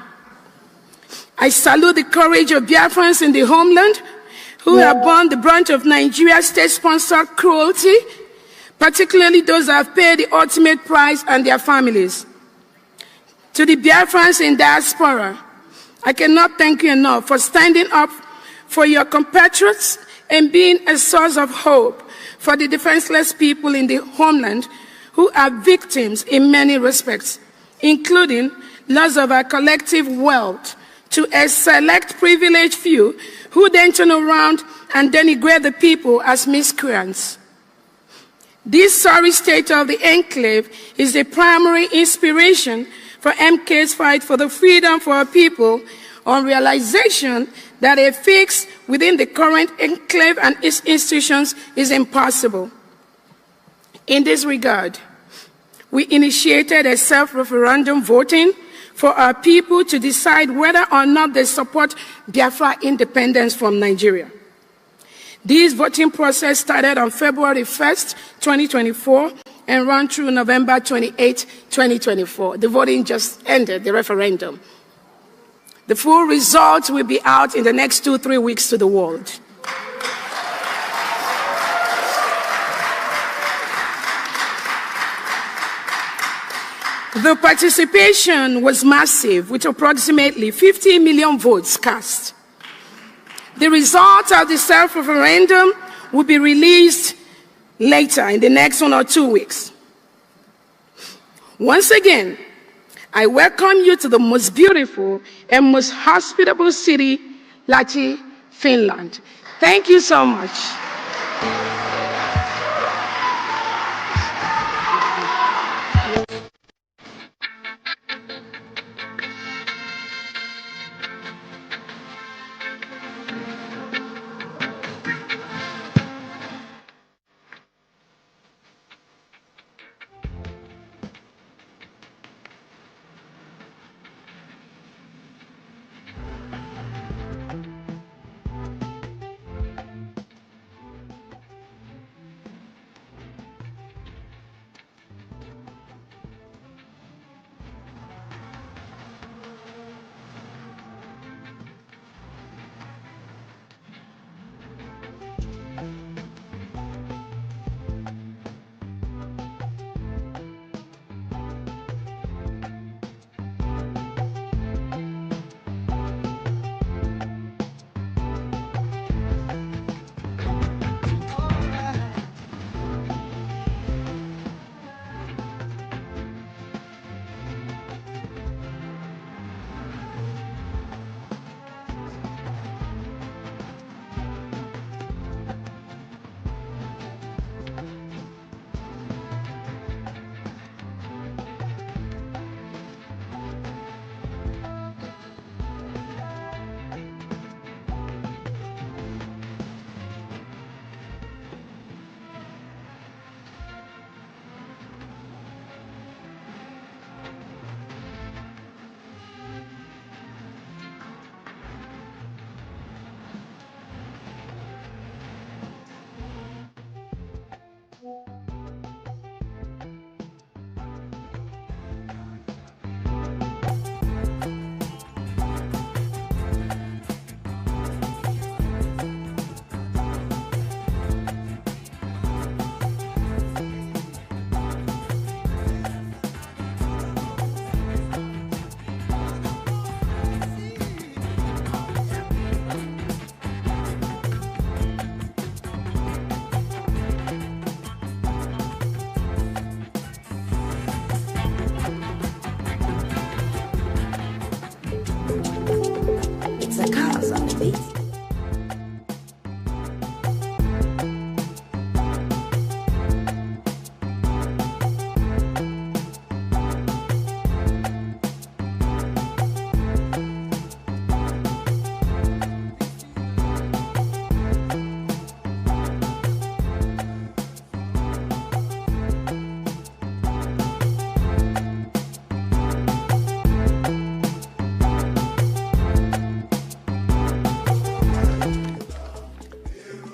I salute the courage of Biafrans in the homeland who have borne the brunt of Nigeria's state-sponsored cruelty, particularly those that have paid the ultimate price and their families. To the Biafrans in diaspora, I cannot thank you enough for standing up for your compatriots and being a source of hope for the defenseless people in the homeland who are victims in many respects, including loss of our collective wealth to a select privileged few who then turn around and denigrate the people as miscreants. This sorry state of the enclave is the primary inspiration for MK's fight for the freedom for our people, on realization that a fix within the current enclave and its institutions is impossible. In this regard, we initiated a self-referendum voting for our people to decide whether or not they support Biafra independence from Nigeria. This voting process started on February 1st, 2024, and ran through November 28, 2024. The voting just ended, the referendum. The full results will be out in the next 2-3 weeks to the world. The participation was massive, with approximately 50 million votes cast. The results of the self-referendum will be released later in the next 1 or 2 weeks. Once again, I welcome you to the most beautiful and most hospitable city, Lahti, Finland. Thank you so much.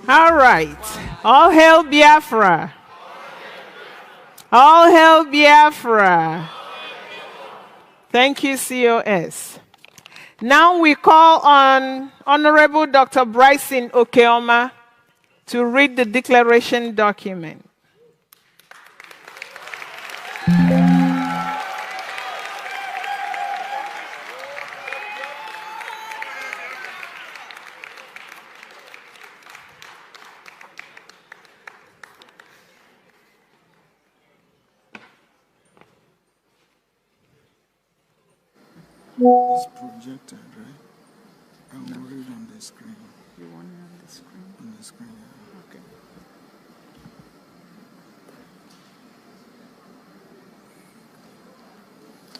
All right. All hail Biafra. All hail Biafra. Thank you, COS. Now we call on Honorable Dr. Bryson Okeoma to read the declaration document. It's projected, right? I will read on the screen. You want it on the screen? On the screen, yeah.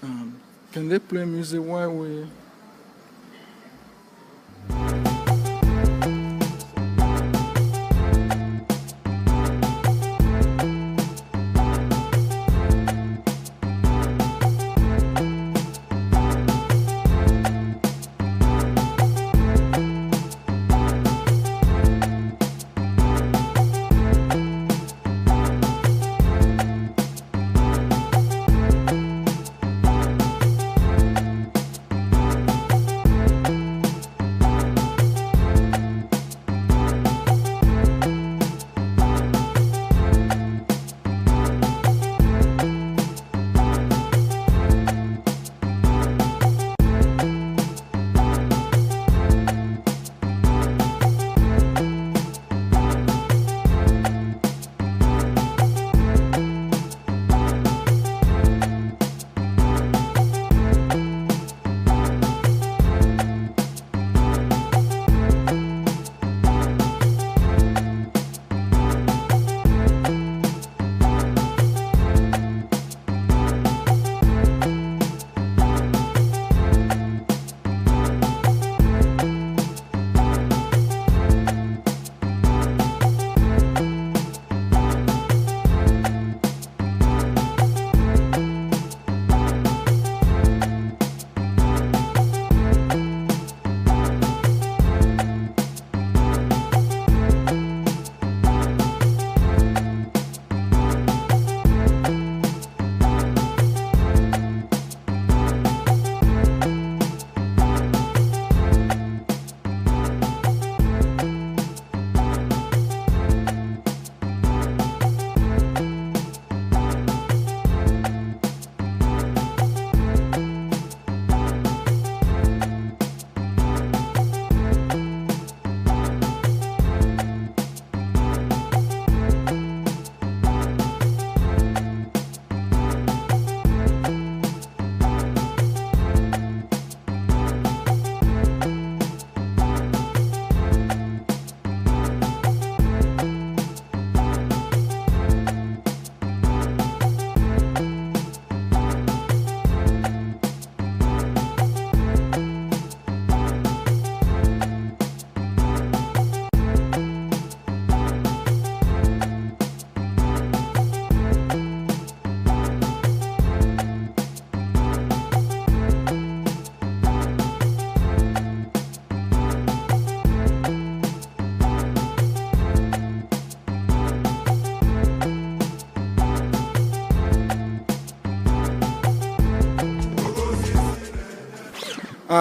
Okay. Can they play music while we...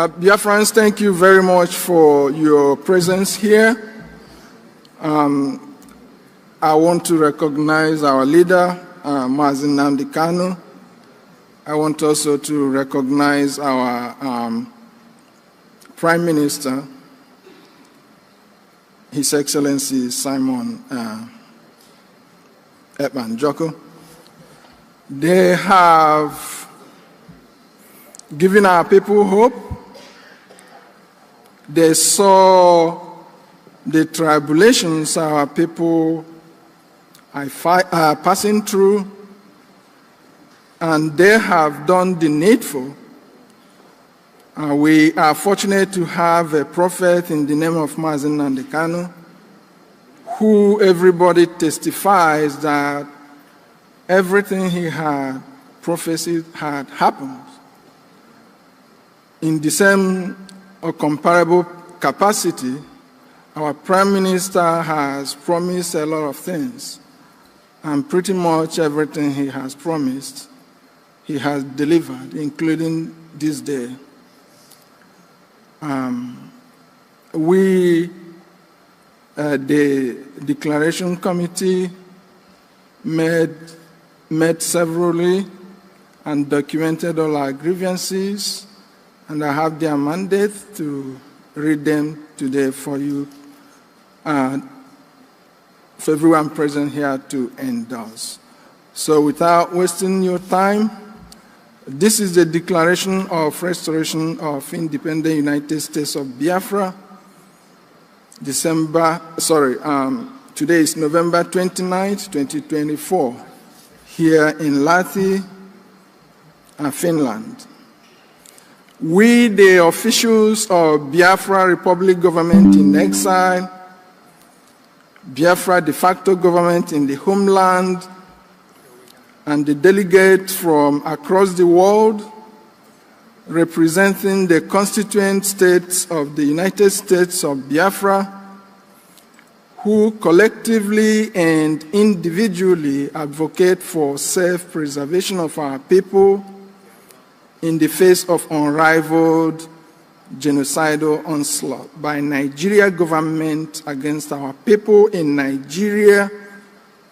Biafrans, thank you very much for your presence here. I want to recognize our leader, Mazi Nnamdi Kanu. I want also to recognize our Prime Minister, His Excellency Simon Ekpa Njoko. They have given our people hope. They saw the tribulations our people are passing through, and they have done the needful. We are fortunate to have a prophet in the name of Mazi Nnamdi Kanu, who everybody testifies that everything he had prophesied had happened. In the same or comparable capacity, our Prime Minister has promised a lot of things, and pretty much everything he has promised, he has delivered, including this day. The Declaration Committee met severally and documented all our grievances, and I have their mandate to read them today for you, for everyone present here to endorse. So without wasting your time, This is the Declaration of Restoration of Independent United States of Biafra. Today is November 29, 2024, here in Lahti, Finland. We, the officials of Biafra Republic government in exile, Biafra de facto government in the homeland, and the delegates from across the world representing the constituent states of the United States of Biafra, who collectively and individually advocate for self-preservation of our people in the face of unrivaled genocidal onslaught by Nigeria government against our people in Nigeria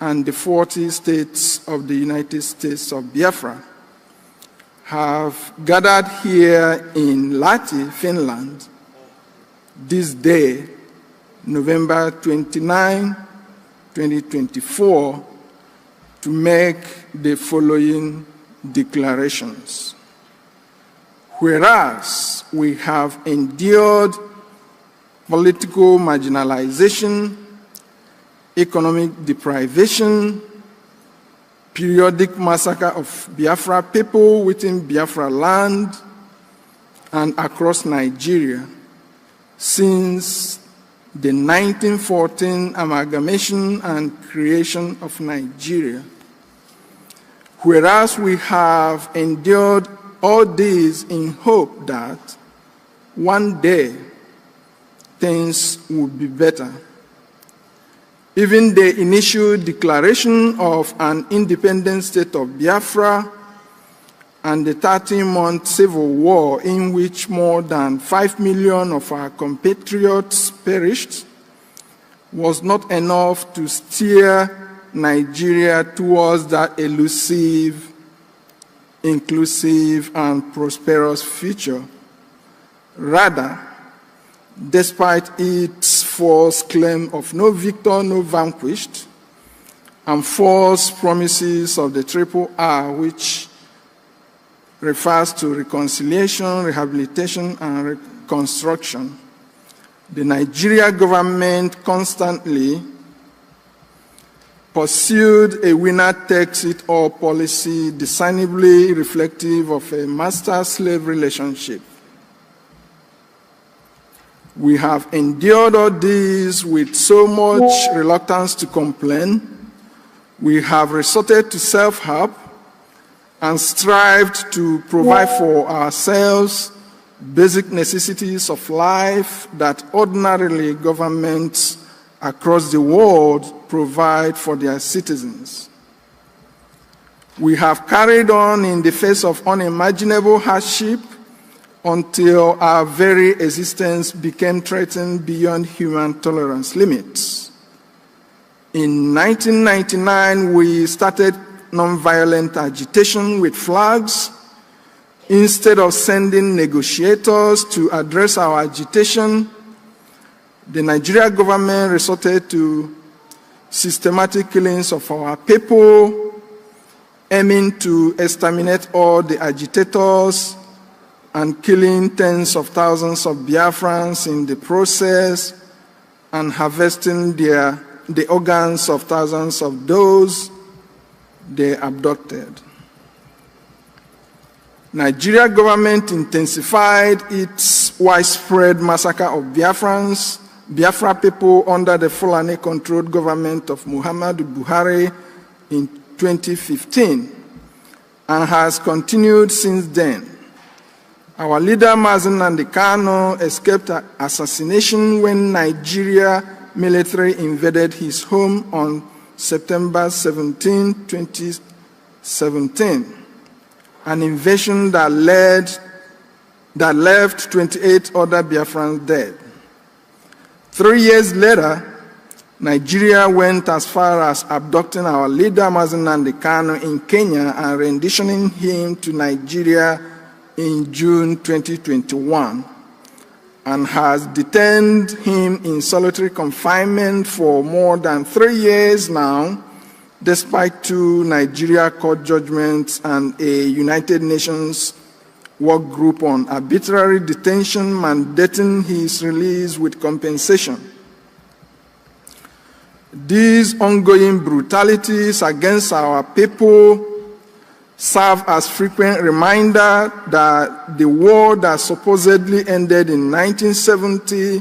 and the 40 states of the United States of Biafra, have gathered here in Lahti, Finland, this day, November 29, 2024, to make the following declarations. Whereas we have endured political marginalization, economic deprivation, periodic massacre of Biafra people within Biafra land and across Nigeria since the 1914 amalgamation and creation of Nigeria. Whereas we have endured all this in hope that one day things would be better. Even the initial declaration of an independent state of Biafra and the 13-month civil war in which more than 5 million of our compatriots perished was not enough to steer Nigeria towards that elusive, inclusive, and prosperous future. Rather, despite its false claim of no victor, no vanquished, and false promises of the Triple R, which refers to reconciliation, rehabilitation, and reconstruction, the Nigeria government constantly pursued a winner-takes-it-all policy discernibly reflective of a master-slave relationship. We have endured all this with so much reluctance to complain. We have resorted to self-help and strived to provide for ourselves basic necessities of life that ordinarily governments across the world provide for their citizens. We have carried on in the face of unimaginable hardship until our very existence became threatened beyond human tolerance limits. In 1999, we started nonviolent agitation with flags. Instead of sending negotiators to address our agitation, the Nigeria government resorted to systematic killings of our people, aiming to exterminate all the agitators and killing tens of thousands of Biafrans in the process, and harvesting the organs of thousands of those they abducted. Nigeria government intensified its widespread massacre of Biafra people under the Fulani-controlled government of Muhammadu Buhari in 2015, and has continued since then. Our leader, Mazen Nnamdi Kanu, escaped assassination when Nigeria military invaded his home on September 17, 2017, an invasion that left 28 other Biafrans dead. 3 years later, Nigeria went as far as abducting our leader, Mazen Nnamdi Kanu, in Kenya and renditioning him to Nigeria in June 2021, and has detained him in solitary confinement for more than 3 years now, despite 2 Nigeria court judgments and a United Nations work group on arbitrary detention mandating his release with compensation. These ongoing brutalities against our people serve as frequent reminder that the war that supposedly ended in 1970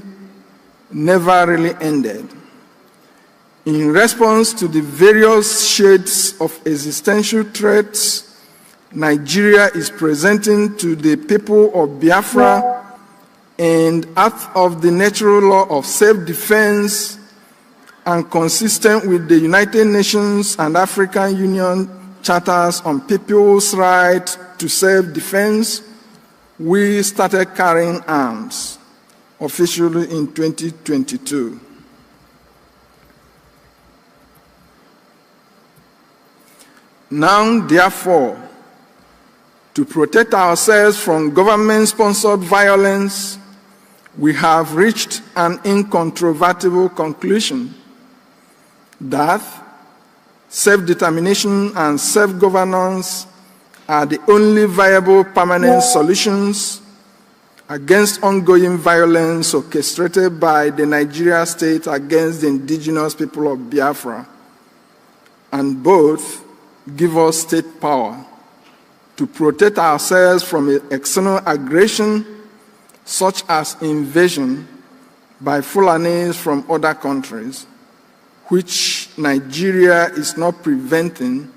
never really ended. In response to the various shades of existential threats Nigeria is presenting to the people of Biafra, and out of the natural law of self-defense and consistent with the United Nations and African Union charters on people's right to self-defense, we started carrying arms officially in 2022. Now, therefore, to protect ourselves from government-sponsored violence, we have reached an incontrovertible conclusion that self-determination and self-governance are the only viable permanent solutions against ongoing violence orchestrated by the Nigeria state against the indigenous people of Biafra, and both give us state power to protect ourselves from external aggression such as invasion by Fulanis from other countries, which Nigeria is not preventing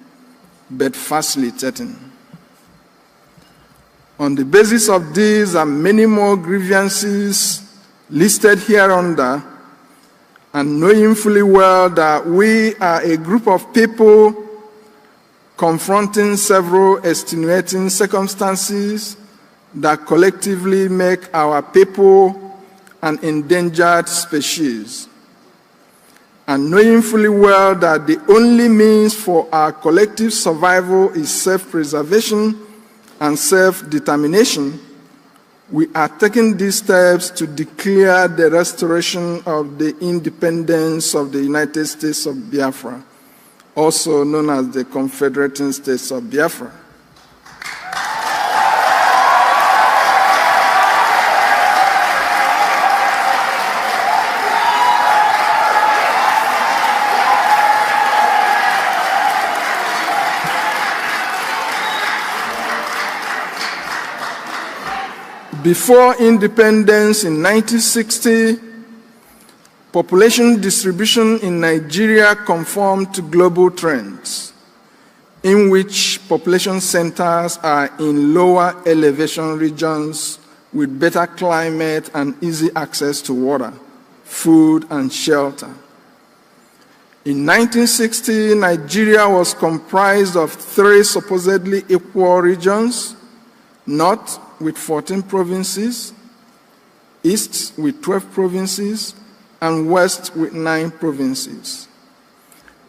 but facilitating. On the basis of these and many more grievances listed hereunder, and knowing fully well that we are a group of people confronting several extenuating circumstances that collectively make our people an endangered species, and knowing fully well that the only means for our collective survival is self-preservation and self-determination, we are taking these steps to declare the restoration of the independence of the United States of Biafra, also known as the Confederating States of Biafra. Before independence in 1960, population distribution in Nigeria conformed to global trends, in which population centers are in lower elevation regions with better climate and easy access to water, food, and shelter. In 1960, Nigeria was comprised of 3 supposedly equal regions: North with 14 provinces, East with 12 provinces, and West with 9 provinces.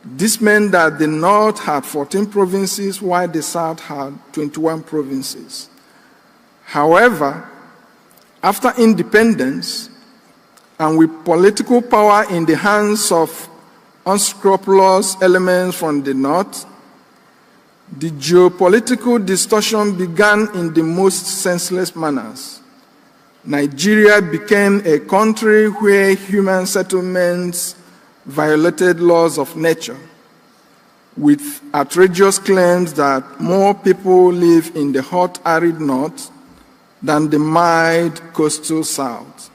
This meant that the North had 14 provinces, while the South had 21 provinces. However, after independence, and with political power in the hands of unscrupulous elements from the North, the geopolitical distortion began in the most senseless manners. Nigeria became a country where human settlements violated laws of nature, with outrageous claims that more people live in the hot, arid North than the mild coastal South.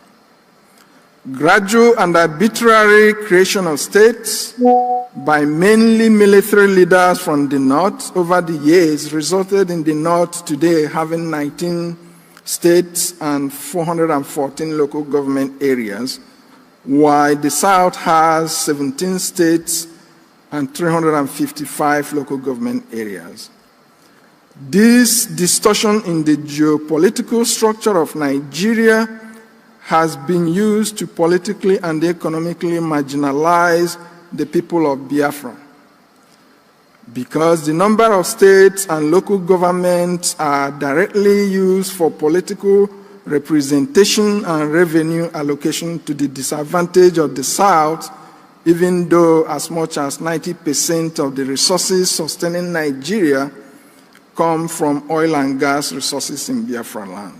Gradual and arbitrary creation of states by mainly military leaders from the North over the years resulted in the North today having 19 states and 414 local government areas, while the South has 17 states and 355 local government areas. This distortion in the geopolitical structure of Nigeria has been used to politically and economically marginalize the people of Biafra. Because the number of states and local governments are directly used for political representation and revenue allocation to the disadvantage of the South, even though as much as 90% of the resources sustaining Nigeria come from oil and gas resources in Biafra land.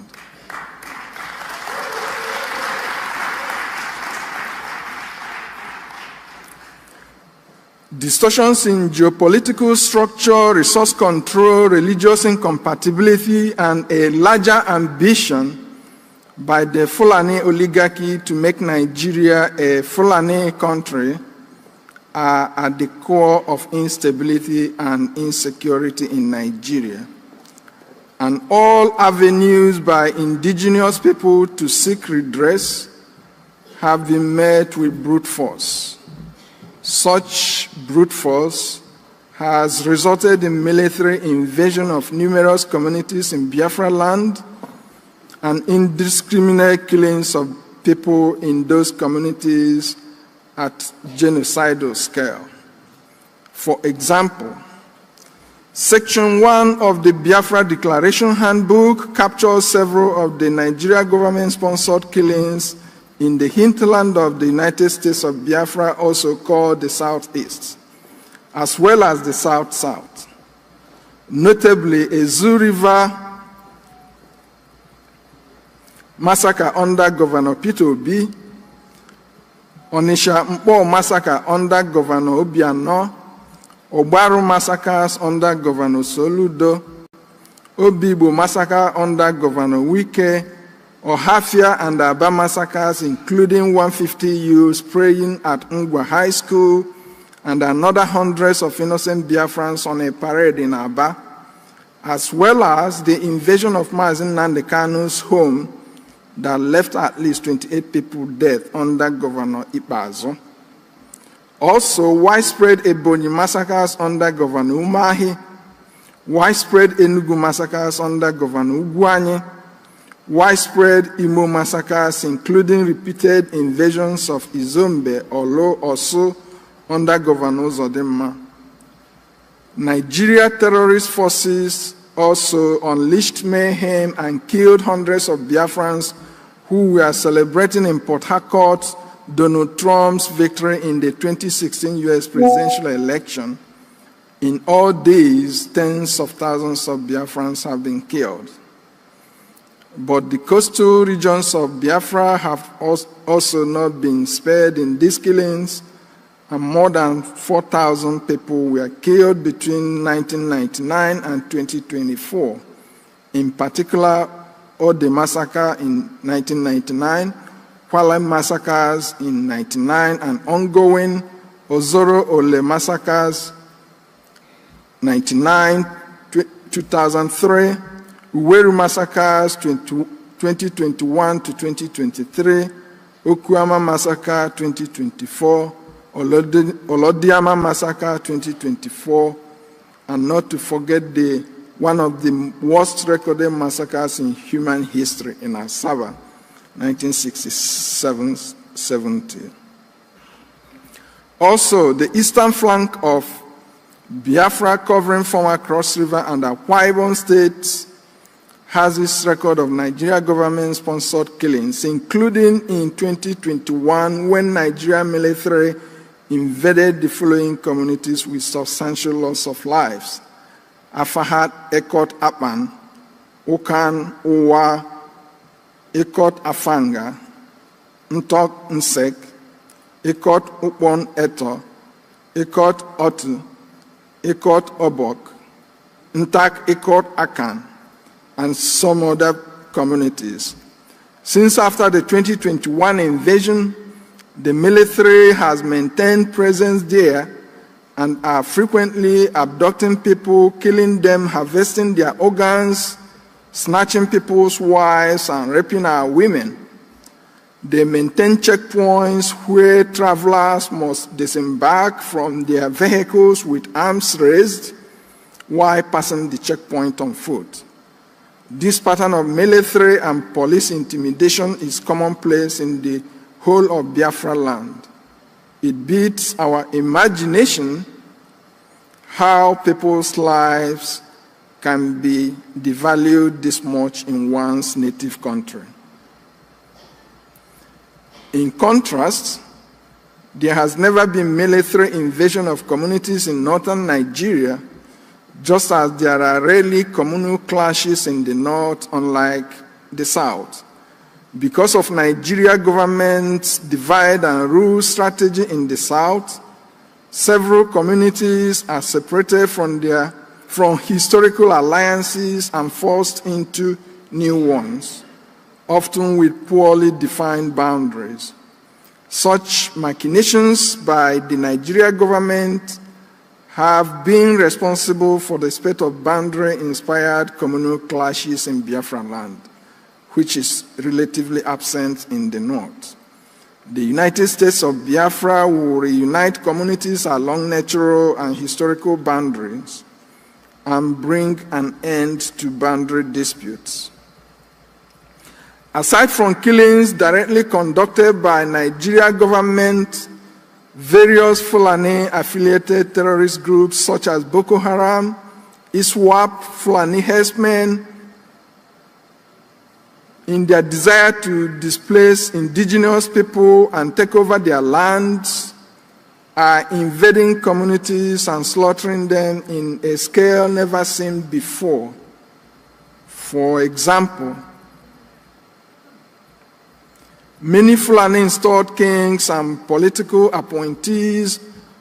Distortions in geopolitical structure, resource control, religious incompatibility, and a larger ambition by the Fulani oligarchy to make Nigeria a Fulani country are at the core of instability and insecurity in Nigeria. And all avenues by indigenous people to seek redress have been met with brute force. Such brute force has resulted in military invasion of numerous communities in Biafra land and indiscriminate killings of people in those communities at genocidal scale. For example, Section 1 of the Biafra Declaration Handbook captures several of the Nigeria government-sponsored killings in the hinterland of the United States of Biafra, also called the Southeast, as well as the South-South. Notably, Ezu River massacre under Governor Peter Obi, Onisha Mpo massacre under Governor Obiano, Obaru massacres under Governor Soludo, Obibo massacre under Governor Wike, Ohafia and Aba massacres, including 150 youths praying at Ngwa High School and another hundreds of innocent Biafrans on a parade in Aba, as well as the invasion of Mazi Nnamdi Kanu's home that left at least 28 people dead under Governor Ikpeazu. Also, widespread Ebonyi massacres under Governor Umahi, widespread Enugu massacres under Governor Ugwuanyi, widespread Imo massacres, including repeated invasions of Izombe, Olo, Osu, under Governor Zodimma. Nigeria terrorist forces also unleashed mayhem and killed hundreds of Biafrans who were celebrating in Port Harcourt Donald Trump's victory in the 2016 US presidential election. In all days, tens of thousands of Biafrans have been killed. But the coastal regions of Biafra have also not been spared in these killings, and more than 4,000 people were killed between 1999 and 2024. In particular, Ode massacre in 1999, Kwale massacres in 1999, and ongoing Ozoro Ole massacres 1999, 2003, Uweru massacres 2021 to 2023, Okuama massacre 2024, Olodiama massacre 2024, and not to forget one of the worst recorded massacres in human history in Asaba, 1967-70. Also, the eastern flank of Biafra, covering former Cross River and Akwa Ibom states, has its record of Nigeria government-sponsored killings, including in 2021 when Nigeria military invaded the following communities with substantial loss of lives: Afahat, Ekot Apan, Okan, Owa, Ekot Afanga, Ntok Nsek, Ekot Upon Eto, Ekot Otu, Ekot Obok, Ntak Ekot Akan, and some other communities. Since after the 2021 invasion, the military has maintained presence there and are frequently abducting people, killing them, harvesting their organs, snatching people's wives, and raping our women. They maintain checkpoints where travelers must disembark from their vehicles with arms raised while passing the checkpoint on foot. This pattern of military and police intimidation is commonplace in the whole of Biafra land. It beats our imagination how people's lives can be devalued this much in one's native country. In contrast, There has never been military invasion of communities in northern Nigeria, just as there are rarely communal clashes in the north, unlike the south. Because of Nigeria government's divide and rule strategy in the south, several communities are separated from historical alliances and forced into new ones, often with poorly defined boundaries. Such machinations by the Nigeria government have been responsible for the spate of boundary-inspired communal clashes in Biafra land, which is relatively absent in the north. The United States of Biafra will reunite communities along natural and historical boundaries and bring an end to boundary disputes. Aside from killings directly conducted by Nigeria government, various Fulani-affiliated terrorist groups such as Boko Haram, ISWAP, Fulani herdsmen, in their desire to displace indigenous people and take over their lands, are invading communities and slaughtering them in a scale never seen before. For example, many Fulani-installed kings and political appointees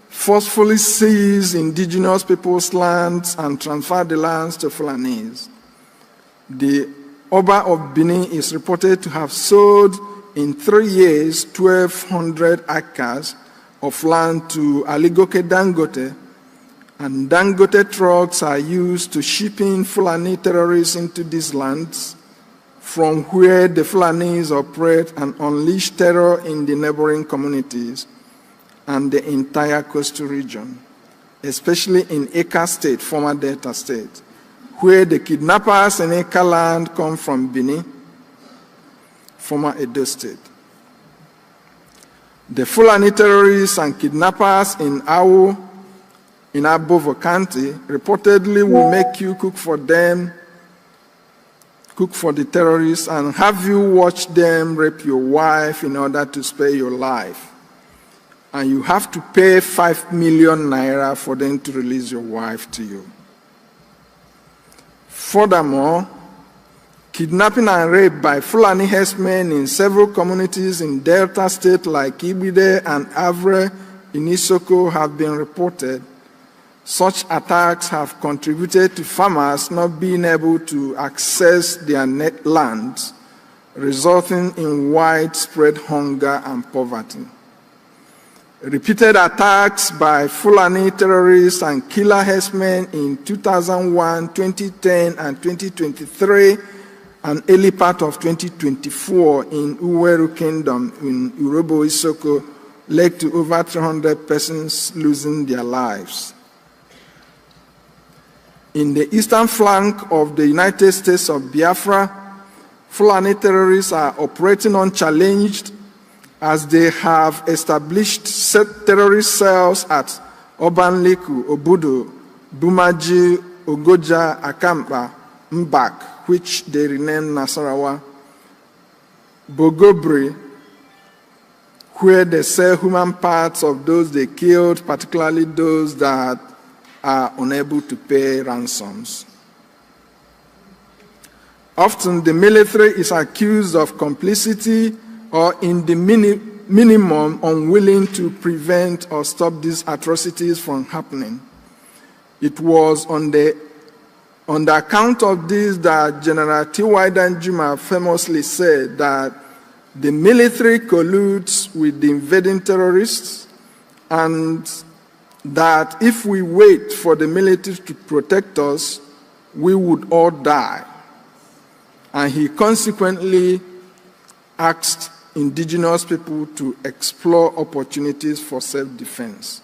forcefully seize indigenous people's lands and transfer the lands to Fulanis. The Oba of Benin is reported to have sold in 3 years 1,200 acres of land to Aligoke Dangote, and Dangote trucks are used to ship in Fulani terrorists into these lands, from where the Fulanis operate and unleash terror in the neighboring communities and the entire coastal region, especially in Ekpa State, former Delta State, where the kidnappers in Ekpa land come from Benin, former Edo State. The Fulani terrorists and kidnappers in Awo, in Abovo County, reportedly will make you cook for them, cook for the terrorists, and have you watch them rape your wife in order to spare your life. And you have to pay 5 million naira for them to release your wife to you. Furthermore, kidnapping and rape by Fulani herdsmen in several communities in Delta State like Ibide and Avre in Isoko have been reported. Such attacks have contributed to farmers not being able to access their net lands, resulting in widespread hunger and poverty. Repeated attacks by Fulani terrorists and killer herdsmen in 2001, 2010, and 2023, and early part of 2024 in Uweru Kingdom in Urobo Isoko led to over 300 persons losing their lives. In the eastern flank of the United States of Biafra, Fulani terrorists are operating unchallenged as they have established terrorist cells at Obanliku, Obudu, Bumaji, Ogoja, Akampa, Mbak, which they renamed Nasarawa, Bogobri, where they sell human parts of those they killed, particularly those that are unable to pay ransoms. Often the military is accused of complicity or in the minimum unwilling to prevent or stop these atrocities from happening. It was on the account of this that General T.Y. Danjuma famously said that the military colludes with the invading terrorists, and that if we wait for the military to protect us, we would all die. And he consequently asked indigenous people to explore opportunities for self-defense.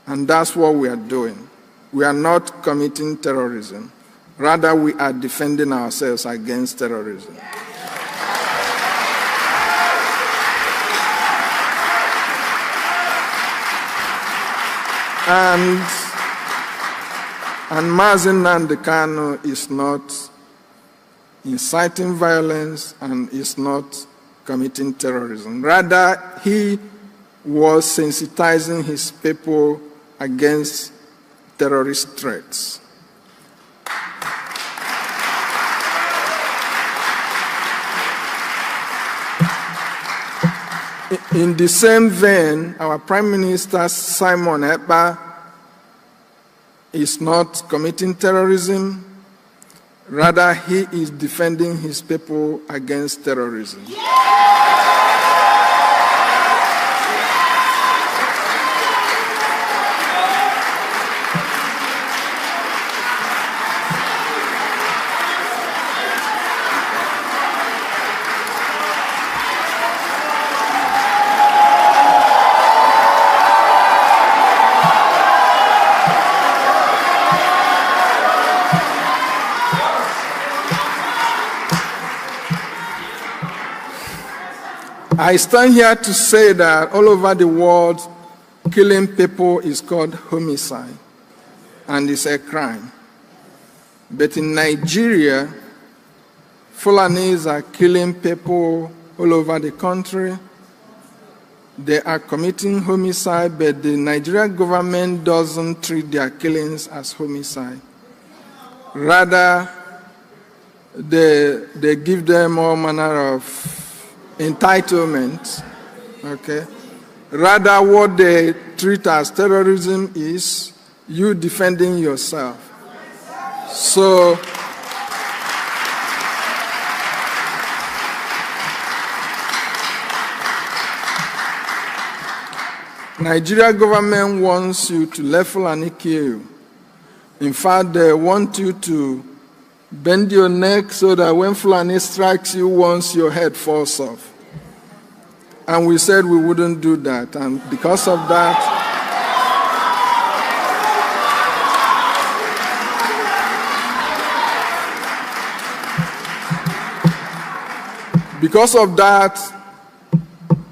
And that's what we are doing. We are not committing terrorism. Rather, we are defending ourselves against terrorism. And Mazi Nnamdi Kanu is not inciting violence and is not committing terrorism. Rather, he was sensitizing his people against terrorist threats. In the same vein, our Prime Minister Simon Ekpa is not committing terrorism, rather he is defending his people against terrorism. I stand here to say that all over the world, killing people is called homicide, and it's a crime. But in Nigeria, Fulanis are killing people all over the country. They are committing homicide, but the Nigerian government doesn't treat their killings as homicide. Rather, they give them all manner of entitlement, okay? Rather, what they treat as terrorism is you defending yourself. So, Nigeria government wants you to let Fulani kill you. In fact, they want you to bend your neck so that when Fulani strikes you once, your head falls off. And we said we wouldn't do that. And because of that,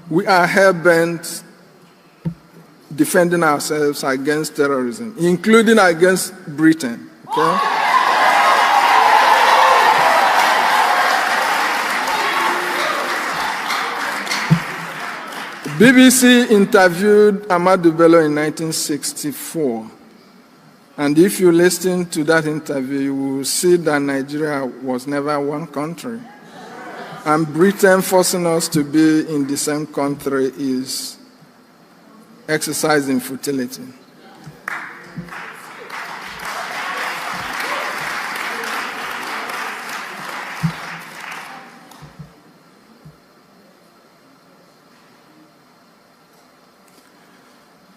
we are hell-bent defending ourselves against terrorism, including against Britain. Okay? BBC interviewed Ahmadu Bello in 1964. And if you listen to that interview, you will see that Nigeria was never one country. And Britain forcing us to be in the same country is exercising futility.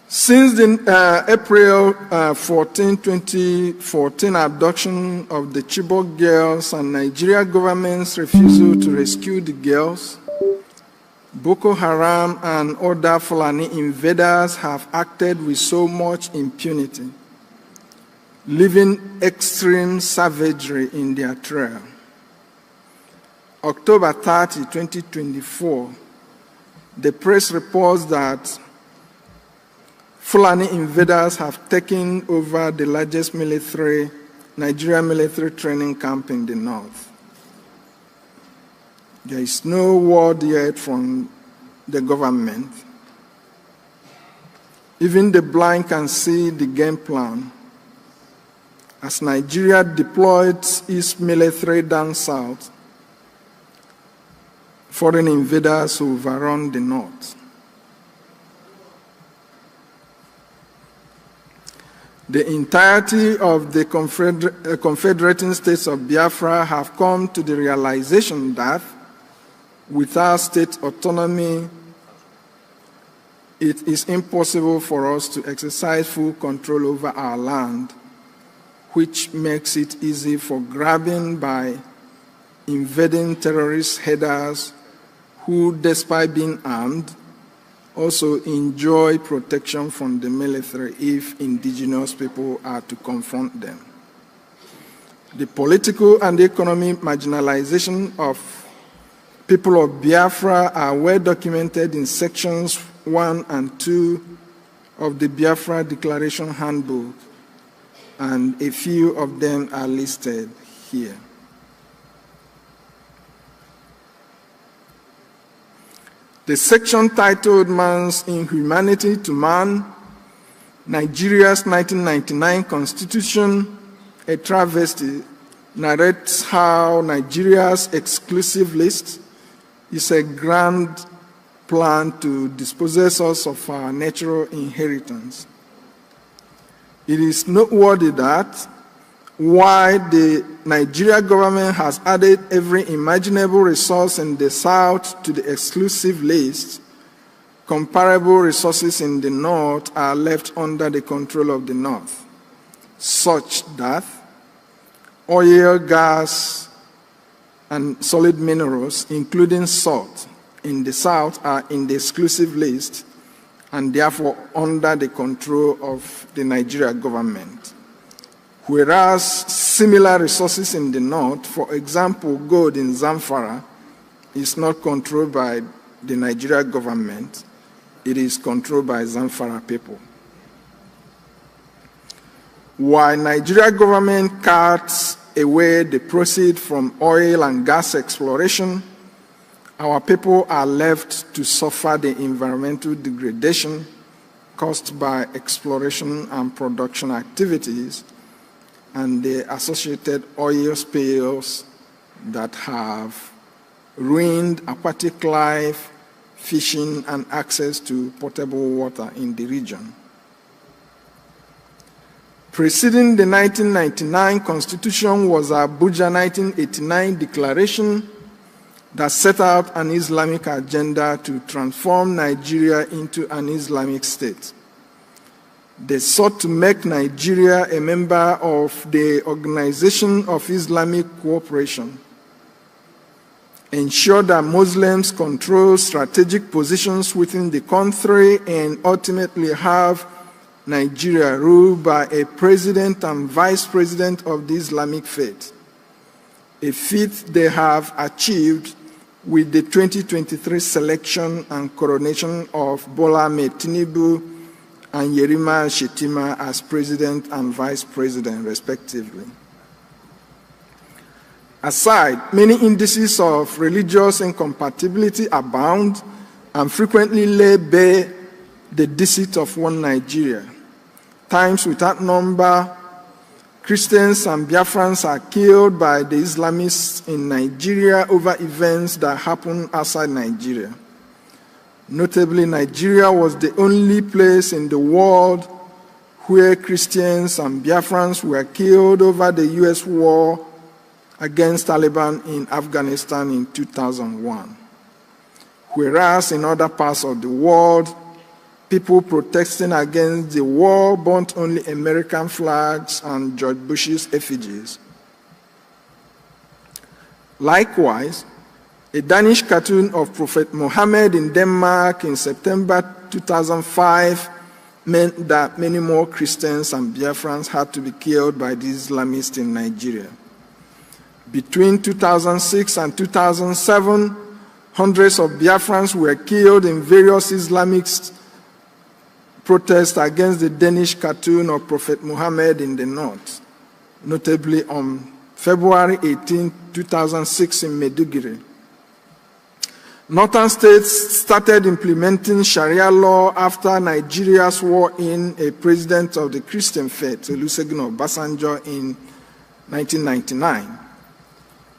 Since the April 14, 2014 abduction of the Chibok girls and Nigeria government's refusal to rescue the girls, Boko Haram and other Fulani invaders have acted with so much impunity, leaving extreme savagery in their trail. October 30, 2024, the press reports that Fulani invaders have taken over the largest Nigerian military training camp in the north. There is no word yet from the government. Even the blind can see the game plan. As Nigeria deployed its military down south, foreign invaders overrun the north. The entirety of the confederating states of Biafra have come to the realization that without state autonomy, it is impossible for us to exercise full control over our land, which makes it easy for grabbing by invading terrorist headers who, despite being armed, also enjoy protection from the military if indigenous people are to confront them. The political and economic marginalization of people of Biafra are well documented in sections 1 and 2 of the Biafra Declaration Handbook, and a few of them are listed here. The section titled Man's Inhumanity to Man, Nigeria's 1999 Constitution, a travesty, narrates how Nigeria's exclusive list is a grand plan to dispossess us of our natural inheritance. It is noteworthy that while the Nigeria government has added every imaginable resource in the South to the exclusive list, comparable resources in the North are left under the control of the North, such that oil, gas, and solid minerals, including salt, in the South are in the exclusive list and therefore under the control of the Nigeria government. Whereas similar resources in the North, for example, gold in Zamfara, is not controlled by the Nigeria government, it is controlled by Zamfara people. While Nigeria government cuts away the proceeds from oil and gas exploration, our people are left to suffer the environmental degradation caused by exploration and production activities and the associated oil spills that have ruined aquatic life, fishing, and access to potable water in the region. Preceding the 1999 Constitution was the Abuja 1989 Declaration that set out an Islamic agenda to transform Nigeria into an Islamic state. They sought to make Nigeria a member of the Organization of Islamic Cooperation, ensure that Muslims control strategic positions within the country, and ultimately have Nigeria ruled by a president and vice president of the Islamic faith, a feat they have achieved with the 2023 selection and coronation of Bola Ahmed Tinubu and Yerima Shetima as president and vice president, respectively. Aside, many indices of religious incompatibility abound and frequently lay bare the deceit of one Nigeria. Times without number, Christians and Biafrans are killed by the Islamists in Nigeria over events that happen outside Nigeria. Notably, Nigeria was the only place in the world where Christians and Biafrans were killed over the US war against Taliban in Afghanistan in 2001. Whereas in other parts of the world, people protesting against the war burnt only American flags and George Bush's effigies. Likewise, a Danish cartoon of Prophet Muhammad in Denmark in September 2005 meant that many more Christians and Biafrans had to be killed by the Islamists in Nigeria. Between 2006 and 2007, hundreds of Biafrans were killed in various Islamic protests against the Danish cartoon of Prophet Muhammad in the north, notably on February 18, 2006 in Maiduguri. Northern states started implementing Sharia law after Nigeria swore in a president of the Christian faith, Olusegun Obasanjo, in 1999.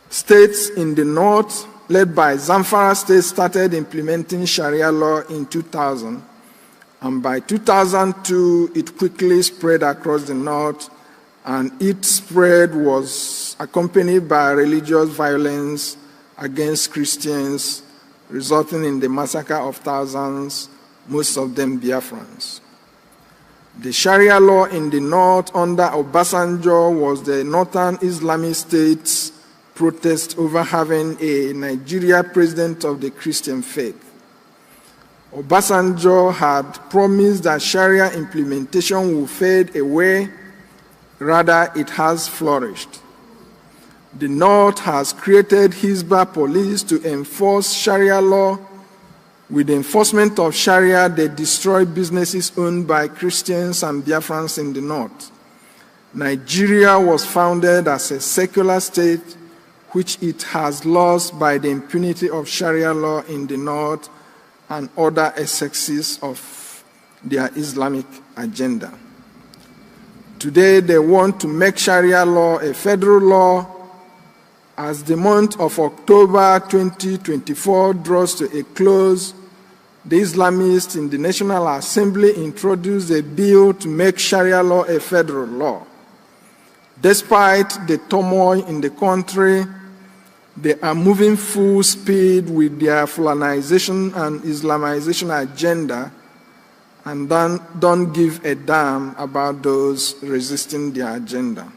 States in the north, led by Zamfara State, started implementing Sharia law in 2000. And by 2002, it quickly spread across the north, and its spread was accompanied by religious violence against Christians, resulting in the massacre of thousands, most of them Biafrans. The Sharia law in the north under Obasanjo was the northern Islamic states' protest over having a Nigeria president of the Christian faith. Obasanjo had promised that Sharia implementation will fade away, rather it has flourished. The North has created Hizbah police to enforce Sharia law. With the enforcement of Sharia, they destroy businesses owned by Christians and Biafrans in the North. Nigeria was founded as a secular state, which it has lost by the impunity of Sharia law in the North and other excesses of their Islamic agenda. Today, they want to make Sharia law a federal law. As the month of October 2024 draws to a close, the Islamists in the National Assembly introduced a bill to make Sharia law a federal law. Despite the turmoil in the country, they are moving full speed with their Fulanization and Islamization agenda and don't give a damn about those resisting their agenda.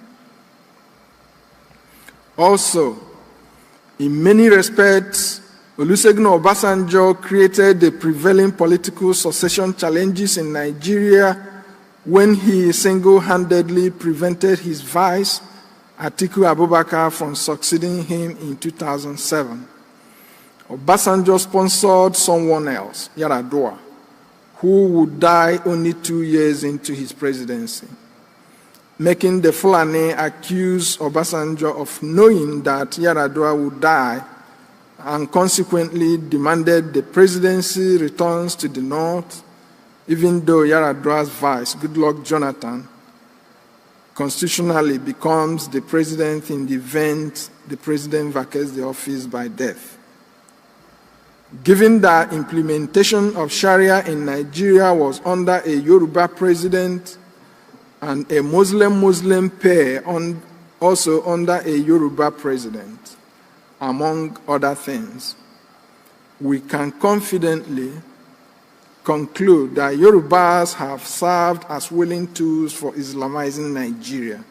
Also, in many respects, Olusegun Obasanjo created the prevailing political succession challenges in Nigeria when he single-handedly prevented his vice, Atiku Abubakar, from succeeding him in 2007. Obasanjo sponsored someone else, Yar'Adua, who would die only 2 years into his presidency, making the Fulani accuse Obasanjo of knowing that Yar'Adua would die and consequently demanded the presidency returns to the north, even though Yar'Adua's vice, Goodluck Jonathan, constitutionally becomes the president in the event the president vacates the office by death. Given that implementation of Sharia in Nigeria was under a Yoruba president and a Muslim pair also under a Yoruba president, among other things, we can confidently conclude that Yorubas have served as willing tools for Islamizing Nigeria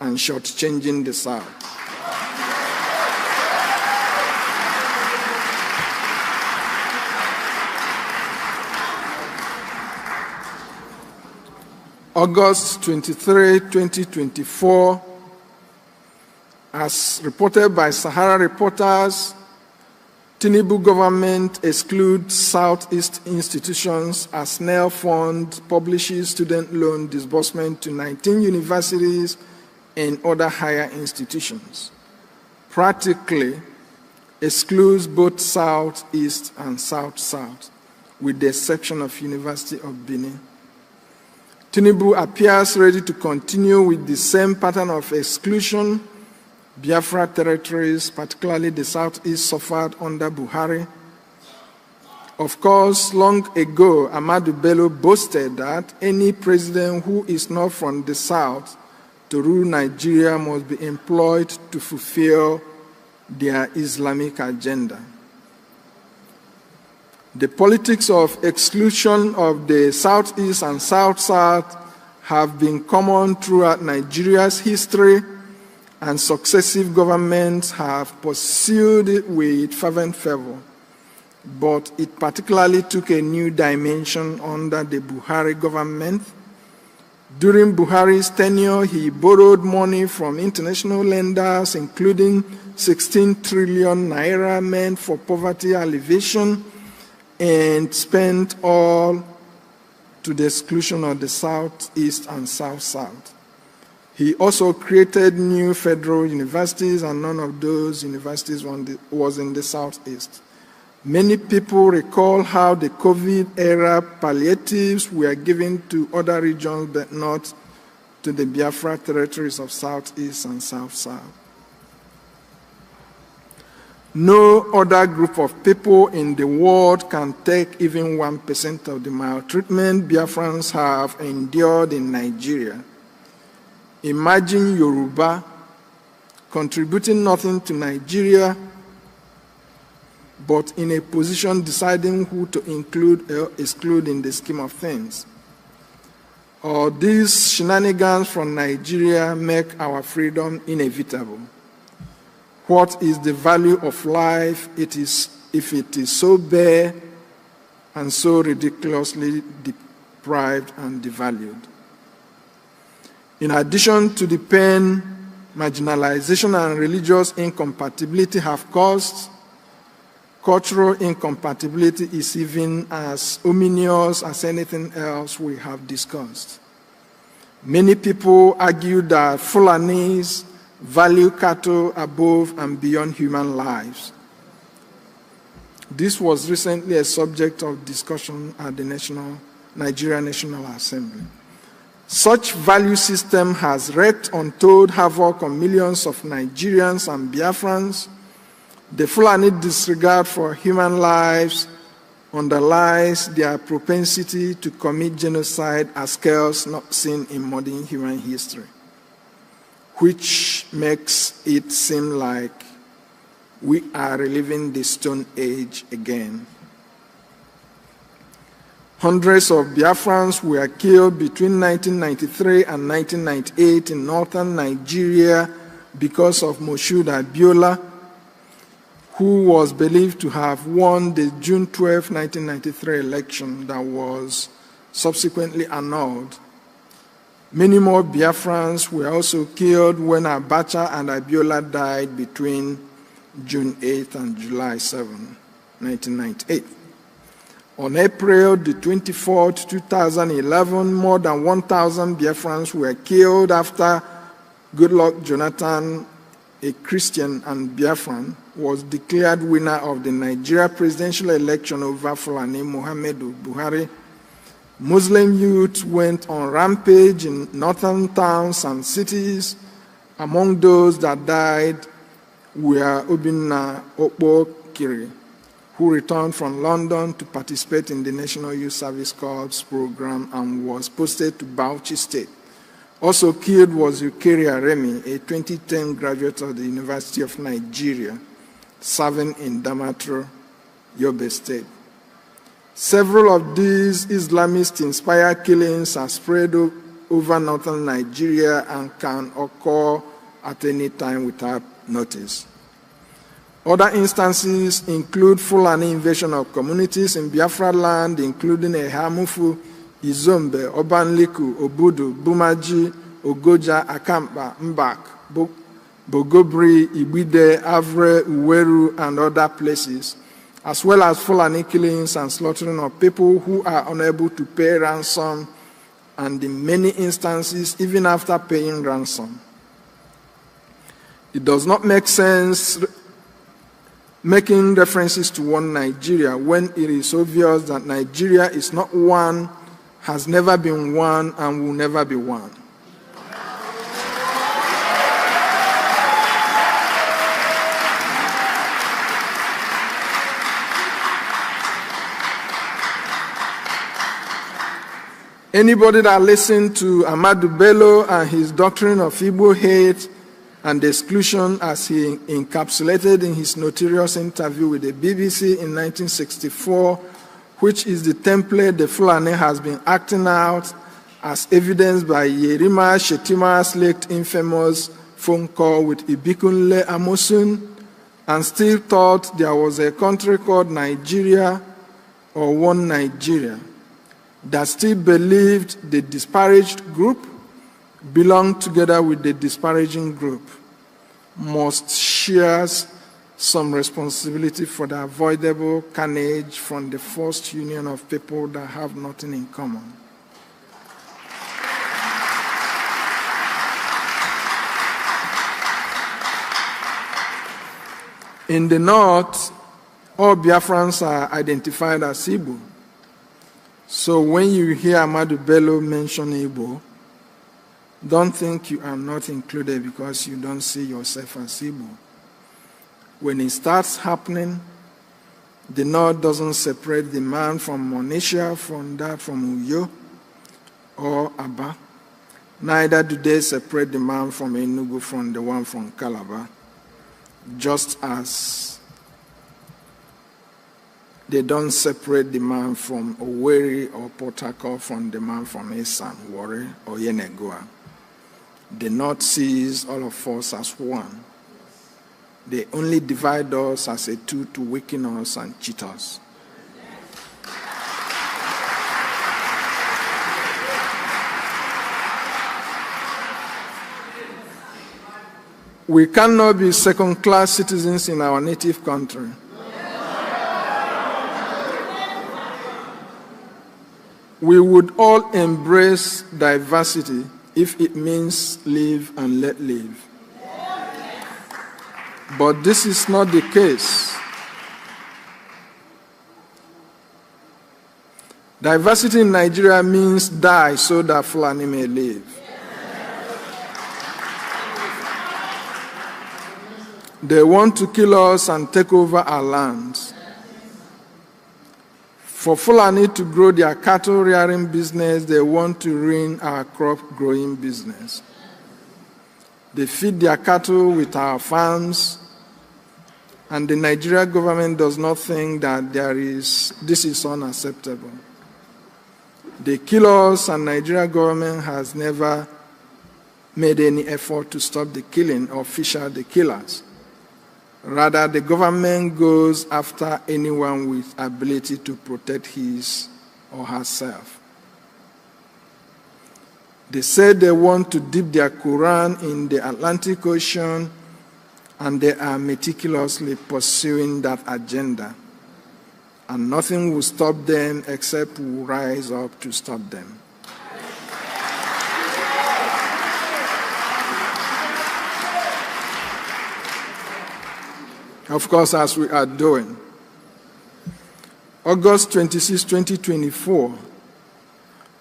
and shortchanging the South. August 23, 2024, as reported by Sahara Reporters, Tinubu government excludes Southeast institutions as NEL Fund publishes student loan disbursement to 19 universities and other higher institutions. Practically excludes both Southeast and South-South, with the exception of University of Benin. Tinubu appears ready to continue with the same pattern of exclusion Biafra territories, particularly the Southeast, suffered under Buhari. Of course, long ago, Ahmadu Bello boasted that any president who is not from the South to rule Nigeria must be employed to fulfill their Islamic agenda. The politics of exclusion of the Southeast and South-South have been common throughout Nigeria's history, and successive governments have pursued it with fervent fervor. But it particularly took a new dimension under the Buhari government. During Buhari's tenure, he borrowed money from international lenders, including 16 trillion naira meant for poverty alleviation, and spent all to the exclusion of the Southeast and South-South. He also created new federal universities, and none of those universities was in the Southeast. Many people recall how the COVID-era palliatives were given to other regions, but not to the Biafra territories of Southeast and South-South. No other group of people in the world can take even 1% of the maltreatment Biafrans have endured in Nigeria. Imagine Yoruba contributing nothing to Nigeria, but in a position deciding who to include or exclude in the scheme of things. Or these shenanigans from Nigeria make our freedom inevitable. What is the value of life if it is so bare and so ridiculously deprived and devalued? In addition to the pain marginalization and religious incompatibility have caused, cultural incompatibility is even as ominous as anything else we have discussed. Many people argue that Fulanis value cattle above and beyond human lives. This was recently a subject of discussion at the Nigeria National Assembly. Such value system has wreaked untold havoc on millions of Nigerians and Biafrans. The Fulani disregard for human lives underlies their propensity to commit genocide at scales not seen in modern human history, which makes it seem like we are reliving the Stone Age again. Hundreds of Biafrans were killed between 1993 and 1998 in northern Nigeria because of Moshood Abiola, who was believed to have won the June 12, 1993 election that was subsequently annulled. Many more Biafrans were also killed when Abacha and Abiola died between June 8 and July 7, 1998. On April the 24th, 2011, more than 1,000 Biafrans were killed after Goodluck Jonathan, a Christian and Biafran, was declared winner of the Nigeria presidential election over Fulani Muhammadu Buhari. Muslim youth went on rampage in northern towns and cities. Among those that died were Obinna Okpo Kiri, who returned from London to participate in the National Youth Service Corps program and was posted to Bauchi State. Also killed was Ukeria Remi, a 2010 graduate of the University of Nigeria, serving in Damaturu, Yobe State. Several of these Islamist-inspired killings are spread over northern Nigeria and can occur at any time without notice. Other instances include Fulani invasion of communities in Biafra land, including Ehamufu, Izombe, Obanliku, Obudu, Bumaji, Ogoja, Akampa, Mbak, Bogobri, Ibide, Avre, Uweru, and other places, as well as Fulani killings and slaughtering of people who are unable to pay ransom, and in many instances, even after paying ransom. It does not make sense making references to one Nigeria when it is obvious that Nigeria is not one, has never been one, and will never be one. Anybody that listened to Ahmadu Bello and his doctrine of Igbo hate and exclusion as he encapsulated in his notorious interview with the BBC in 1964, which is the template the Fulani has been acting out, as evidenced by Yerima Shetima's late infamous phone call with Ibikunle Amosun, and still thought there was a country called Nigeria or one Nigeria, that still believed the disparaged group belonged together with the disparaging group, must share some responsibility for the avoidable carnage from the forced union of people that have nothing in common. In the north, all Biafrans are identified as Igbo. So when you hear Ahmadu Bello mention Igbo, don't think you are not included because you don't see yourself as Igbo. When it starts happening, the North doesn't separate the man from Monisha from that from Uyo or Aba. Neither do they separate the man from Enugu from the one from Calabar, just as they don't separate the man from Owerri or Port Harcourt from the man from Esan, Warri, or Yenagoa. The North sees all of us as one. They only divide us as a tool to weaken us and cheat us. We cannot be second-class citizens in our native country. We would all embrace diversity if it means live and let live. But this is not the case. Diversity in Nigeria means die so that Fulani may live. They want to kill us and take over our lands. For Fulani to grow their cattle rearing business, they want to ruin our crop growing business. They feed their cattle with our farms, and the Nigerian government does not think that this is unacceptable. They kill us, and Nigerian government has never made any effort to stop the killing or fish out the killers. Rather, the government goes after anyone with ability to protect his or herself. They said they want to dip their Quran in the Atlantic Ocean, and they are meticulously pursuing that agenda. And nothing will stop them except we will rise up to stop them. Of course, as we are doing. August 26, 2024,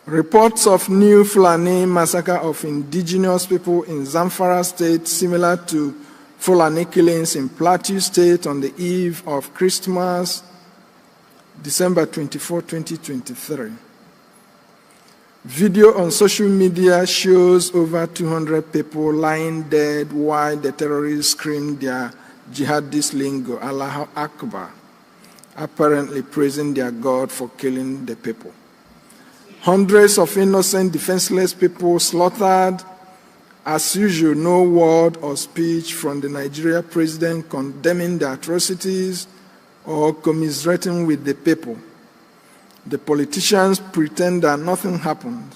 reports of new Fulani massacre of indigenous people in Zamfara State, similar to Fulani killings in Plateau State on the eve of Christmas, December 24, 2023. Video on social media shows over 200 people lying dead while the terrorists scream their jihadist lingo, Allahu Akbar, apparently praising their God for killing the people. Hundreds of innocent, defenseless people slaughtered. As usual, no word or speech from the Nigeria president condemning the atrocities or commiserating with the people. The politicians pretend that nothing happened.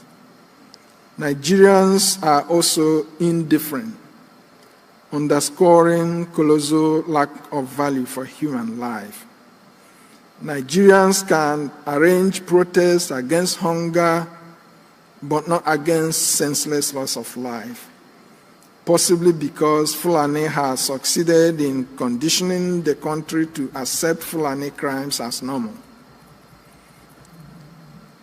Nigerians are also indifferent, underscoring colossal lack of value for human life. Nigerians can arrange protests against hunger, but not against senseless loss of life, possibly because Fulani has succeeded in conditioning the country to accept Fulani crimes as normal.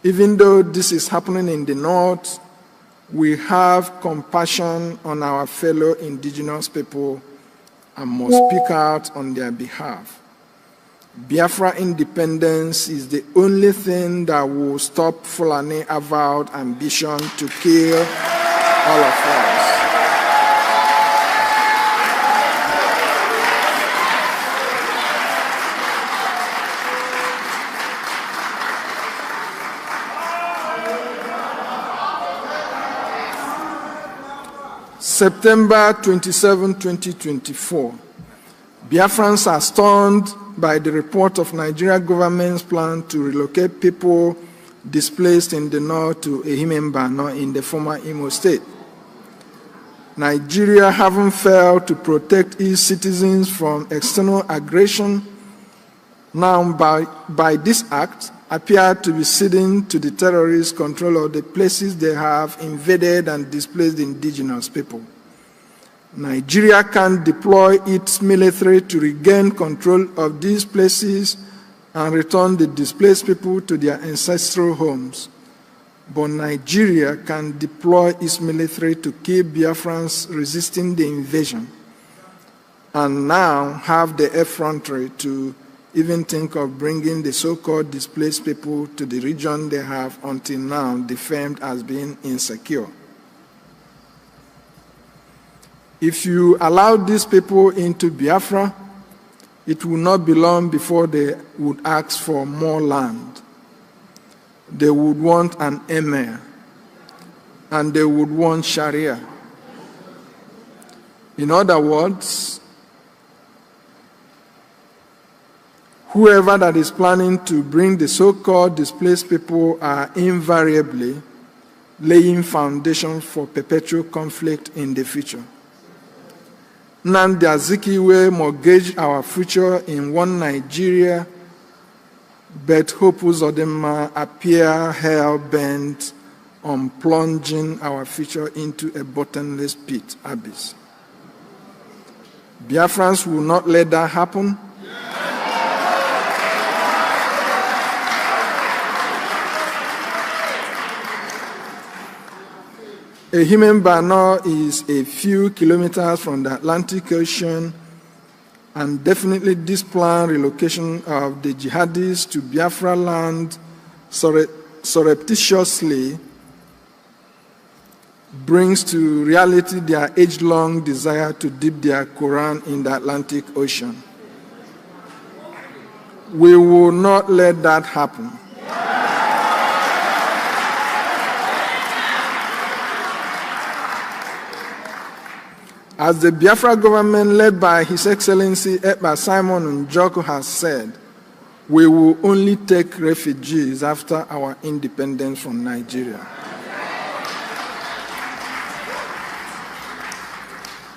Even though this is happening in the north, we have compassion on our fellow indigenous people and must speak out on their behalf. Biafra independence is the only thing that will stop Fulani avowed ambition to kill all of us. September 27, 2024. Biafrans are stunned by the report of Nigeria government's plan to relocate people displaced in the north to Ehimembano in the former Imo State. Nigeria having failed to protect its citizens from external aggression, now by this act appear to be ceding to the terrorists control of the places they have invaded and displaced indigenous people. Nigeria can deploy its military to regain control of these places and return the displaced people to their ancestral homes. But Nigeria can deploy its military to keep Biafrans resisting the invasion, and now have the effrontery to even think of bringing the so-called displaced people to the region they have until now defamed as being insecure. If you allow these people into Biafra, it will not be long before they would ask for more land. They would want an emir, and they would want Sharia. In other words, whoever that is planning to bring the so-called displaced people are invariably laying foundation for perpetual conflict in the future. Nnamdi Azikiwe mortgaged our future in one Nigeria, but Hope Uzodinma appear hell-bent on plunging our future into a bottomless pit abyss. Biafrans will not let that happen. Ehime is a few kilometers from the Atlantic Ocean, and definitely this planned relocation of the jihadists to Biafra land surreptitiously brings to reality their age-long desire to dip their Quran in the Atlantic Ocean. We will not let that happen. As the Biafra government led by His Excellency Ekpa Simon Njoku has said, we will only take refugees after our independence from Nigeria.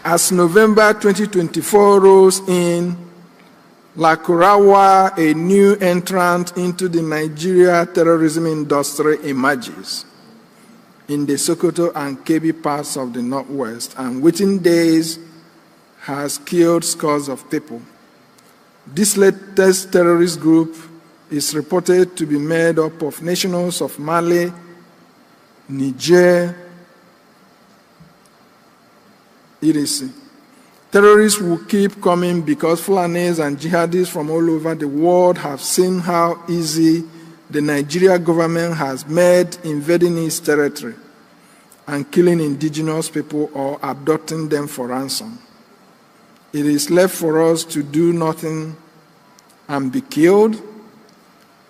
As November 2024 rolls in, Lakurawa, a new entrant into the Nigeria terrorism industry, emerges in the Sokoto and Kebbi parts of the Northwest, and within days has killed scores of people. This latest terrorist group is reported to be made up of nationals of Mali, Niger, etc. Terrorists will keep coming because Fulanis and jihadists from all over the world have seen how easy the Nigeria government has made invading its territory and killing indigenous people or abducting them for ransom. It is left for us to do nothing and be killed,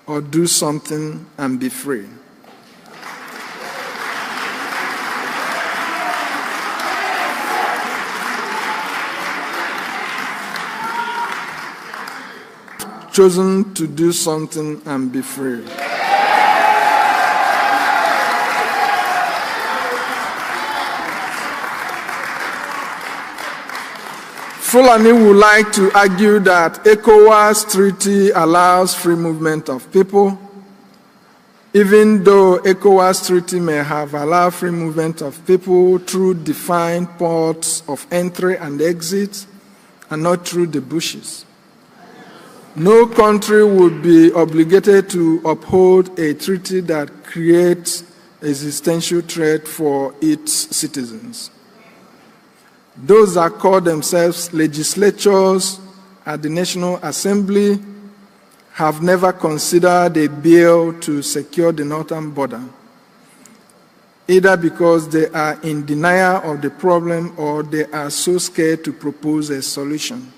or do something and be free. Chosen to do something and be free. Fulani would like to argue that ECOWAS treaty allows free movement of people. Even though ECOWAS treaty may have allowed free movement of people through defined ports of entry and exit, and not through the bushes. No country would be obligated to uphold a treaty that creates existential threat for its citizens. Those that call themselves legislatures at the National Assembly have never considered a bill to secure the northern border, either because they are in denial of the problem or they are so scared to propose a solution.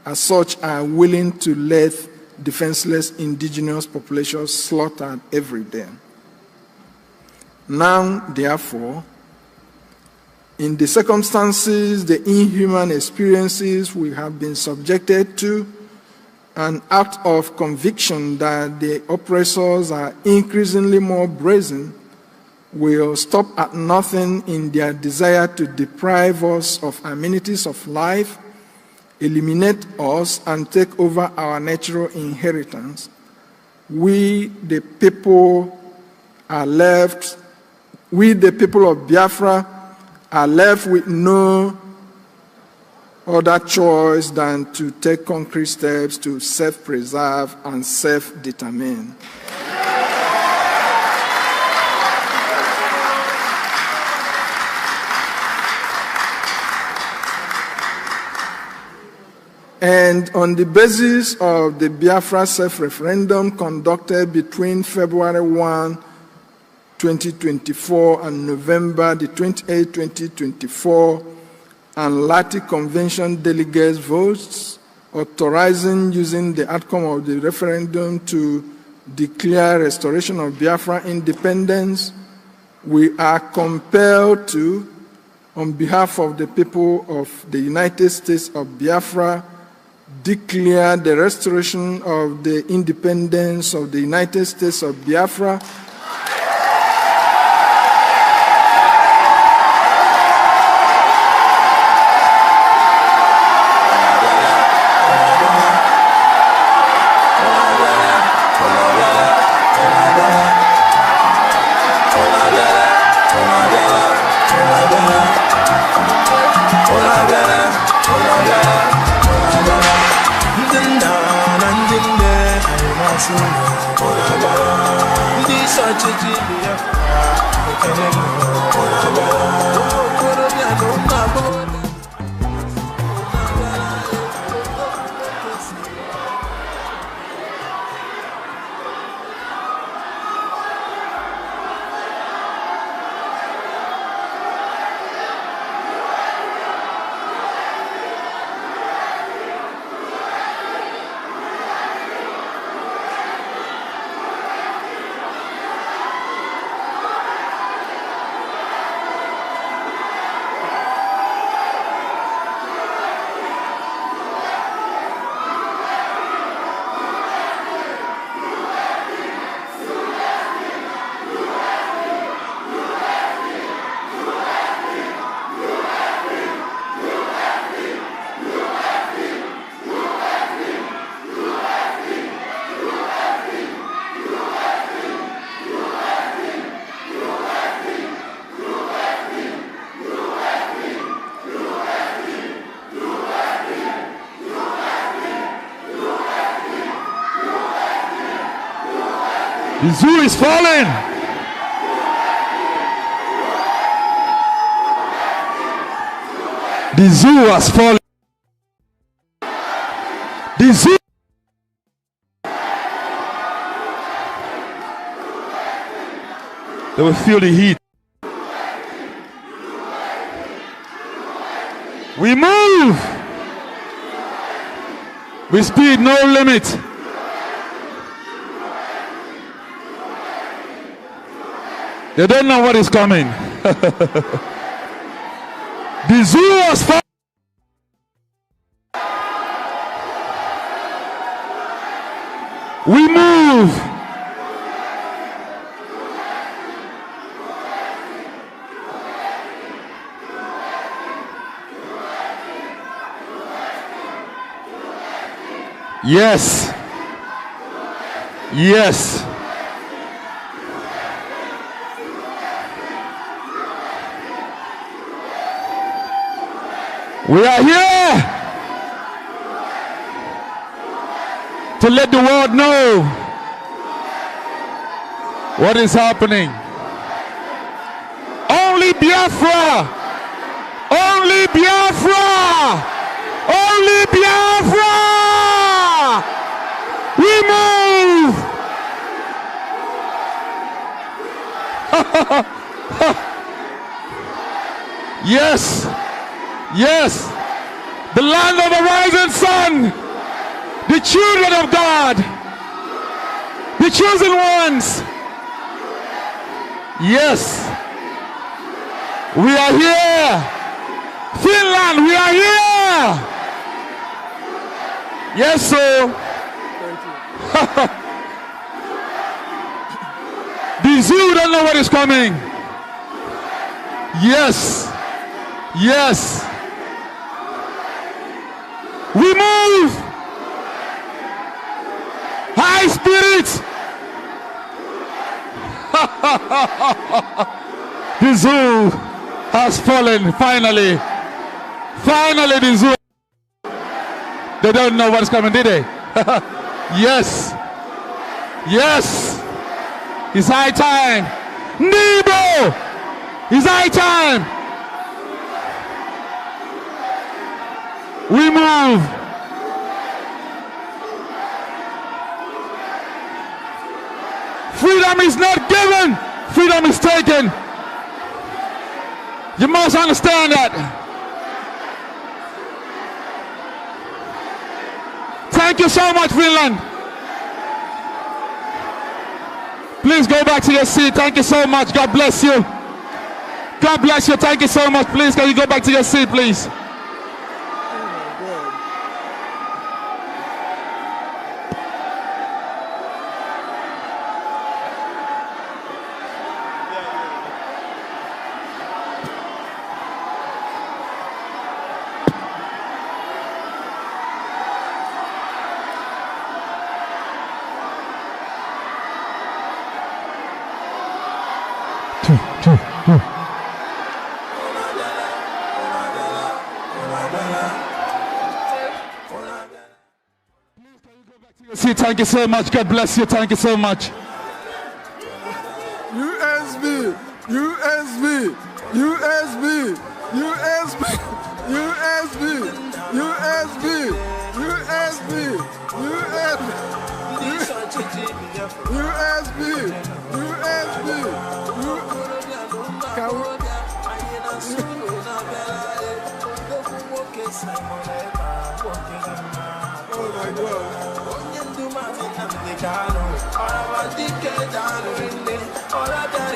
As such, are willing to let defenseless indigenous populations slaughtered every day. Now, therefore, in the circumstances, the inhuman experiences we have been subjected to, and out of conviction that the oppressors are increasingly more brazen, will stop at nothing in their desire to deprive us of amenities of life, eliminate us, and take over our natural inheritance. We, the people of Biafra, are left with no other choice than to take concrete steps to self-preserve and self-determine. And on the basis of the Biafra self-referendum conducted between February 1, 2024 and November the 28th, 2024, and Lati Convention delegates votes authorizing using the outcome of the referendum to declare restoration of Biafra independence, we are compelled to, on behalf of the people of the United States of Biafra, declare the restoration of the independence of the United States of Biafra The zoo is falling. The zoo has fallen. The zoo. They will feel the heat. We move. With speed, no limit. They don't know what is coming. The zoo was falling. We move. Yes. Yes. We are here to let the world know what is happening. Only Biafra! Only Biafra! Only Biafra! We move! Yes! Yes, the land of the rising sun, the children of God, the chosen ones. Yes, we are here. Finland, we are here. Yes, sir. The zoo don't know what is coming. Yes, yes. We move! High spirits! The zoo has fallen, finally. Finally, the zoo. They don't know what's coming, did they? Yes. Yes. It's high time. Nebo! It's high time. We move. Freedom is not given. Freedom is taken. You must understand that. Thank you so much, Finland. Please go back to your seat. Thank you so much. God bless you. God bless you. Thank you so much. Please, can you go back to your seat, please? Thank you so much. God bless you. Thank you so much. USB. USB, USB, USB, USB, USB, USB, USB, USB, oh my God.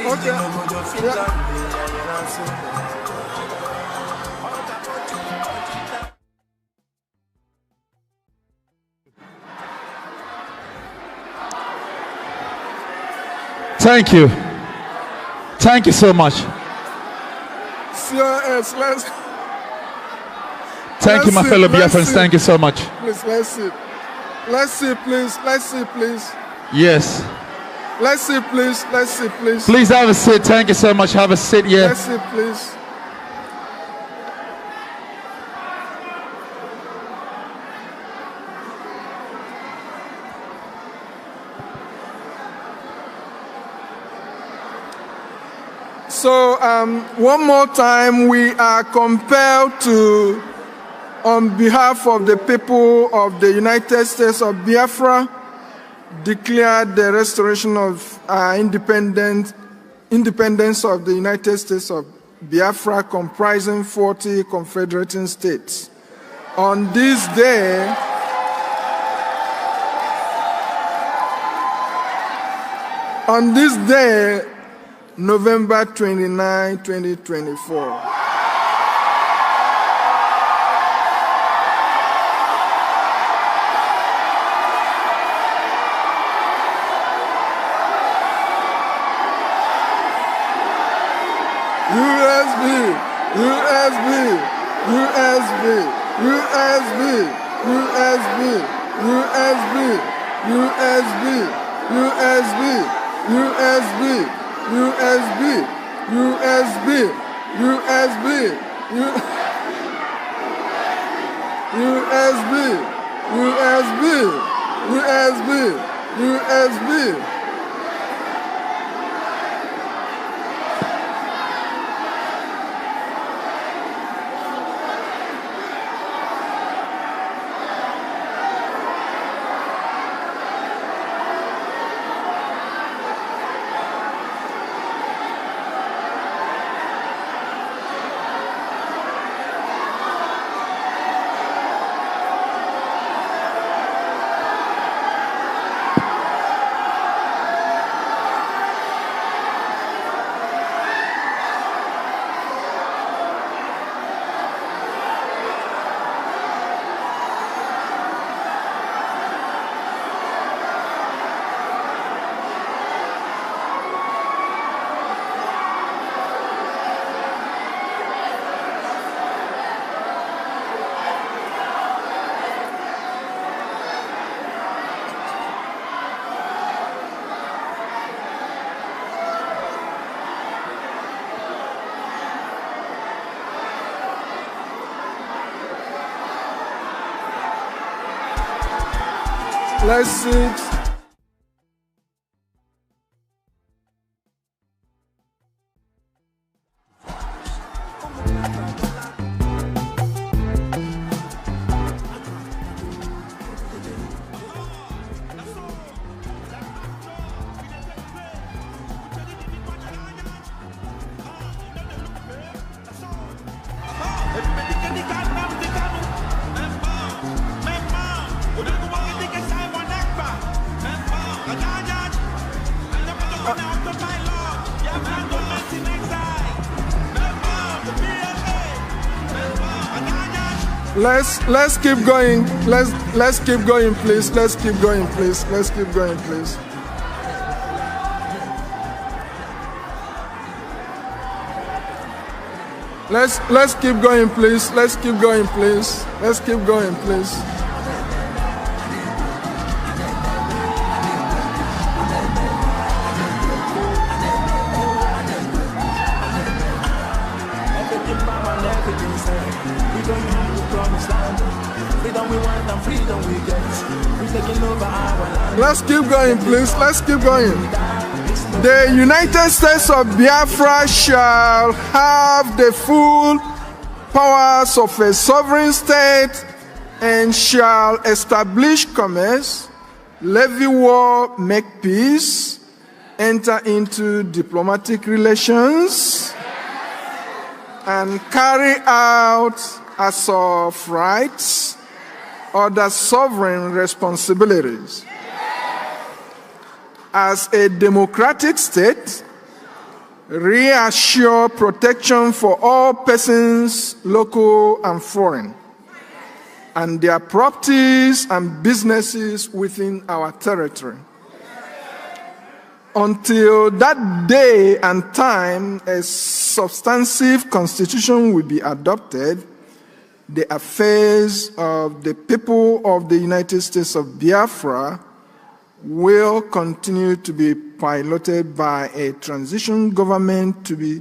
Okay. Yeah. Thank you. Thank you so much. Thank you, my fellow Biafrans. Thank you so much. Please, let's sit. Let's sit, please. Let's sit, please. Yes. Let's sit, please. Let's sit, please. Please have a seat. Thank you so much. Have a seat, yeah. Let's sit, please. So, one more time, we are compelled to, on behalf of the people of the United States of Biafra, declare the restoration of independence of the United States of Biafra, comprising 40 confederating states. On this day, November 29, 2024. USB, USB, USB, USB, USB, USB, USB, USB, USB, USB, USB, USB, USB, USB, USB, USB. Let's sit. Let's keep going. Let's keep going, please. Let's keep going, please. Let's keep going, please. Let's keep going, please. Let's keep going, please. Let's keep going, please. Let's keep going, please. Let's keep going. The United States of Biafra shall have the full powers of a sovereign state and shall establish commerce, levy war, make peace, enter into diplomatic relations, and carry out as of rights other sovereign responsibilities. As a democratic state, reassure protection for all persons, local and foreign, and their properties and businesses within our territory. Until that day and time, a substantive constitution will be adopted, the affairs of the people of the United States of Biafra will continue to be piloted by a transition government to be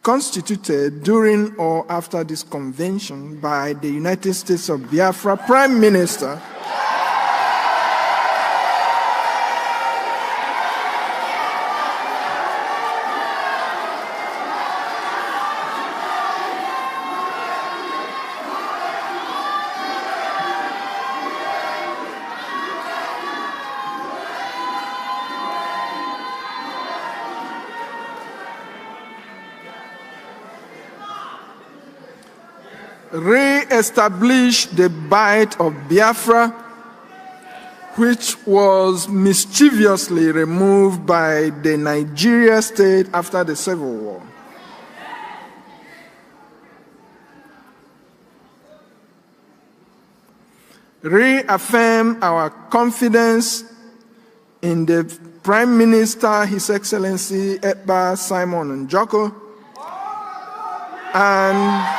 constituted during or after this convention by the United States of Biafra Prime Minister. Re-establish the Bight of Biafra, which was mischievously removed by the Nigeria state after the Civil War. Reaffirm our confidence in the Prime Minister, His Excellency Ekpa Simon Njoko, and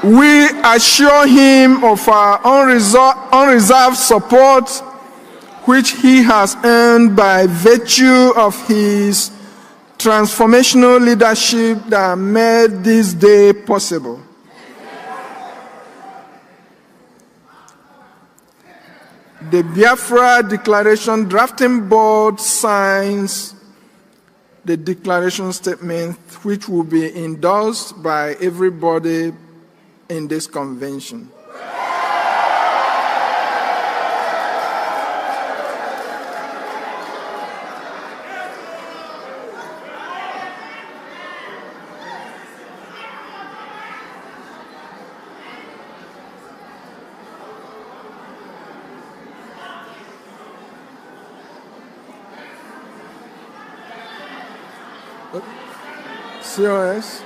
we assure him of our unreserved support, which he has earned by virtue of his transformational leadership that made this day possible. The Biafra Declaration Drafting Board signs the declaration statement, which will be endorsed by everybody in this convention. COS.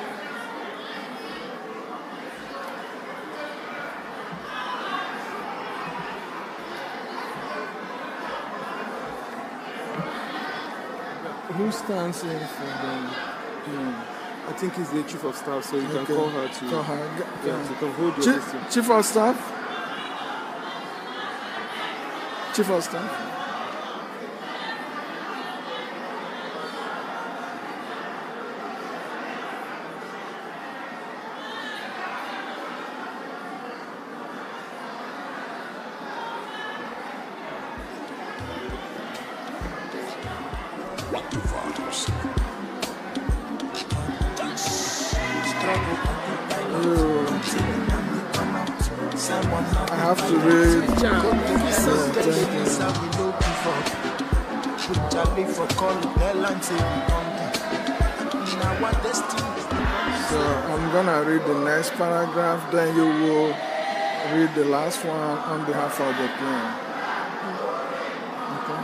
Who stands in for them? I think he's the chief of staff, so you can call her to. Call her. Yeah, to come hold your list. Chief of staff. Chief of staff. I have to read. So I'm gonna read the next paragraph, then you will read the last one on behalf of the plan. Okay?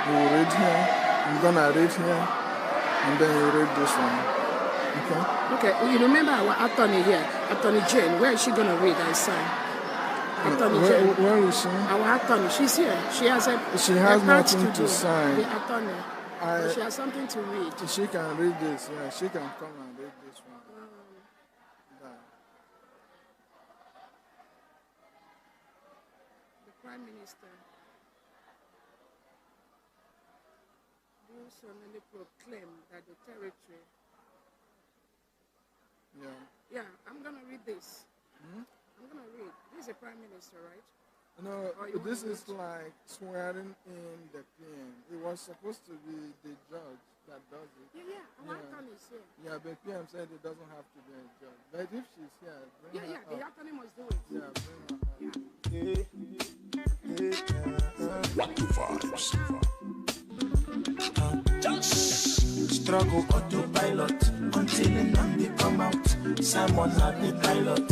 You will read here. I'm gonna read here, and then you read this one. Okay? Okay, well, you remember our attorney here, Attorney Jane. Where is she going to read and sign? Attorney Jane. Where is she? Our attorney. She's here. She has a. She has nothing to do. sign. The attorney. She has something to read. She can read this. Yeah, she can come and read this one. The Prime Minister do solemnly proclaim that the territory. Yeah, I'm going to read this. I'm going to read. This is the Prime Minister, right? No, this is like swearing in the PM. It was supposed to be the judge that does it. Yeah, our attorney is here. Yeah, but PM said it doesn't have to be a judge. But if she's here, bring her the up. attorney must do it. Yeah, bring her up. Struggle autopilot until it Nnamdi come out. Simon not the pilot.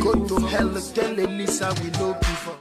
Go to hell, tell Elisa we know before.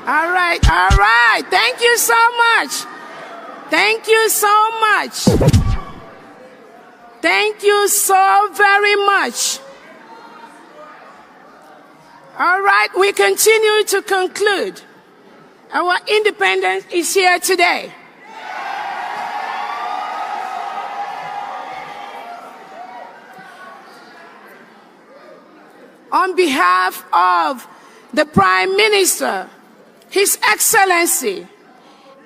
All right, all right. Thank you so much. Thank you so much. Thank you so very much. All right, we continue to conclude. Our independence is here today. On behalf of the Prime Minister, His Excellency,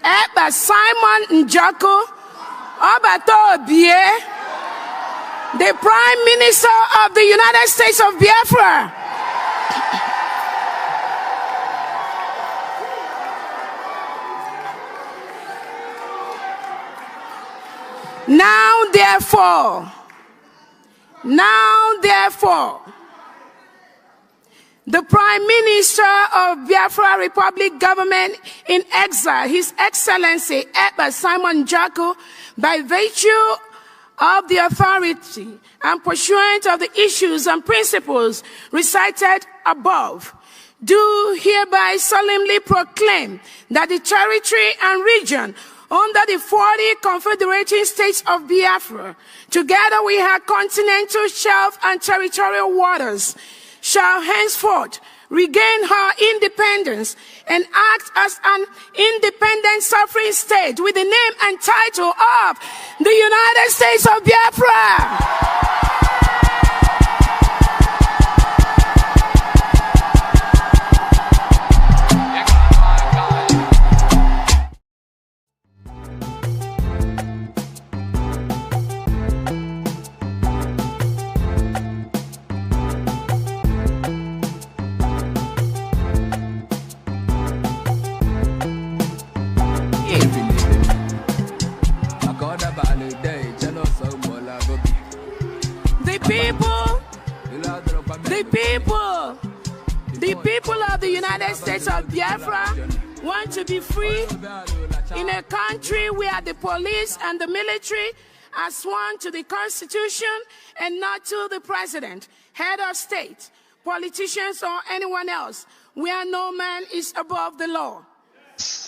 Ekpa Simon Njoko Obatobie, the Prime Minister of the United States of Biafra, now therefore, the Prime Minister of Biafra Republic Government in exile, His Excellency Ekpa Simon Njoko, by virtue of the authority and pursuant of the issues and principles recited above, do hereby solemnly proclaim that the territory and region under the 40 confederating states of Biafra, together with her continental shelf and territorial waters, shall henceforth regain her independence and act as an independent sovereign state with the name and title of the United States of Biafra. The people of the United States of Biafra want to be free in a country where the police and the military are sworn to the Constitution and not to the president, head of state, politicians, or anyone else, where no man is above the law,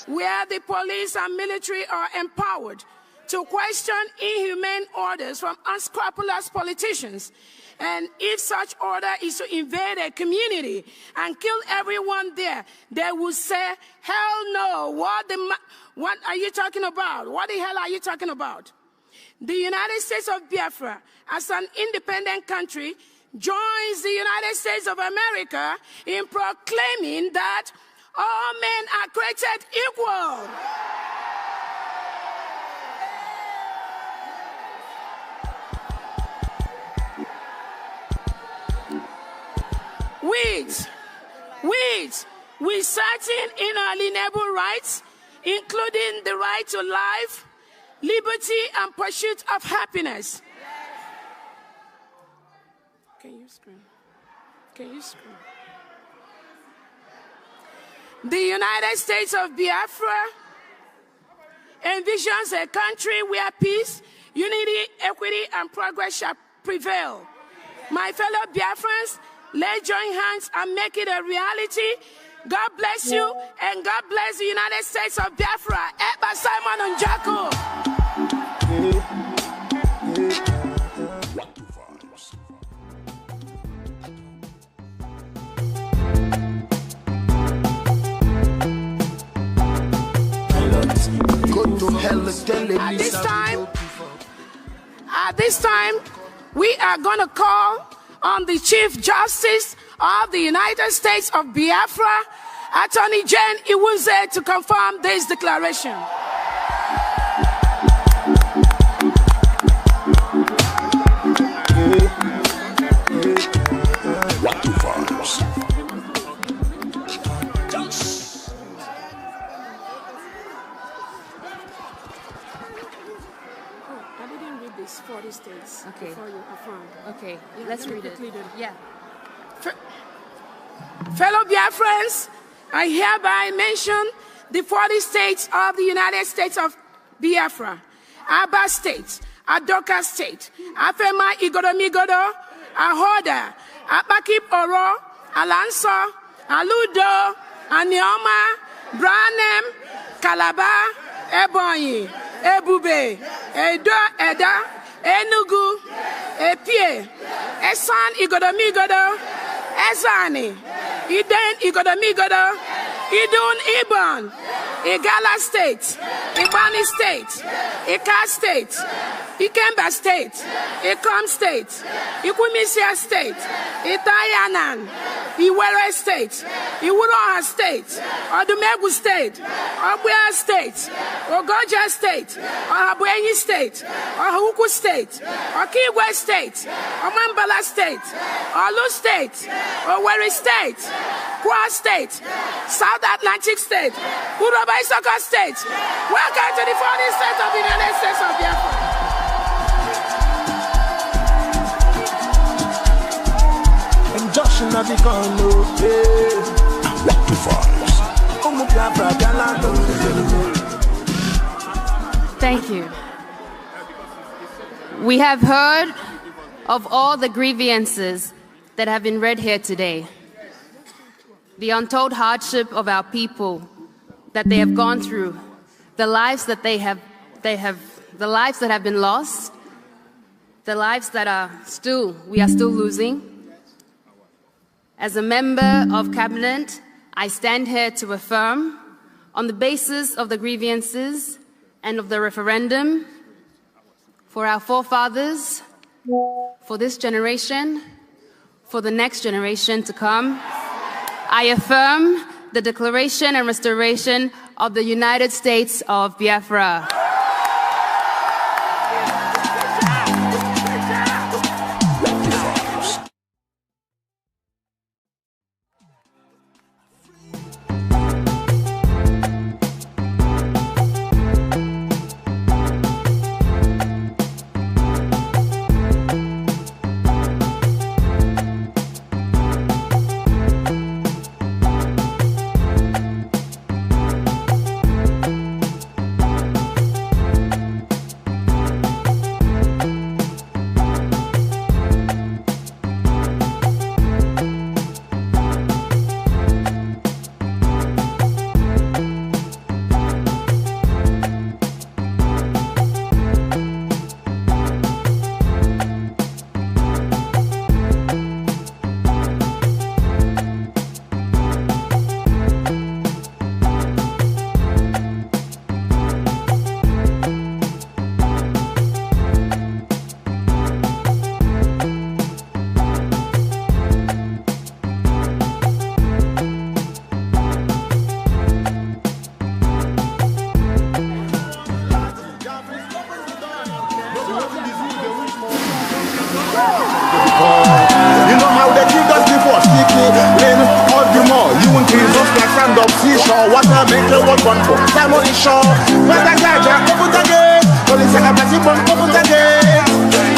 where the police and military are empowered to question inhumane orders from unscrupulous politicians. And if such order is to invade a community and kill everyone there, they will say, hell no, what are you talking about? What the hell are you talking about? The United States of Biafra, as an independent country, joins the United States of America in proclaiming that all men are created equal. With certain inalienable rights, including the right to life, liberty, and pursuit of happiness. Can you scream? Can you scream? The United States of Biafra envisions a country where peace, unity, equity, and progress shall prevail. My fellow Biafrans, let's join hands and make it a reality. God bless you, and God bless the United States of Biafra. Ekpa Simon Njoko. At this time, we are going to call on the Chief Justice of the United States of Biafra, Attorney General Iwuze, to confirm this declaration. I didn't read this 40 states before you affirmed. Okay, let's read it. Yeah. Fellow Biafrans, I hereby mention the 40 states of the United States of Biafra: Aba State, Adoka State, Afema Igoromigodo, Ahoda, Abakip Oro, Alanso, Aludo, Anioma, Branham, Calabar, Ebonyi, Ebube, Edo, Eda, Enugu, Epie, Esan Igodomigodo, Ezani, Iden Igodomigodo, Idun Ibon, Igala State, Ibani State, Ika State, Ikemba State, Ikom State, Ikwimisia State, Itayanan, Iwere State, Iwuroha State, Odumegu State, Obuya State, Ogoja State, Ohabuenyi State, Ohuku State, Okigwe State, Omambala State, Olu State, Owerri State, Kwa State, South Atlantic State, Uroba Isoko State. Welcome to the 40th state of the United States of Biafra. Thank you. We have heard of all the grievances that have been read here today. The untold hardship of our people that they have gone through, the lives that the lives that have been lost, the lives that we are still losing. As a member of cabinet, I stand here to affirm, on the basis of the grievances and of the referendum, for our forefathers, for this generation, for the next generation to come, I affirm the declaration and restoration of the United States of Biafra. You know how they give us before sticky, rain all the more. You won't be just like stand up seashore. Water make the world run for Simon is shore. But the Gaja, open the gate. Police are passing from open the gate.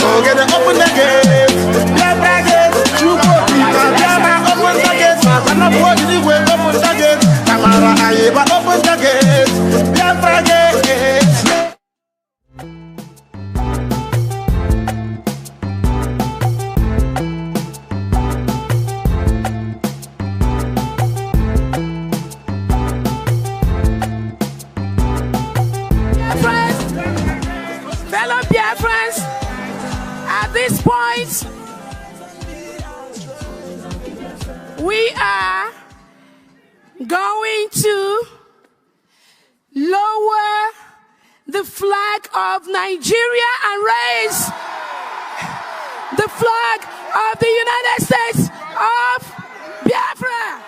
Go get it, open the gate. Biafra gate, you go people. Biafra open the gate. I'm not holding the way, open the gate. Tamara Ayeba open the gate. Biafra gate. Fellow Biafrans, at this point, we are going to lower the flag of Nigeria and raise the flag of the United States of Biafra.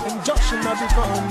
Injunction of the gun,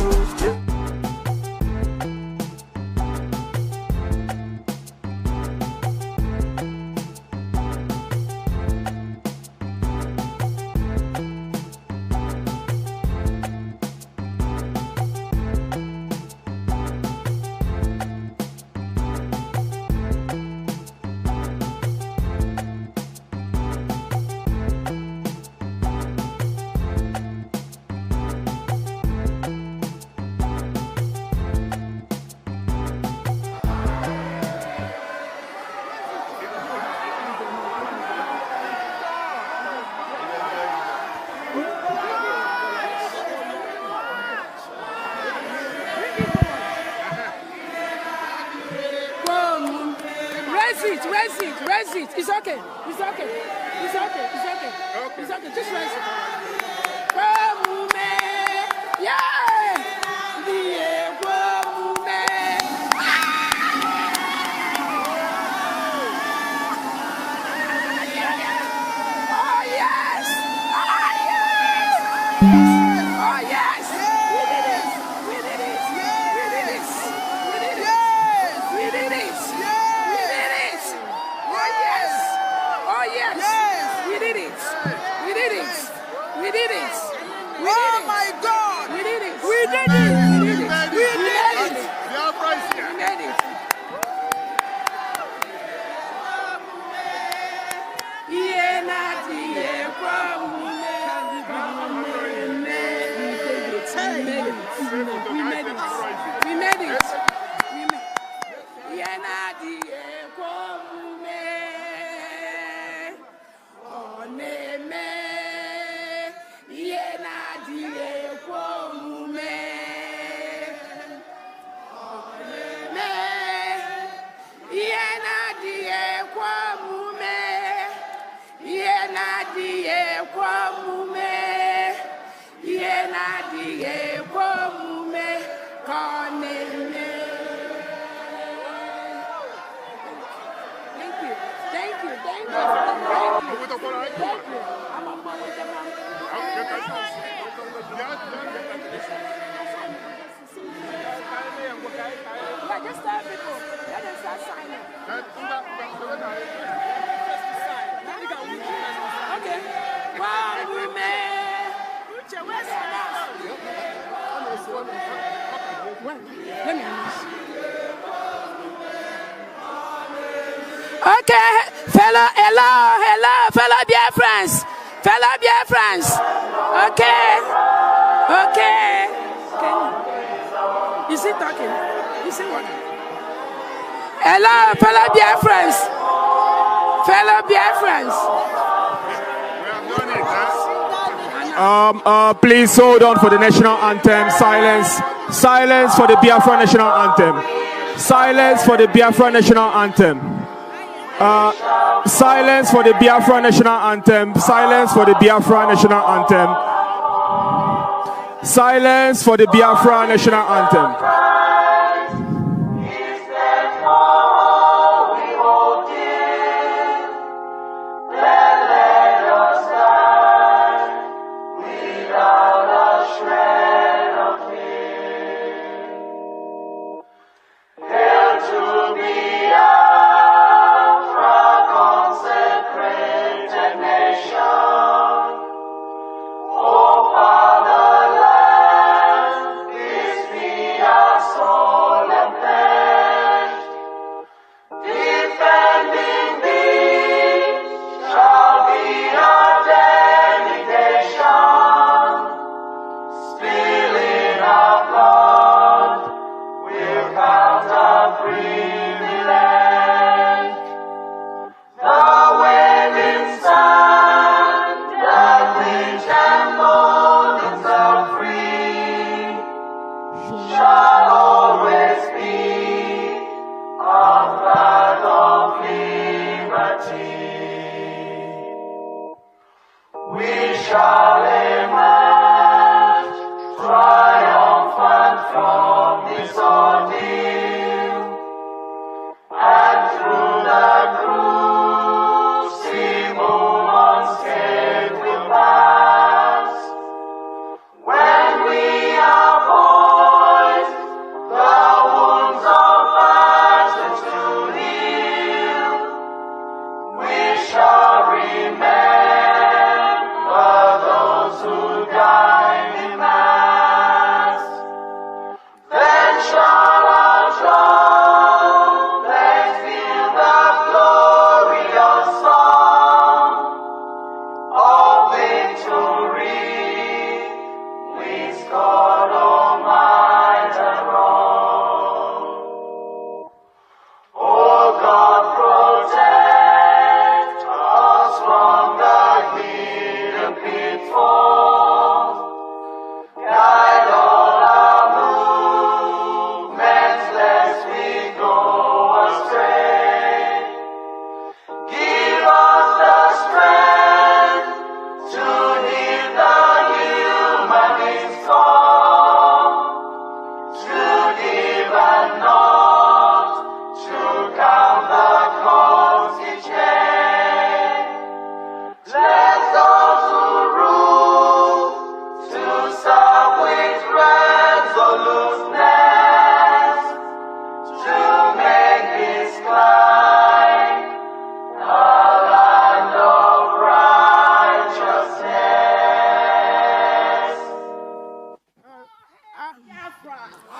Raise it. Raise it. It's okay. It's okay. It's okay. It's okay. It's okay. Just raise it. Yeah. Just tell people. Let them start signing. Okay. One woman. Let me okay, fellow Biafrans. Okay. Is he talking? Is he what? Hello, fellow Biafrans. Please hold on for the national anthem. Silence for the Biafra national anthem. Silence for the Biafra national anthem. Silence for the Biafra national anthem. Silence for the Biafra national anthem. Silence for the Biafra national anthem.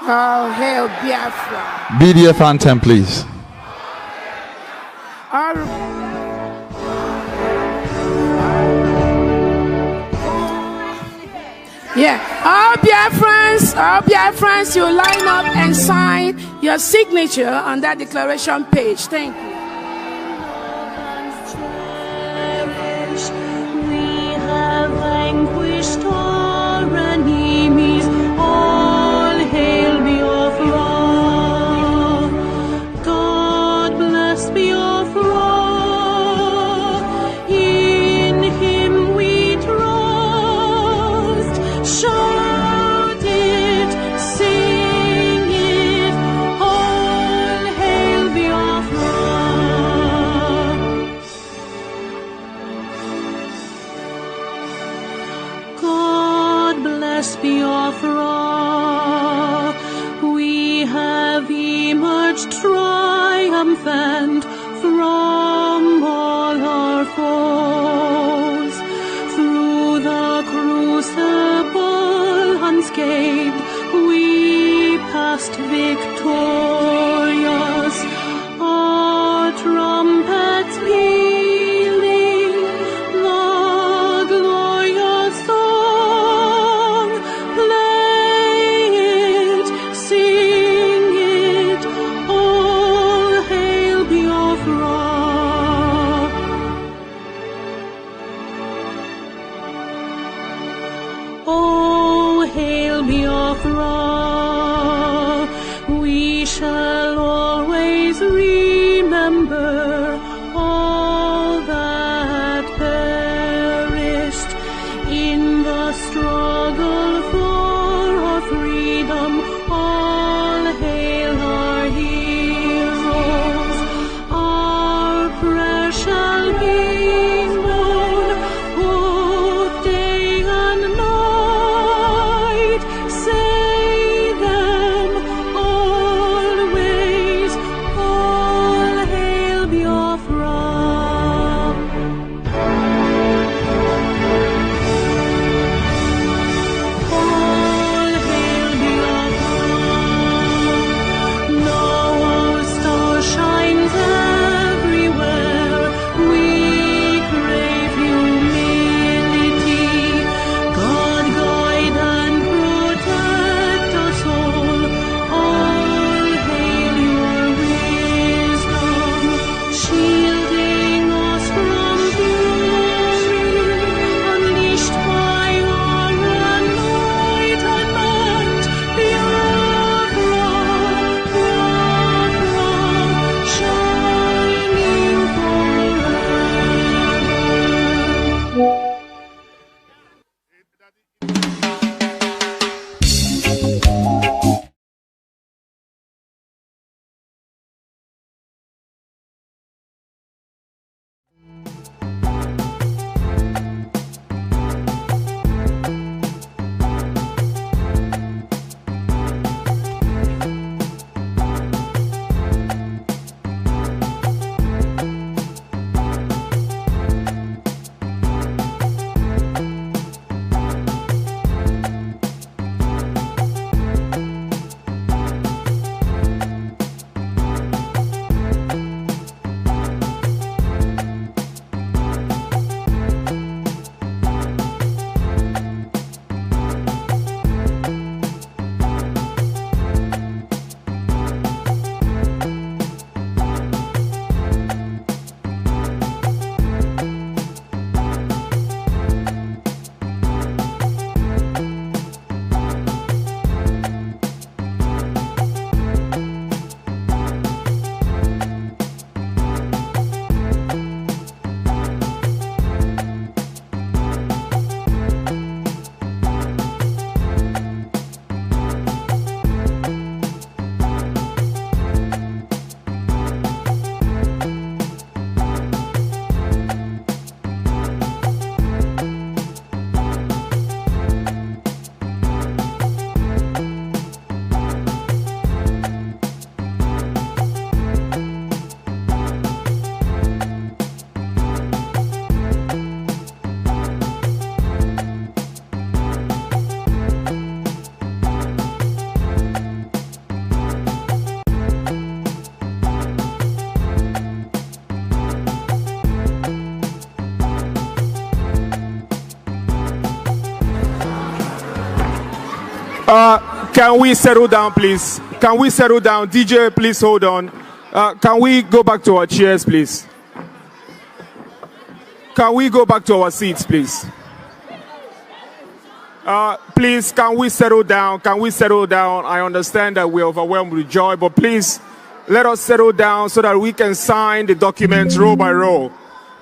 All hail Biafra. BDF anthem, please. Yeah, all Biafrans, you line up and sign your signature on that declaration page. Thank you. We have vanquished our enemies. All hail Biafra. God bless Biafra. In Him we trust. Shout it, sing it. All hail Biafra. God bless Biafra. We have emerged triumphant from all our foes. Through the crucible unscathed, we passed victorious. Our trumpets pealing, the glorious song. Play it, sing it, all hail Biafra. Oh, hail Biafra. We shall always remember all that perished in the struggle for our freedom. All hail our heroes. Our prayer shall be known both day and night. Say them always. Can we settle down, please? Can we settle down? DJ, please hold on. Can we go back to our chairs, please? Can we go back to our seats, please? Please, can we settle down? Can we settle down? I understand that we're overwhelmed with joy, but please, let us settle down so that we can sign the documents row by row.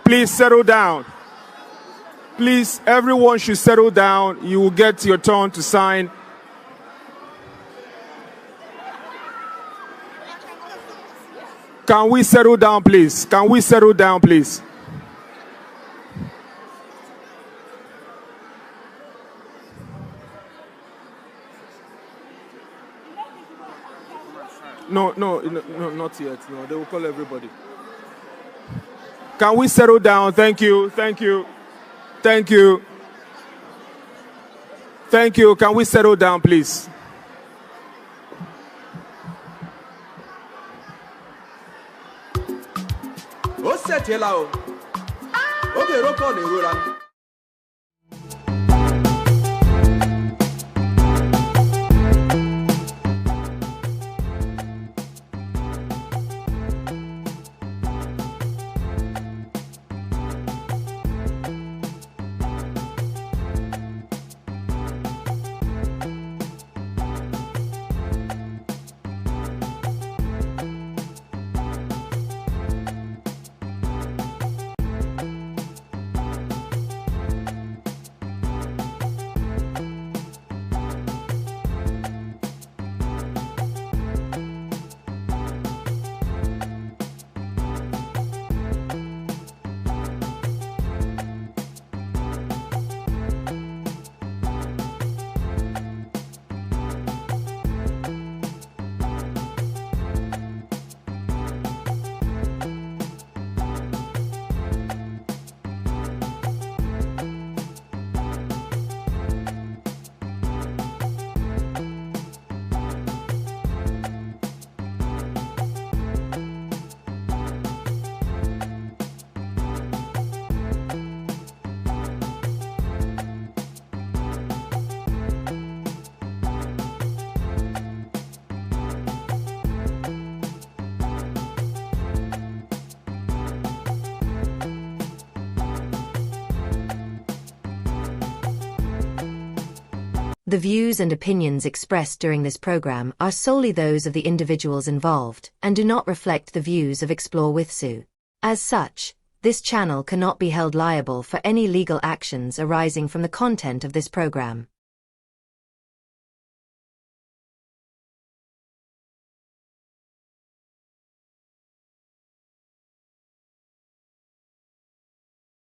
Please settle down. Please, everyone should settle down. You will get your turn to sign. Can we settle down, please? Can we settle down, please? No, not yet. No, they will call everybody. Can we settle down? Thank you, thank you, thank you. Thank you. Can we settle down, please? The views and opinions expressed during this program are solely those of the individuals involved and do not reflect the views of Explorewithsu. As such, this channel cannot be held liable for any legal actions arising from the content of this program.